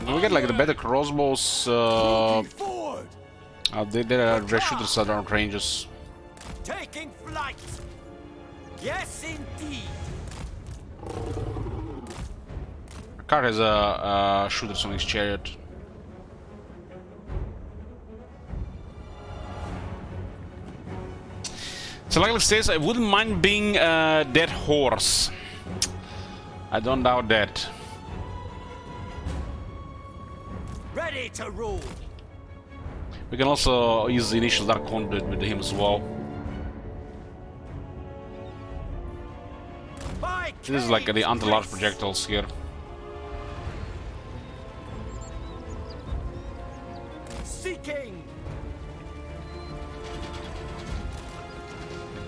We get like the better crossbows. Forward! Their shooters are down ranges. Taking flight! Yes, indeed! Rakarth has a shooters on his chariot. So like it says, I wouldn't mind being a dead horse. I don't doubt that. Ready to rule! We can also use the initial Dark Conduit with him as well. This is like the anti-large projectiles here. Seeking!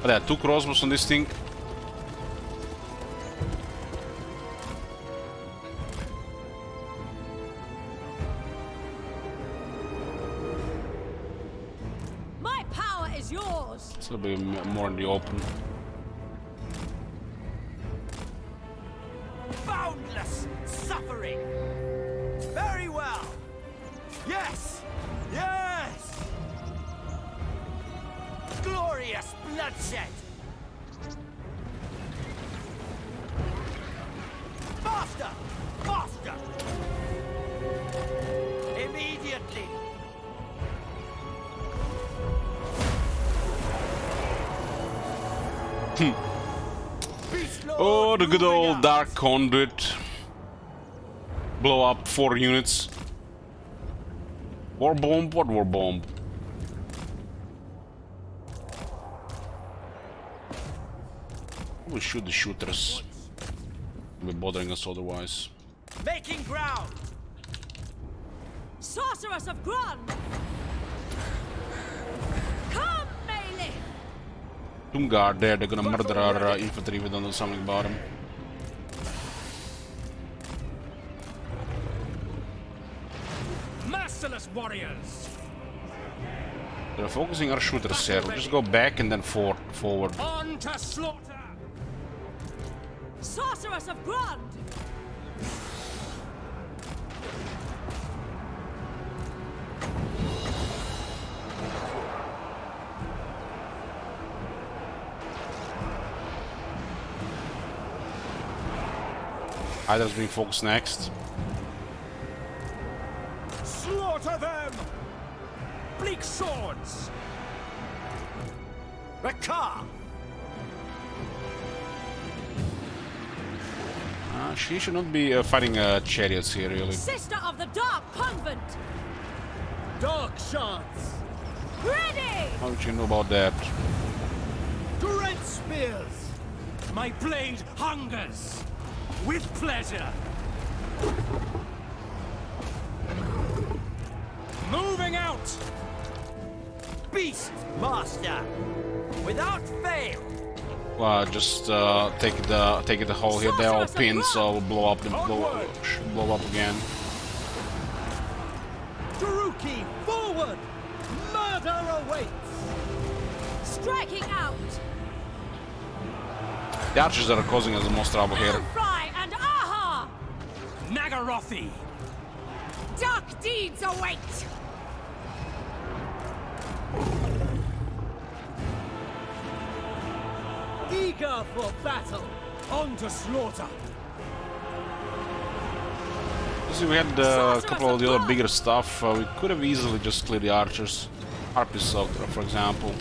Oh, there are 2 crossbows on this thing. My power is yours! It's a little bit more in the open. Boundless suffering! Very well! Yes! Yes! Glorious bloodshed! Faster! Faster! Immediately! Oh, the good old Dark Conduit. Blow up 4 units. War bomb? What war bomb? We shoot the shooters. They'll be bothering us otherwise. Making ground! Sorceress of Grun! Come, melee! Doomguard there, they're gonna murder our infantry if we don't do something about them. Merciless warriors! They're focusing our shooters here. We'll just go back and then forward. On to slaughter! Sorceress of Grun! Hydra's being focused next. Slaughter them! Bleak swords! Rakarth! She should not be fighting chariots here, really. Sister of the Dark Convent! Dark shards! Ready! How did you know about that? Dread spears! My blade hungers! With pleasure! Moving out! Beastmaster! Without fail! Just take the hole here. They're all pinned, so we'll blow up again. Druki! Rookie, forward! Murder awaits! Striking out! The archers that are causing us the most trouble here. Fry and aha! Nagarothi! Dark deeds await! Eager for battle! On to slaughter! See, we had a couple of the other bigger stuff. We could have easily just cleared the archers. Harpies, for example.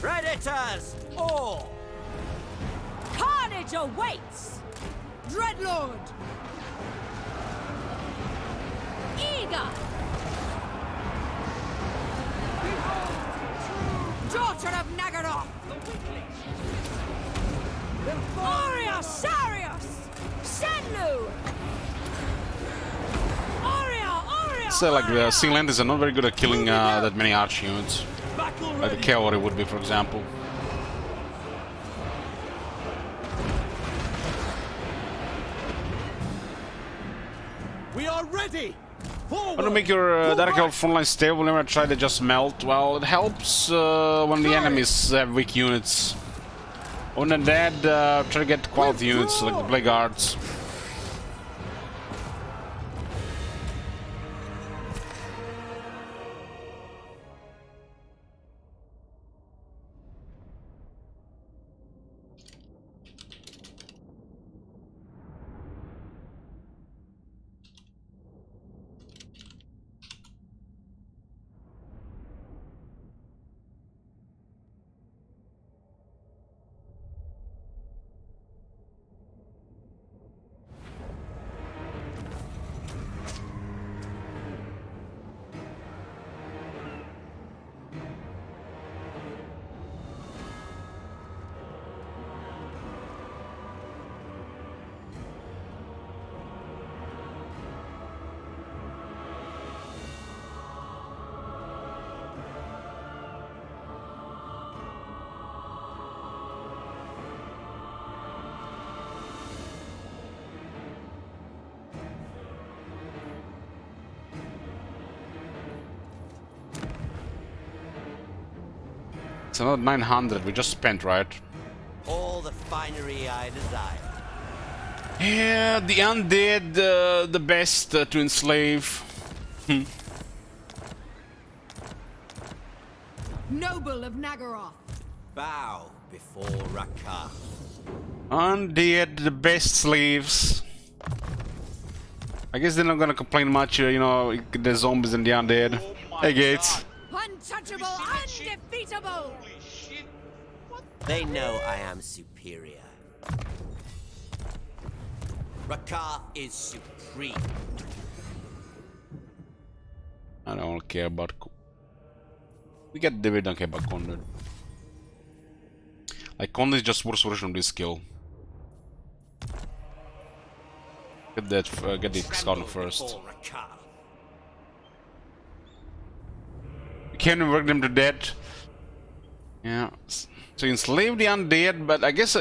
Predators! All! Carnage awaits! Dreadlord! Eager! Daughter of Nagaroth! Aria Sarius! Shenlu! Aria! So, like, the Singlanders are not very good at killing that many arch units. Like the cavalry would be, for example. We are ready! Forward! How to make your direct help frontline stable whenever try to just melt? Well, it helps when the enemies have weak units. When they're dead, try to get quality units like the Blade Guards. It's another 900 we just spent, right? All the finery I desire. Yeah, the undead, the best to enslave. Noble of Nagaroth! Bow before Rakarth. Undead, the best slaves. I guess they're not gonna complain much, you know, the zombies and the undead. Hey, Gates. Untouchable, undefeatable! Holy shit! What? They know I am superior. Rakarth is supreme. I don't care about... We get David, don't care about Conrad. Like, Conrad is just worse version of this skill. Get that, get the scouting first. We can't work them to death. Yeah. So enslave the undead, but I guess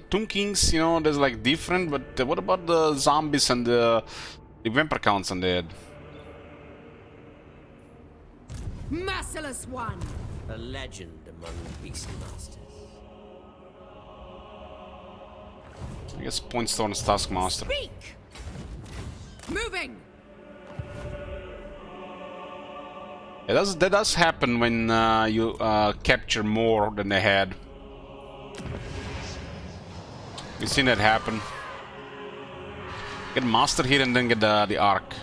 Tomb Kings, you know, there's like different, but what about the zombies and the vampire counts undead? Merciless one! A legend among Beastmasters. I guess Pointstone is Taskmaster. Speak! Moving! That does happen when you capture more than they had. We've seen that happen. Get Master here and then get the Arc.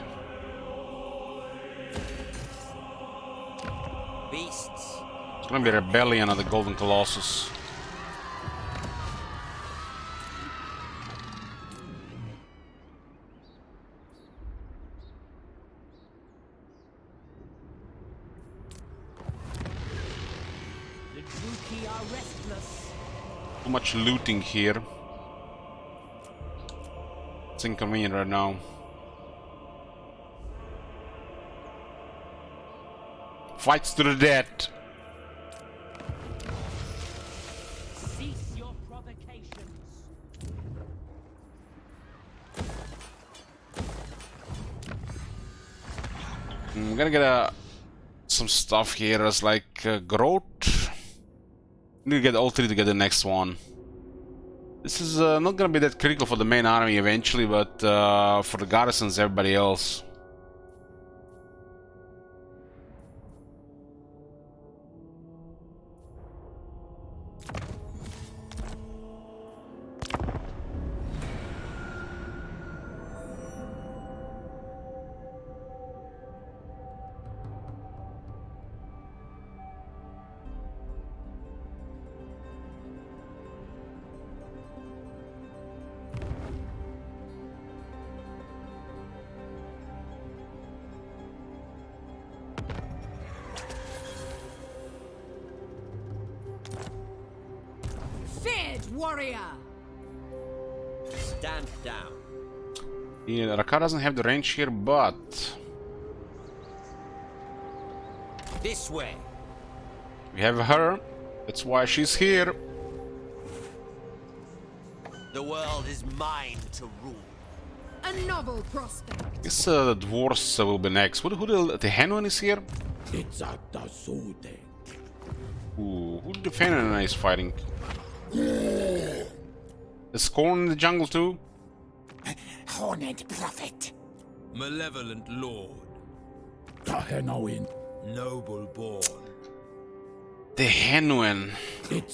Beasts. It's gonna be a rebellion of the Golden Colossus. Too much looting here. It's inconvenient right now. Fights to the death. Cease your provocations. gonna get some stuff here as like growth. We need to get all three to get the next one. This is not gonna be that critical for the main army eventually, but for the garrisons, everybody else. Warrior! Stand down. Yeah, Rakarth doesn't have the range here, but this way. We have her. That's why she's here. The world is mine to rule. A novel prospect. I guess the Dwarfs will be next. Who the Hanuan is here? Ooh, who the Hanuan is fighting? The Scorn in the jungle too? Horned prophet. Malevolent lord. Noble born. The Hanuan. It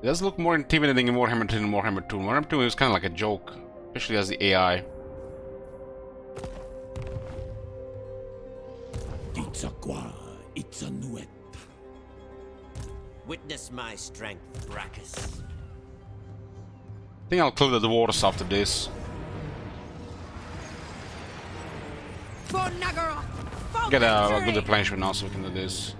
does look more intimidating in Warhammer 3 than Warhammer 2. Warhammer 2 is kind of like a joke, especially as the AI. Witness my strength, Rakarth. I think I'll clear the Dwarfs after this. For Nagaroth! Get a good replenishment now so we can do this.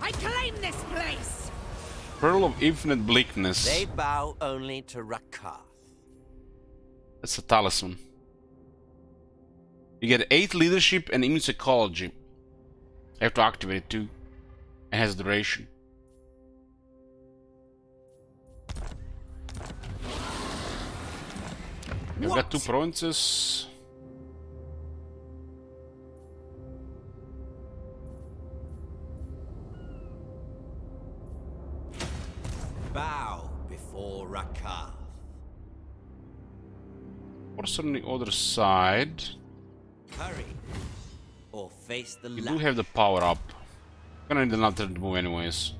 I claim this place! Pearl of Infinite Bleakness. They bow only to Rakarth. That's a talisman. You get 8 leadership and immune psychology. I have to activate it too. It has duration. We've got 2 provinces. Bow before Rakarth. What's on the other side? Hurry, or face the We light. do have the power up. Gonna need another to move anyways.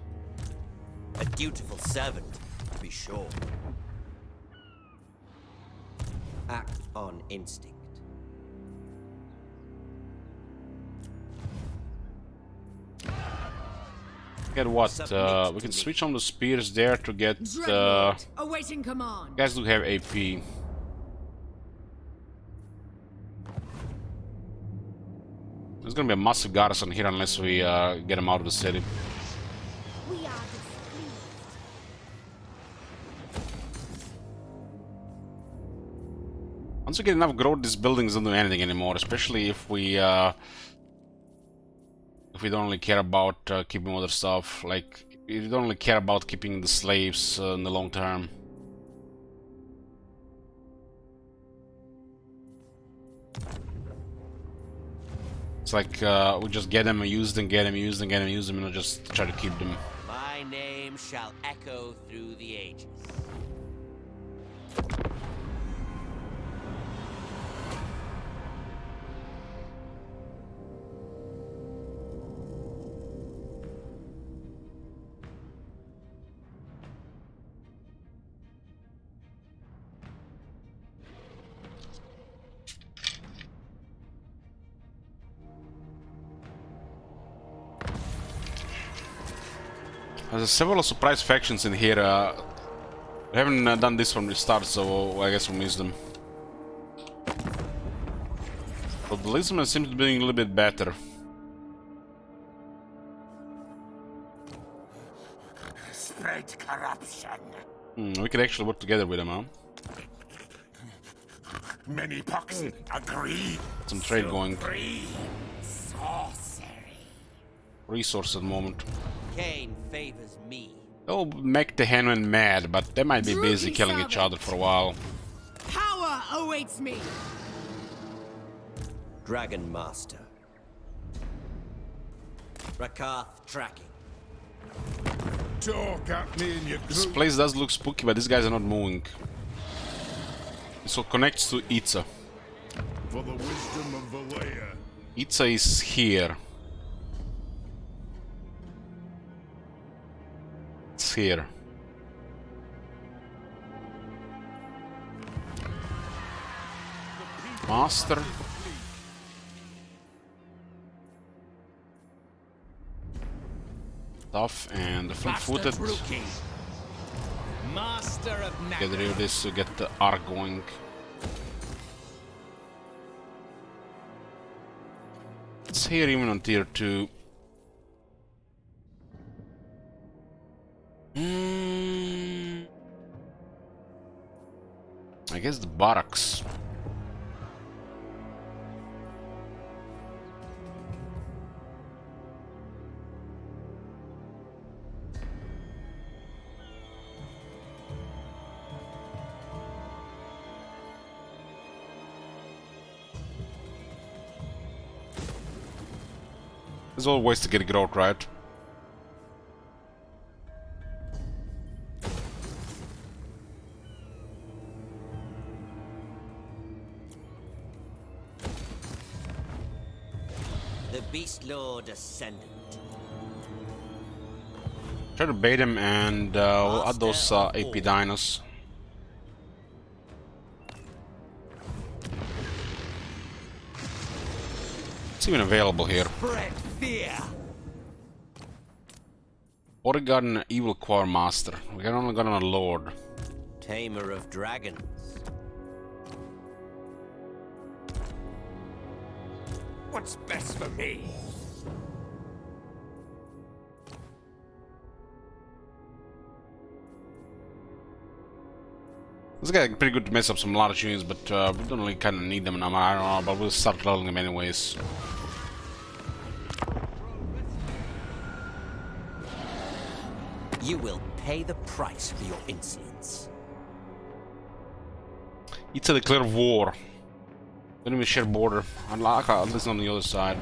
A dutiful servant, to be sure. Act on instinct. Get what? We can switch on the spears there to get. Dreadlord, awaiting command. Guys do have AP. There's gonna be a massive garrison here unless we get them out of the city. We are displeased. Once we get enough growth, these buildings don't do anything anymore, especially if we don't really care about keeping other stuff. Like, if you don't really care about keeping the slaves in the long term. It's like we just get them, use them, get them, use them, get them, use them, and just try to keep them. My name shall echo through the ages. There's several surprise factions in here. We haven't done this from the start, so I guess we missed them. But the Lisbon seems to be doing a little bit better. Spread corruption. We could actually work together with them, huh? Many pox agree. Some trade going. Sorcery. Resource at the moment. Cain favors me. They'll make the Henman mad, but they might be busy killing each other for a while. Power awaits me. Dragon Master. Rakarth tracking. Talk at me in your This place does look spooky, but these guys are not moving. This all connects to Itza. For the wisdom of Valea. Itza is here. It's here. Master. Tough and fleet-footed. Master of Get rid of this to get the arc going. It's here even on tier 2. I guess the barracks. There's always ways to get growth, right? The Beastlord Ascendant. Try to bait him and we'll add those AP dinos. It's even available here. Spread fear. Oregon Evil Core Master. We can only got on a Lord. Tamer of Dragons. What's best for me? This guy pretty good to mess up some large units, but we don't really kind of need them now. I don't know, but we'll start leveling them anyways. You will pay the price for your insolence. It's a declare war. Don't even share border. Unlock at least on the other side.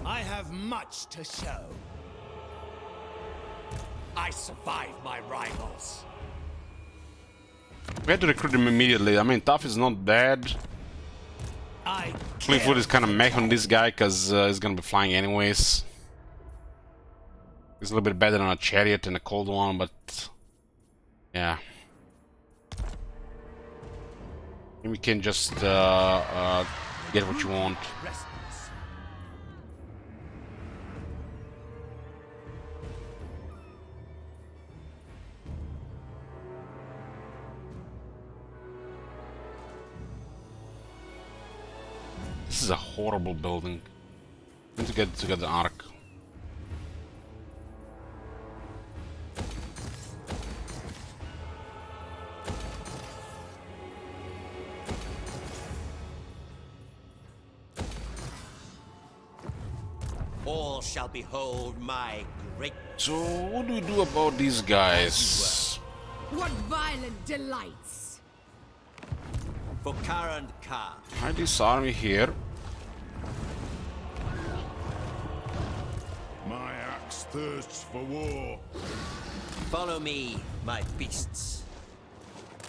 I have much to show. I survived my rivals. We had to recruit him immediately. I mean, tough is not bad. Fleetfoot is kind of meh on this guy because he's gonna be flying anyways. He's a little bit better than a chariot and a cold one, but yeah. Maybe we can just get what you want. This is a horrible building. I need to get the arc. All shall behold my great. So what do we do about these guys? What violent delights! For Karand Khan. Hide this army here. My axe thirsts for war. Follow me, my beasts.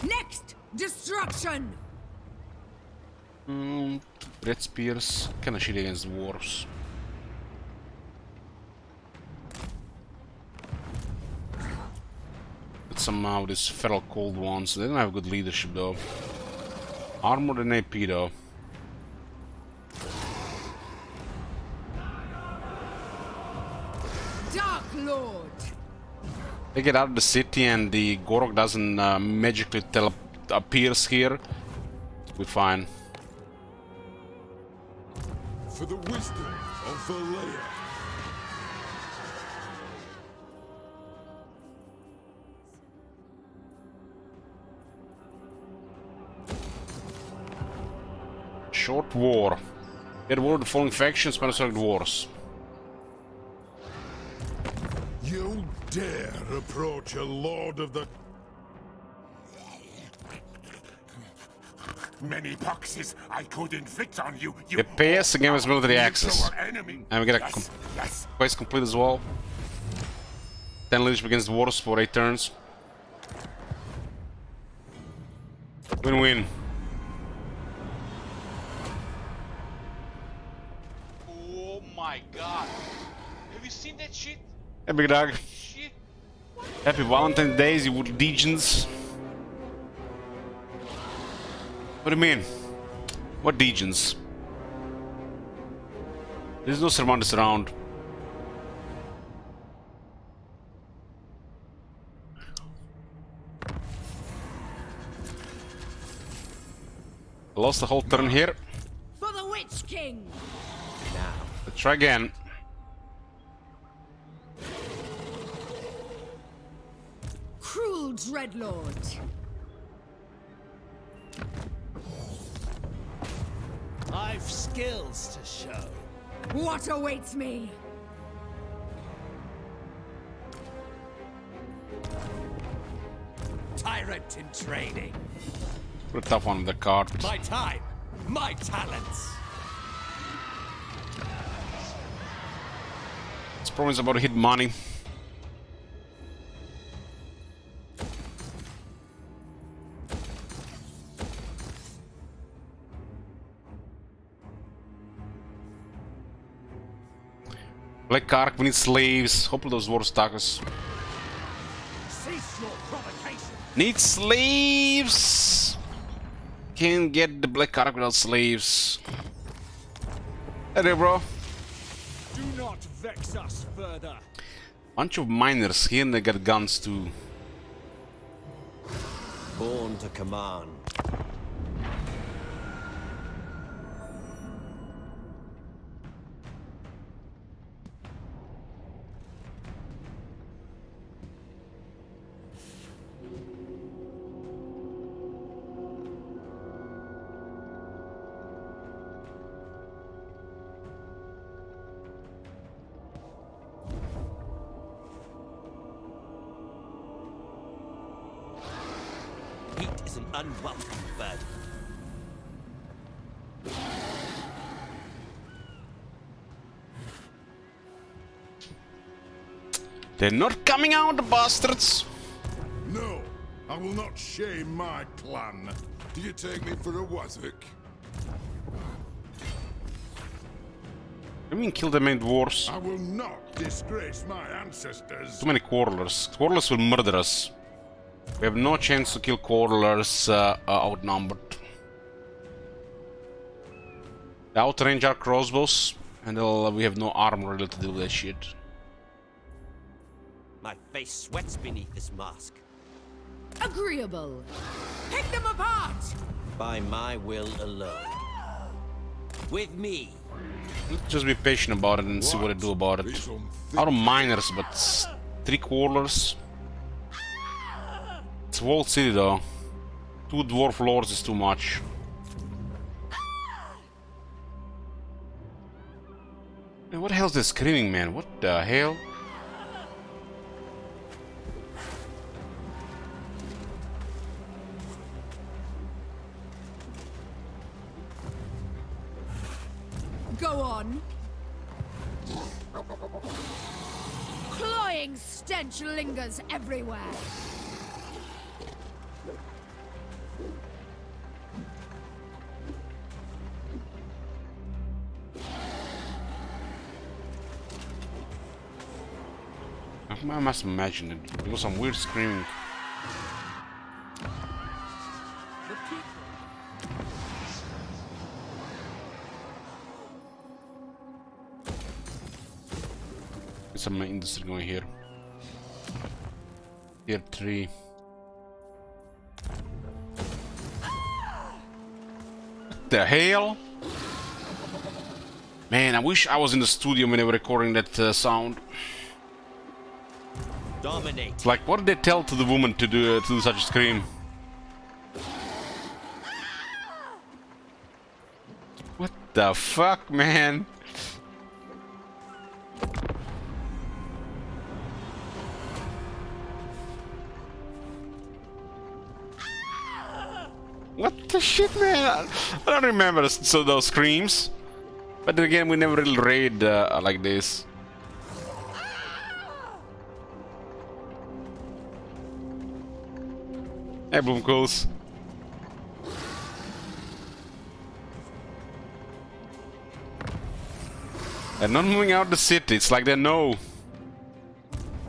Next, destruction! Red spears. Kinda shit against dwarfs. Put some of these feral cold ones. They don't have good leadership though. Armored and AP though. Dark Lord! They get out of the city and the Gorok doesn't magically appears here, we're fine. For the wisdom of Valea. Short war. Get war with the following factions, Panasonic Dwarfs. You dare approach a lord of the... Many boxes I could inflict on you. They pay us again with military access. Enemy. And we get a quest complete as well. 10 leadership against Dwarfs for 8 turns. Win-win. Oh my god. Have you seen that shit? Hey, big dog. Shit. Happy Valentine's Day, you would legions. What do you mean? What legions? There's no Cervantes around. I lost the whole turn here. For the Witch King! Now, Let's try again. Cruel Dreadlord! I've skills to show. What awaits me? Tyrant in training. Put a tough one with the card. My time, my talents. It's probably about to hit money. Black Ark, we need slaves. Hopefully those dwarves attack us. Cease your provocation. Need slaves! Can't get the Black Ark without slaves. Hey there, bro. Do not vex us further. Bunch of miners here and they got guns too. born to command. Heat is an unwelcome burden. They're not coming out, the bastards! No, I will not shame my clan. Do you take me for a wazzock? I mean, kill the main dwarfs. I will not disgrace my ancestors. Too many quarrelers. Quarrelers will murder us. We have no chance to kill quarrelers outnumbered. They outrange our crossbows, and we have no armor really to deal with that shit. My face sweats beneath this mask. Agreeable. Pick them apart! By my will alone. With me. Let's just be patient about it and see what they do about it. Out of miners, but 3 quarrelers. It's a walled city though. 2 dwarf lords is too much. Man, what the hell is this screaming, man? What the hell? Go on. Cloying stench lingers everywhere. I must imagine it. There was some weird screaming. Some industry going here. Tier 3. What the hell? Man, I wish I was in the studio when they were recording that sound. Dominate. Like, what did they tell to the woman to do such a scream? What the fuck, man? What the shit, man? I don't remember those screams. But then again, we never really raid like this. Hey, Bloomcoals. They're not moving out the city. It's like they know.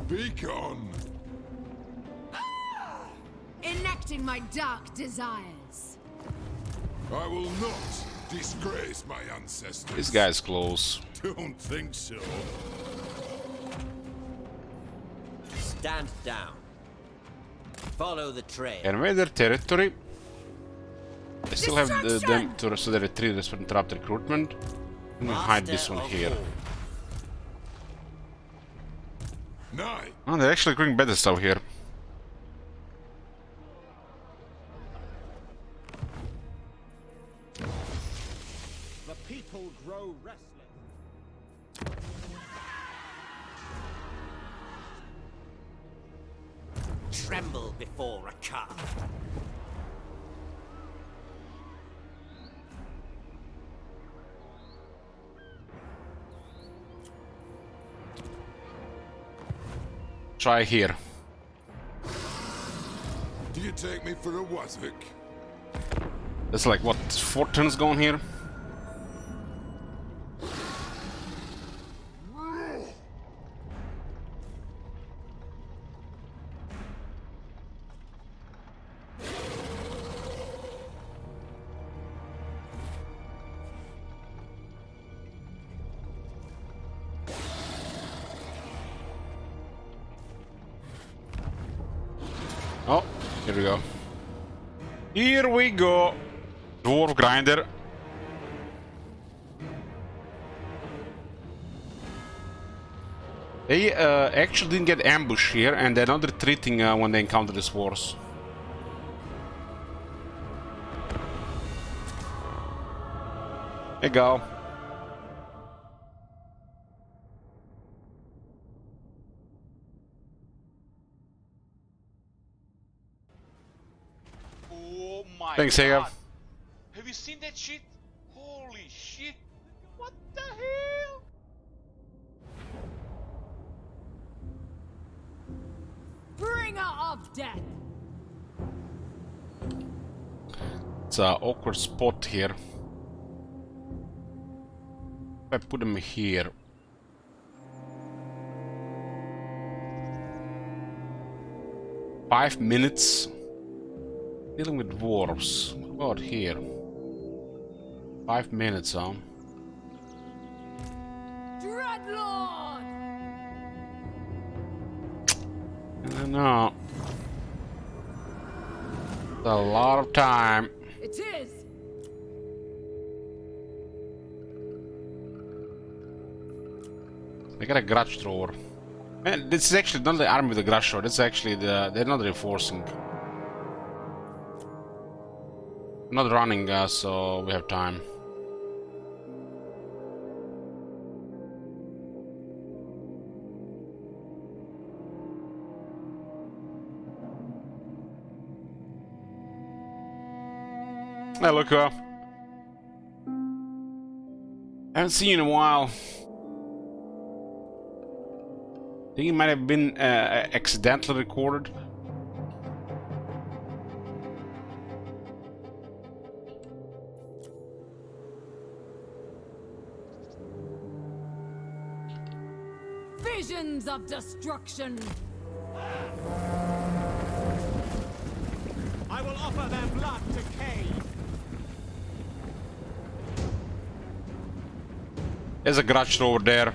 Beacon! Enacting my dark desires. I will not disgrace my ancestors. This guy's close. Don't think so. Stand down. Follow the trail. Invade their territory. I still have them to restore the retreat. Let's interrupt recruitment. I'm gonna hide this one here. Nine. Oh, they're actually doing better stuff here. The people grow restless. Tremble before Rakarth. Try here. Do you take me for a Wazvik? That's like what, 4 turns going here? Oh, here we go. Here we go. Dwarf grinder. They actually didn't get ambushed here, and they're not retreating when they encounter this wars. There you go. Oh my Thanks, god. Sega. Have you seen that shit? Holy shit. What the hell? Bringer of death. It's an awkward spot here. If I put them here. "5 minutes. Dealing with dwarves. What about here? 5 minutes, huh? Dreadlord. I don't know. It's a lot of time. It is. They got a grudge thrower. Man, this is actually not the army with the grudge thrower. This is actually they're not reinforcing. Not running, so we have time. Hey, look, haven't seen you in a while. Think it might have been accidentally recorded. Visions of destruction. I will offer their blood to Cain. There's a grudge over there.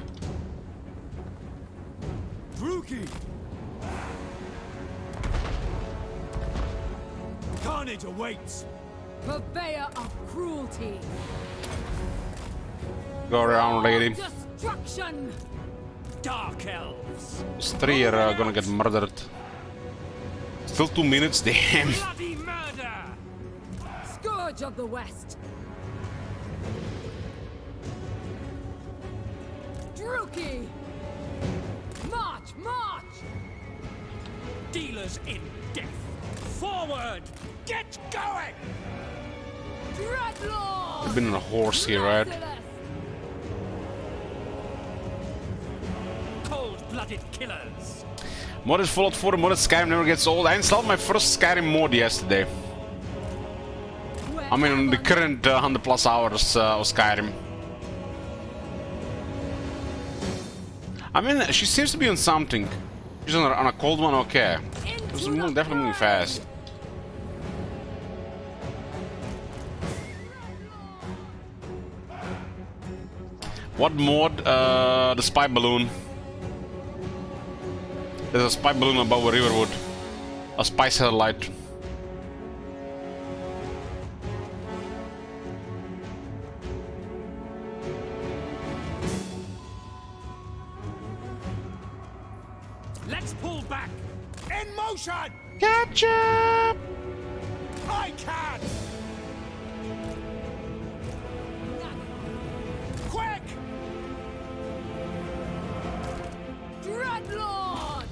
Druki. Carnage awaits. Purveyor of cruelty. Go around, lady. Destruction. Dark elves. These three are gonna get murdered. Still 2 minutes, damn. Bloody murder. Scourge of the West. Druki. March, march. Dealers in death. Forward. Get going. Dreadlord. I've been on a horse here, right? Cold-blooded killers. Mod is followed for the modded Skyrim never gets old. I installed my first Skyrim mod yesterday. I mean, the current 100+ hours of Skyrim. I mean, she seems to be on something. She's on a cold one, okay. It's definitely moving fast. What mod? The spy balloon. There's a spy balloon above a riverwood. A spy satellite. Let's pull back. In motion. Catch up! I can. Quick. Dreadlord.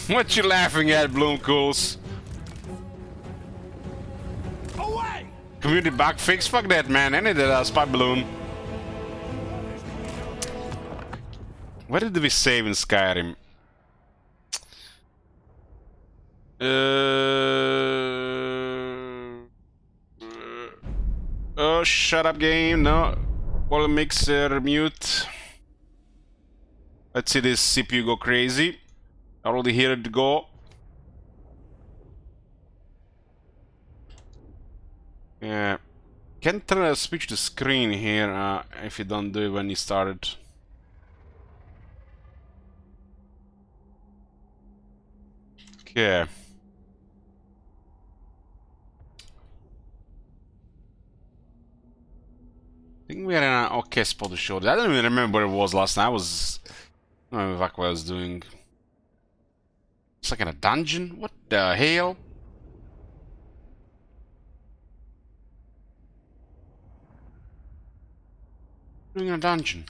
What you laughing at, Bloomcools? Away. Community bug fix? Fuck that, man. I need a spy balloon. Where did we save in Skyrim? Oh, shut up, game. No. Wall mixer, mute. Let's see this CPU go crazy. I already hear it go. Yeah. Can't switch the screen here if you don't do it when you started. Okay. I think we're in an okay spot to show that. I don't even remember where it was last night. I don't know what I was doing. It's like in a dungeon? What the hell? Doing in a dungeon.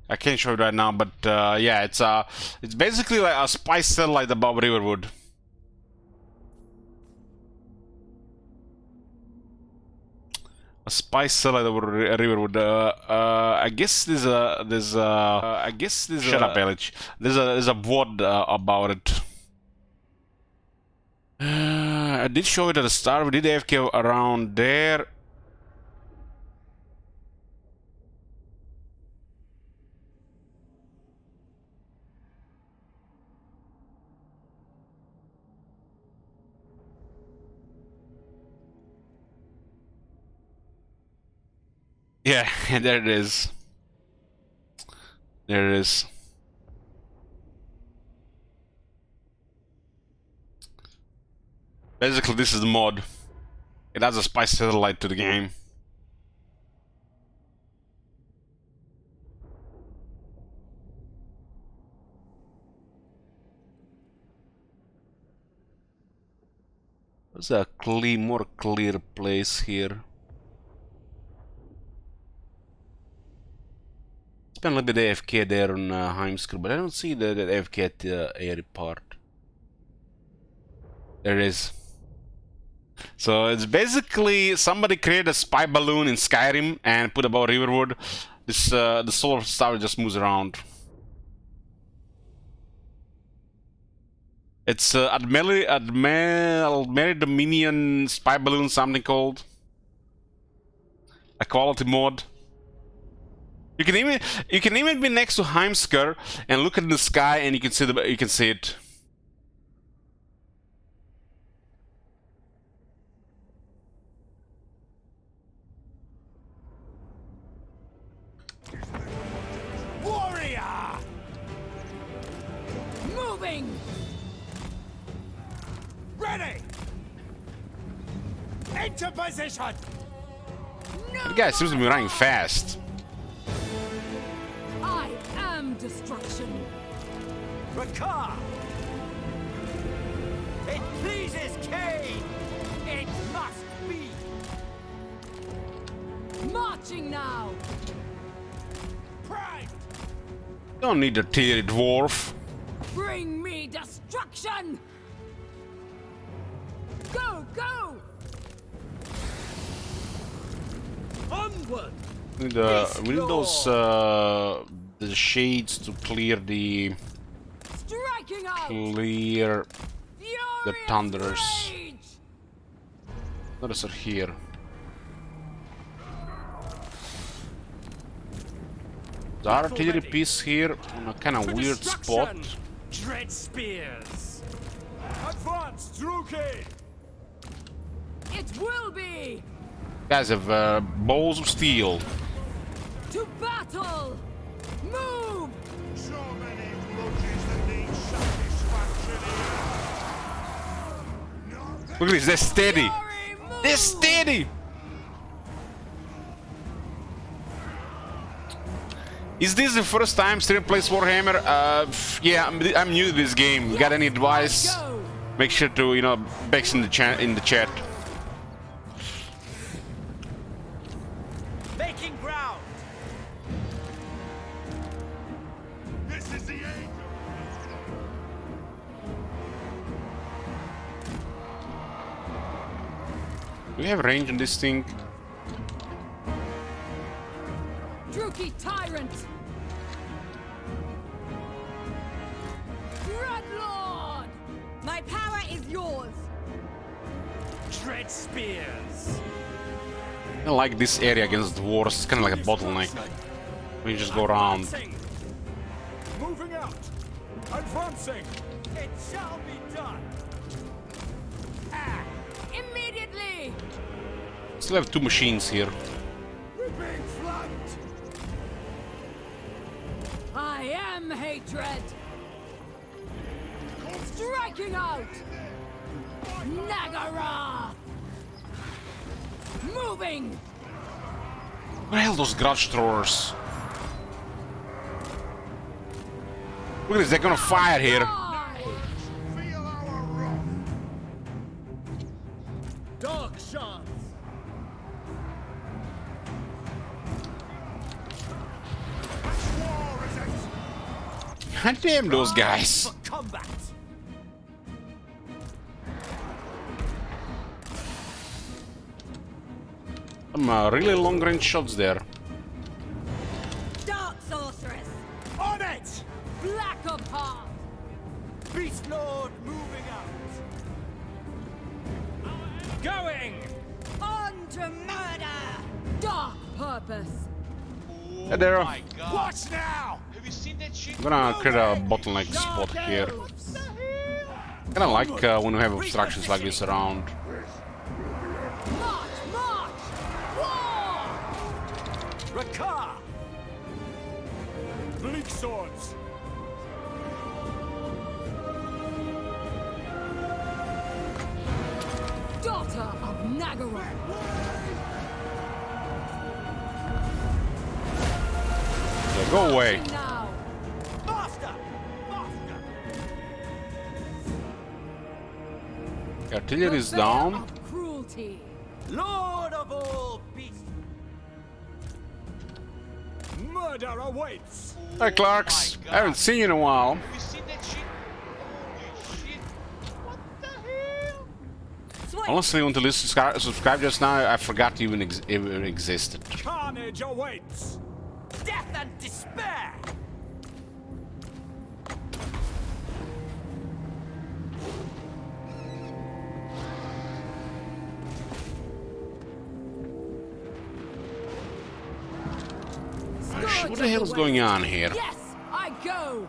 I can't show it right now, but yeah, it's basically like a spy satellite above Riverwood. A spy satellite over Riverwood. I guess there's a shut up, Elich. There's a VOD about it. I did show it at the start. We did AFK around there. Yeah, there it is. There it is. Basically, this is the mod. It adds a spy satellite to the game. There's a more clear place here. Spent a little bit AFK there on Heimskr, but I don't see the AFK at the airy part. There it is. So it's basically somebody created a spy balloon in Skyrim and put above Riverwood. This the solar star just moves around. It's Admeri Dominion spy balloon, something called. A quality mod. You can even be next to Heimskr and look at the sky, and you can see it. Warrior! Moving! Into position! The guy seems to be running fast. I am destruction. Rakarth! It pleases Cain! It must be! Marching now! Primed! Don't need a artillery, dwarf. Bring me destruction! Go, go! Onward! We need those the shades to clear the Striking out! the Furious thunders. rage! Thunders are here. The artillery piece here on a kind of weird spot. Dread spears! Advance, Druki! It will be! Guys have balls of steel. To battle! Move! So many grudges that need satisfaction here. Look at this, they're steady. Fury, move! They're steady. Is this the first time Stream plays Warhammer? Yeah, I'm new to this game. Got any advice? Go! Make sure to, you know, Bex in the chat. Making ground! This is the end. Do we have range on this thing? Druki tyrant! Dreadlord! My power is yours! Dread spears! I like this area against dwarves. It's kind of like a bottleneck. We just go around. Advancing. Moving out! Advancing! It shall be done! Immediately! Still have two machines here. We're being flanked! I am hatred! Striking out! Nagara! Moving! What the hell are those grudge throwers? Look at this, they're gonna fire here. Die! Feel our wrath. Dark shots! Which war is it? God damn those guys. For combat! Some really long range shots there. Dark sorceress! On it! Black apart! Beastlord moving out! Going! On to murder! Dark purpose! Oh Hey there. my god. Watch now! Have you seen that shit? I'm gonna create a bottleneck spot here. What the hell? Kinda like when we have obstructions like this around. March! March! War! Rakarth! Bleak swords! Daughter of Nagara! So go away. Now! Master! Master! Artillery is Purveyor down. of cruelty! Lord of all beasts! Murder awaits! Hi Clarks. I haven't seen you in a while. Have you seen that shit? Holy shit. What the hell? Honestly, until you subscribe just now, I forgot you even existed. Carnage awaits! Death and despair! What the hell is going on here? Yes, I go!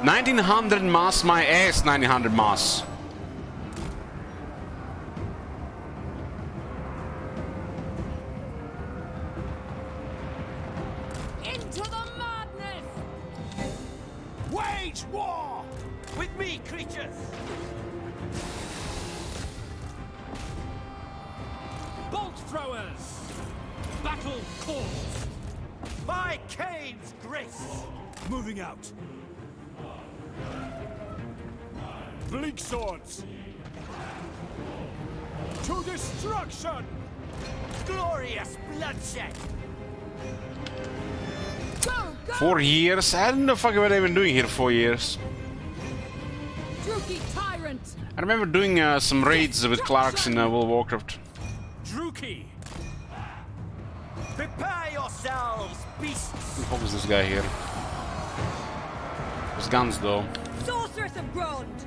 1900 mass, my ass, 1900 mass. Into the madness! Wage war! With me, creatures! throwers! Battle calls! My cave's grace! Moving out. Bleak swords! To destruction! Glorious bloodshed! Go, go! 4 years? I don't know fuck what I've been doing here 4 years. Druki tyrant! I remember doing some raids with Clarks in World of Warcraft. Druki! Prepare yourselves, beasts! Who the fuck is this guy here? There's guns though. Sorceress of Grond!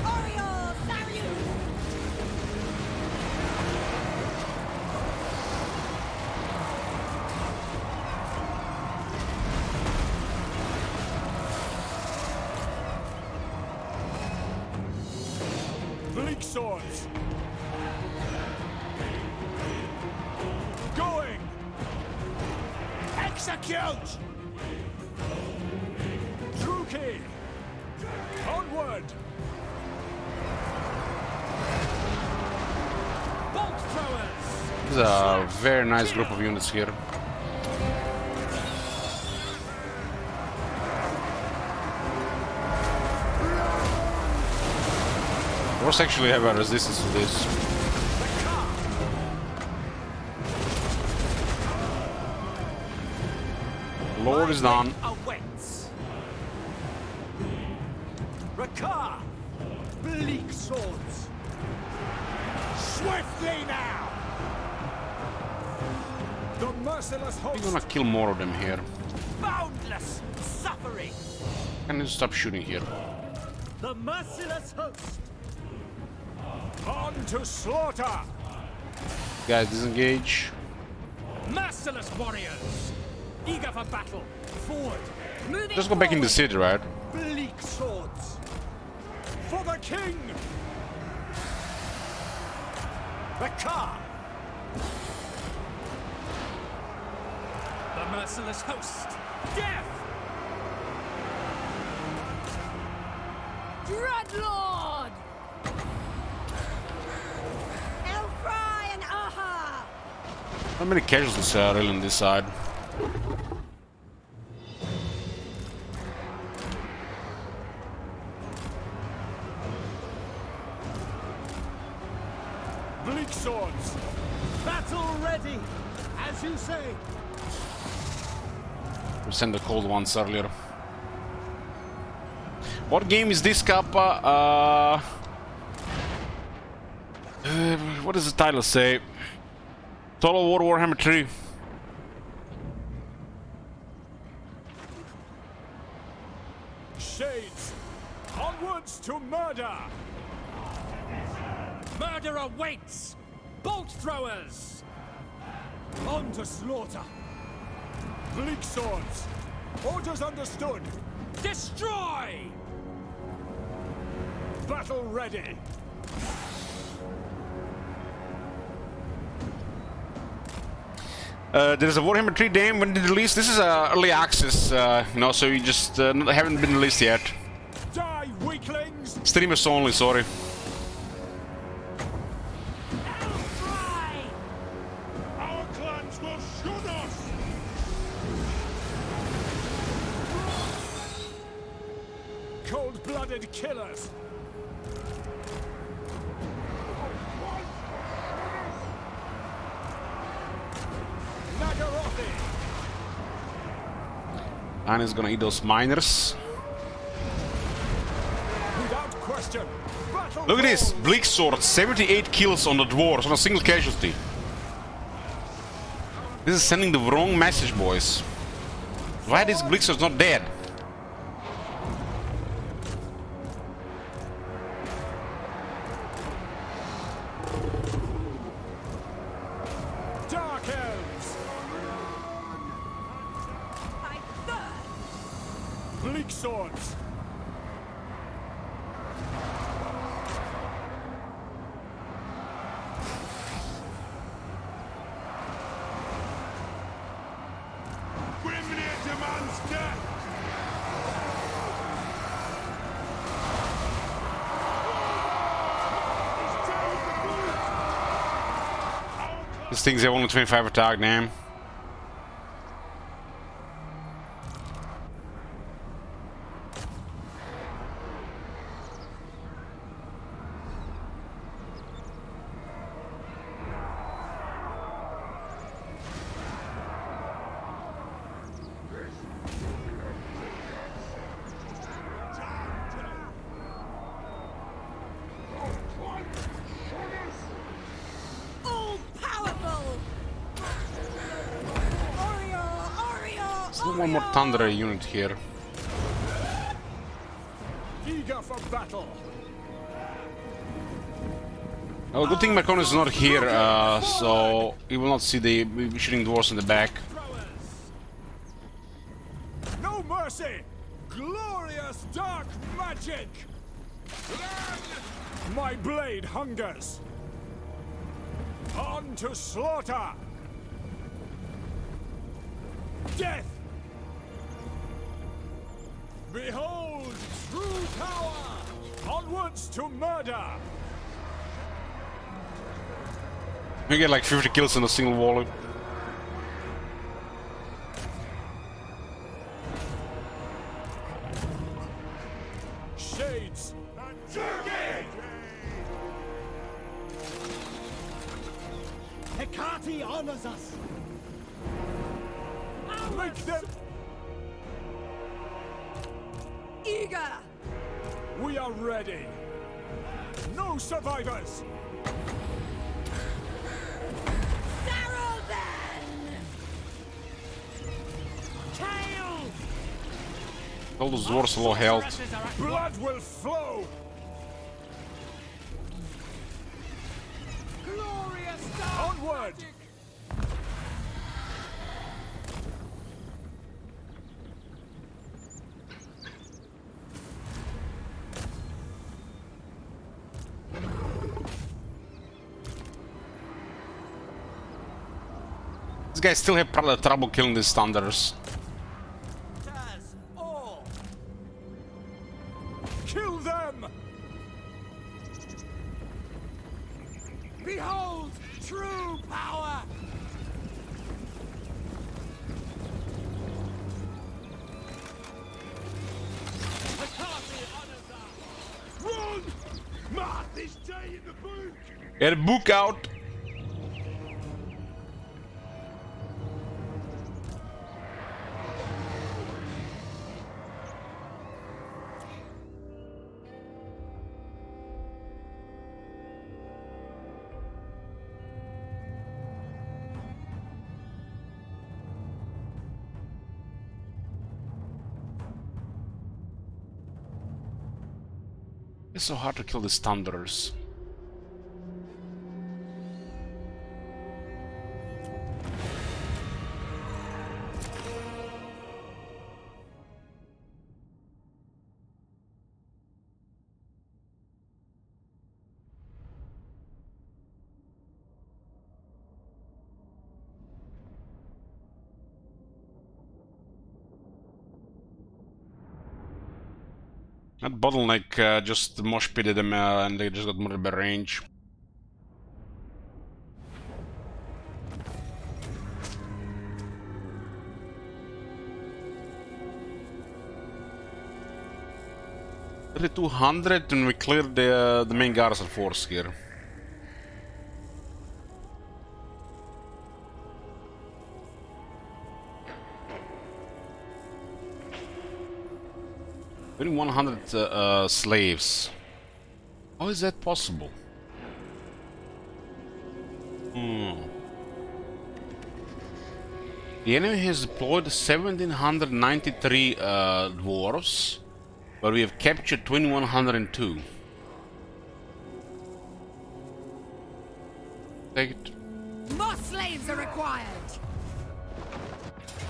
Oriole salute! Bleak swords! Going! Execute! Druki! Onward! Bolt throwers! There's a very nice group of units here. Dwarfs actually have a resistance to this. Lord is done. Awaits. Rakarth! Bleak swords! Swiftly now! The merciless I'm host! gonna kill more of them here. Boundless suffering! I need to stop shooting here. The merciless host! On to slaughter! Guys, disengage. Merciless warriors! Eager for battle! Forward! Moving Just go back in the forward. city, right? Bleak swords! For the king! Rakarth! The merciless host! Death! Dreadlord! Elfry and Aha! How many casualties are really on this side? Bleak swords! Battle ready! As you say! We sent the cold ones earlier. What game is this, Kappa? What does the title say? Total War Warhammer 3. Shades! Onwards to murder! Murder awaits! Bolt throwers! On to slaughter! Bleak swords! Orders understood! Destroy! Battle ready! There's a Warhammer 3 game. When did it release? This is early access, you know, so you just haven't been released yet. Die, weaklings! Streamers only, sorry. Our clans will shoot us! Cold-blooded killers! Nagarothi! And he's gonna eat those miners. Without question! Battle Look at this! calls. Bleak Sword, 78 kills on the Dwarfs on a single casualty. This is sending the wrong message, boys. Why is Bleak Sword not dead? Dark elves! I thirst! Bleak swords! Grimnir demands death! These things have only 25 attack, damn. Still one more thunder unit here. Eager for battle. Oh, good thing Macon is not here, so he will not see the shooting dwarfs in the back. No mercy! Glorious dark magic! My blade hungers! On to slaughter! Death! Behold true power! Onwards to murder! We get like 50 kills in a single volley. Shades! Hecate honors us. Make them... Eager! We are ready! No survivors! Sarrow then! Tail! All those dwarfs are low health. Blood will flow! Glorious dark Onward! magic. These guys still have trouble killing these thunders. Taz, all. Kill them! Behold true power. Hecate honors us. Run! Mark this day in the book! Get a book out! It's so hard to kill these thunders. That bottleneck just mosh pitted them and they just got murdered by range. $3,200 and we cleared the main garrison force here. Only 100 slaves. How is that possible? The enemy has deployed 1793 dwarves, but we have captured 2102. Take it. More slaves are required!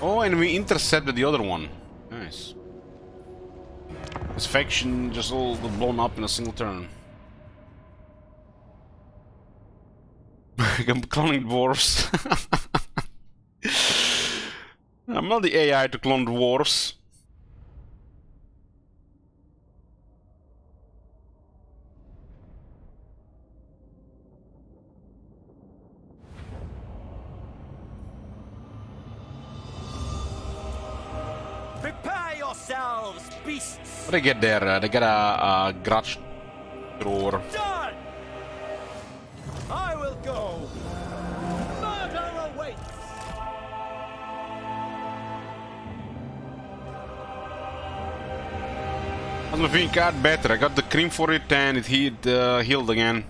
Oh, and we intercepted the other one. Nice. This faction just all got blown up in a single turn. I'm cloning dwarves. I'm not the AI to clone dwarves. Elves, beasts. What do they get there? They got a grudge drawer. Done! I will go. Murder awaits. Doesn't think got better. I got the cream for it and it healed again.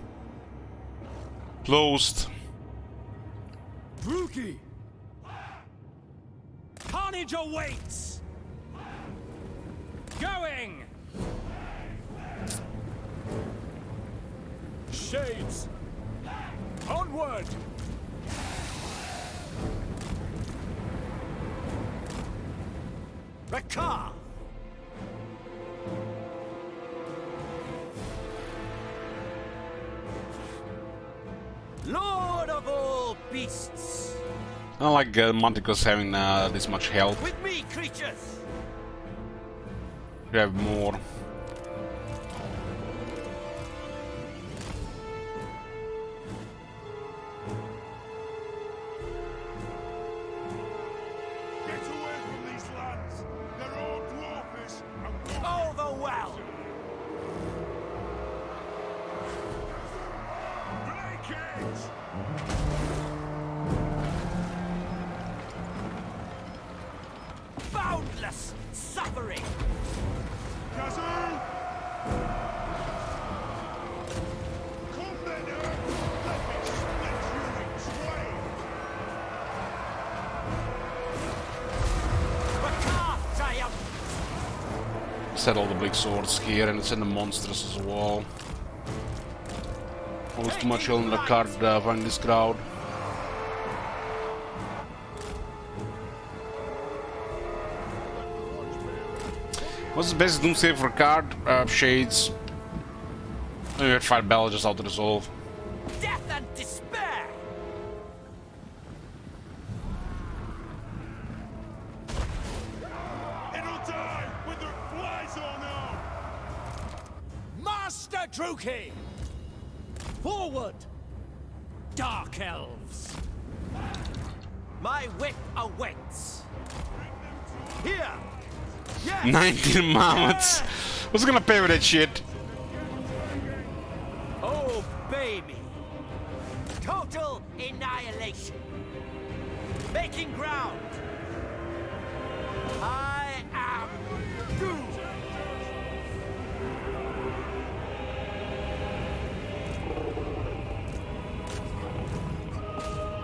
Closed. Rookie! Carnage awaits! Going! Shades! Onward! Rakarth! Lord of all beasts! I don't like Monticos having this much health. With me, creatures! We have more. Get away from these lands! They're all dwarfish and Overwhelmed! break it! Boundless suffering! Kazoo! Come then, Earth! Let me split you in twain! Rakarth triumph! Set all the big swords here and send the monsters as well. Almost too much heal in the card find this crowd. What's the best doomsday for a card? Shades. Maybe I'd fight battle just out to resolve. Death and despair! It'll die whether it flies or no! Master Druki! Forward! Dark Elves! My whip awaits! Here! Yes! 19 mammoths. Who's gonna pay with that shit? Oh, baby! Total annihilation! Making ground! I am doomed!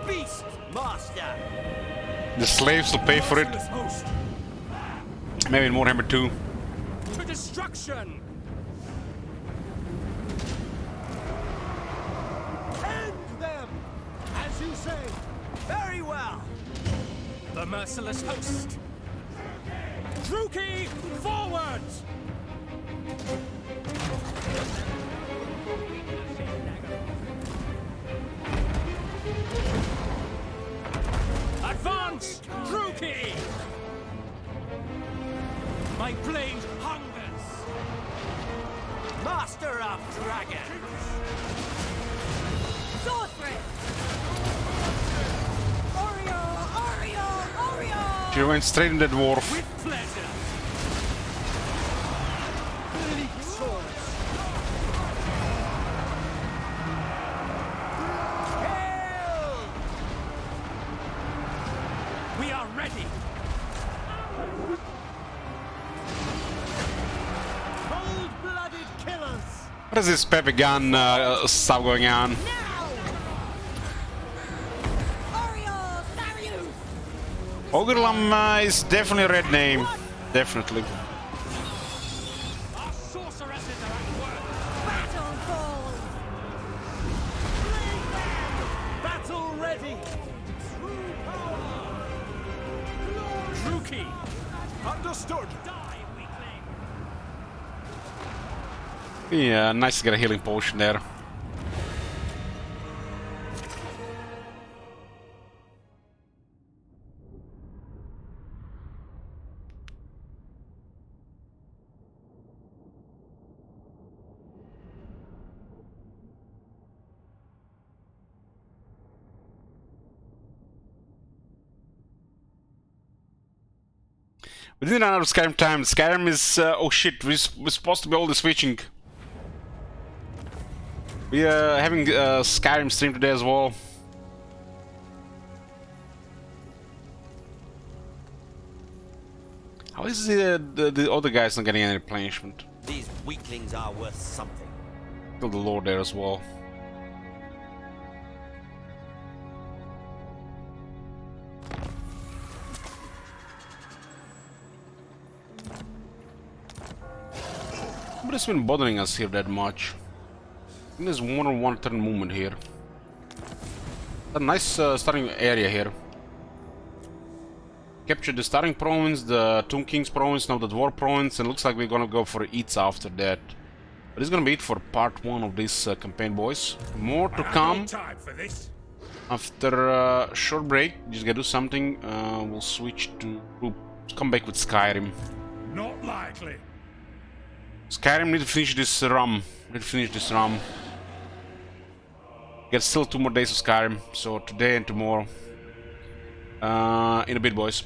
Beastmaster! The slaves will pay for it. Host Maybe in Warhammer 2. to destruction! End them! As you say! Very well! The merciless host! Druki, forward! Advance, Druki! My blade hungers! Master of dragons! Sorceress! Oreo! Oreo! Oreo! She went straight in the dwarf. With pleasure! Bleak swords! Hail! We are ready! Cold-blooded killers! What is this Pepe gun stuff going on? Now! Oreo! Sarius! Ogrelam is definitely a red name. Definitely. Our sorceresses are at work! Battle call! Battle ready! Druki! Understood! Die, weakling! Yeah, nice to get a healing potion there. We didn't run out of Skyrim time. Skyrim is... oh shit, we're supposed to be all the switching. We are having Skyrim stream today as well. How is the other guys not getting any replenishment? These weaklings are worth something. Kill the Lord there as well. But it's been bothering us here that much. I think there's more than one turn movement here. A nice starting area here. Captured the starting province, the Tomb King's province, now the Dwarf province, and looks like we're gonna go for eats after that. But it's gonna be it for part 1 of this campaign, boys. More to come. After a short break, just gotta do something. We'll switch to... We'll come back with Skyrim. Not likely. Skyrim, need to finish this rum. Get still 2 more days of Skyrim, so today and tomorrow. In a bit, boys.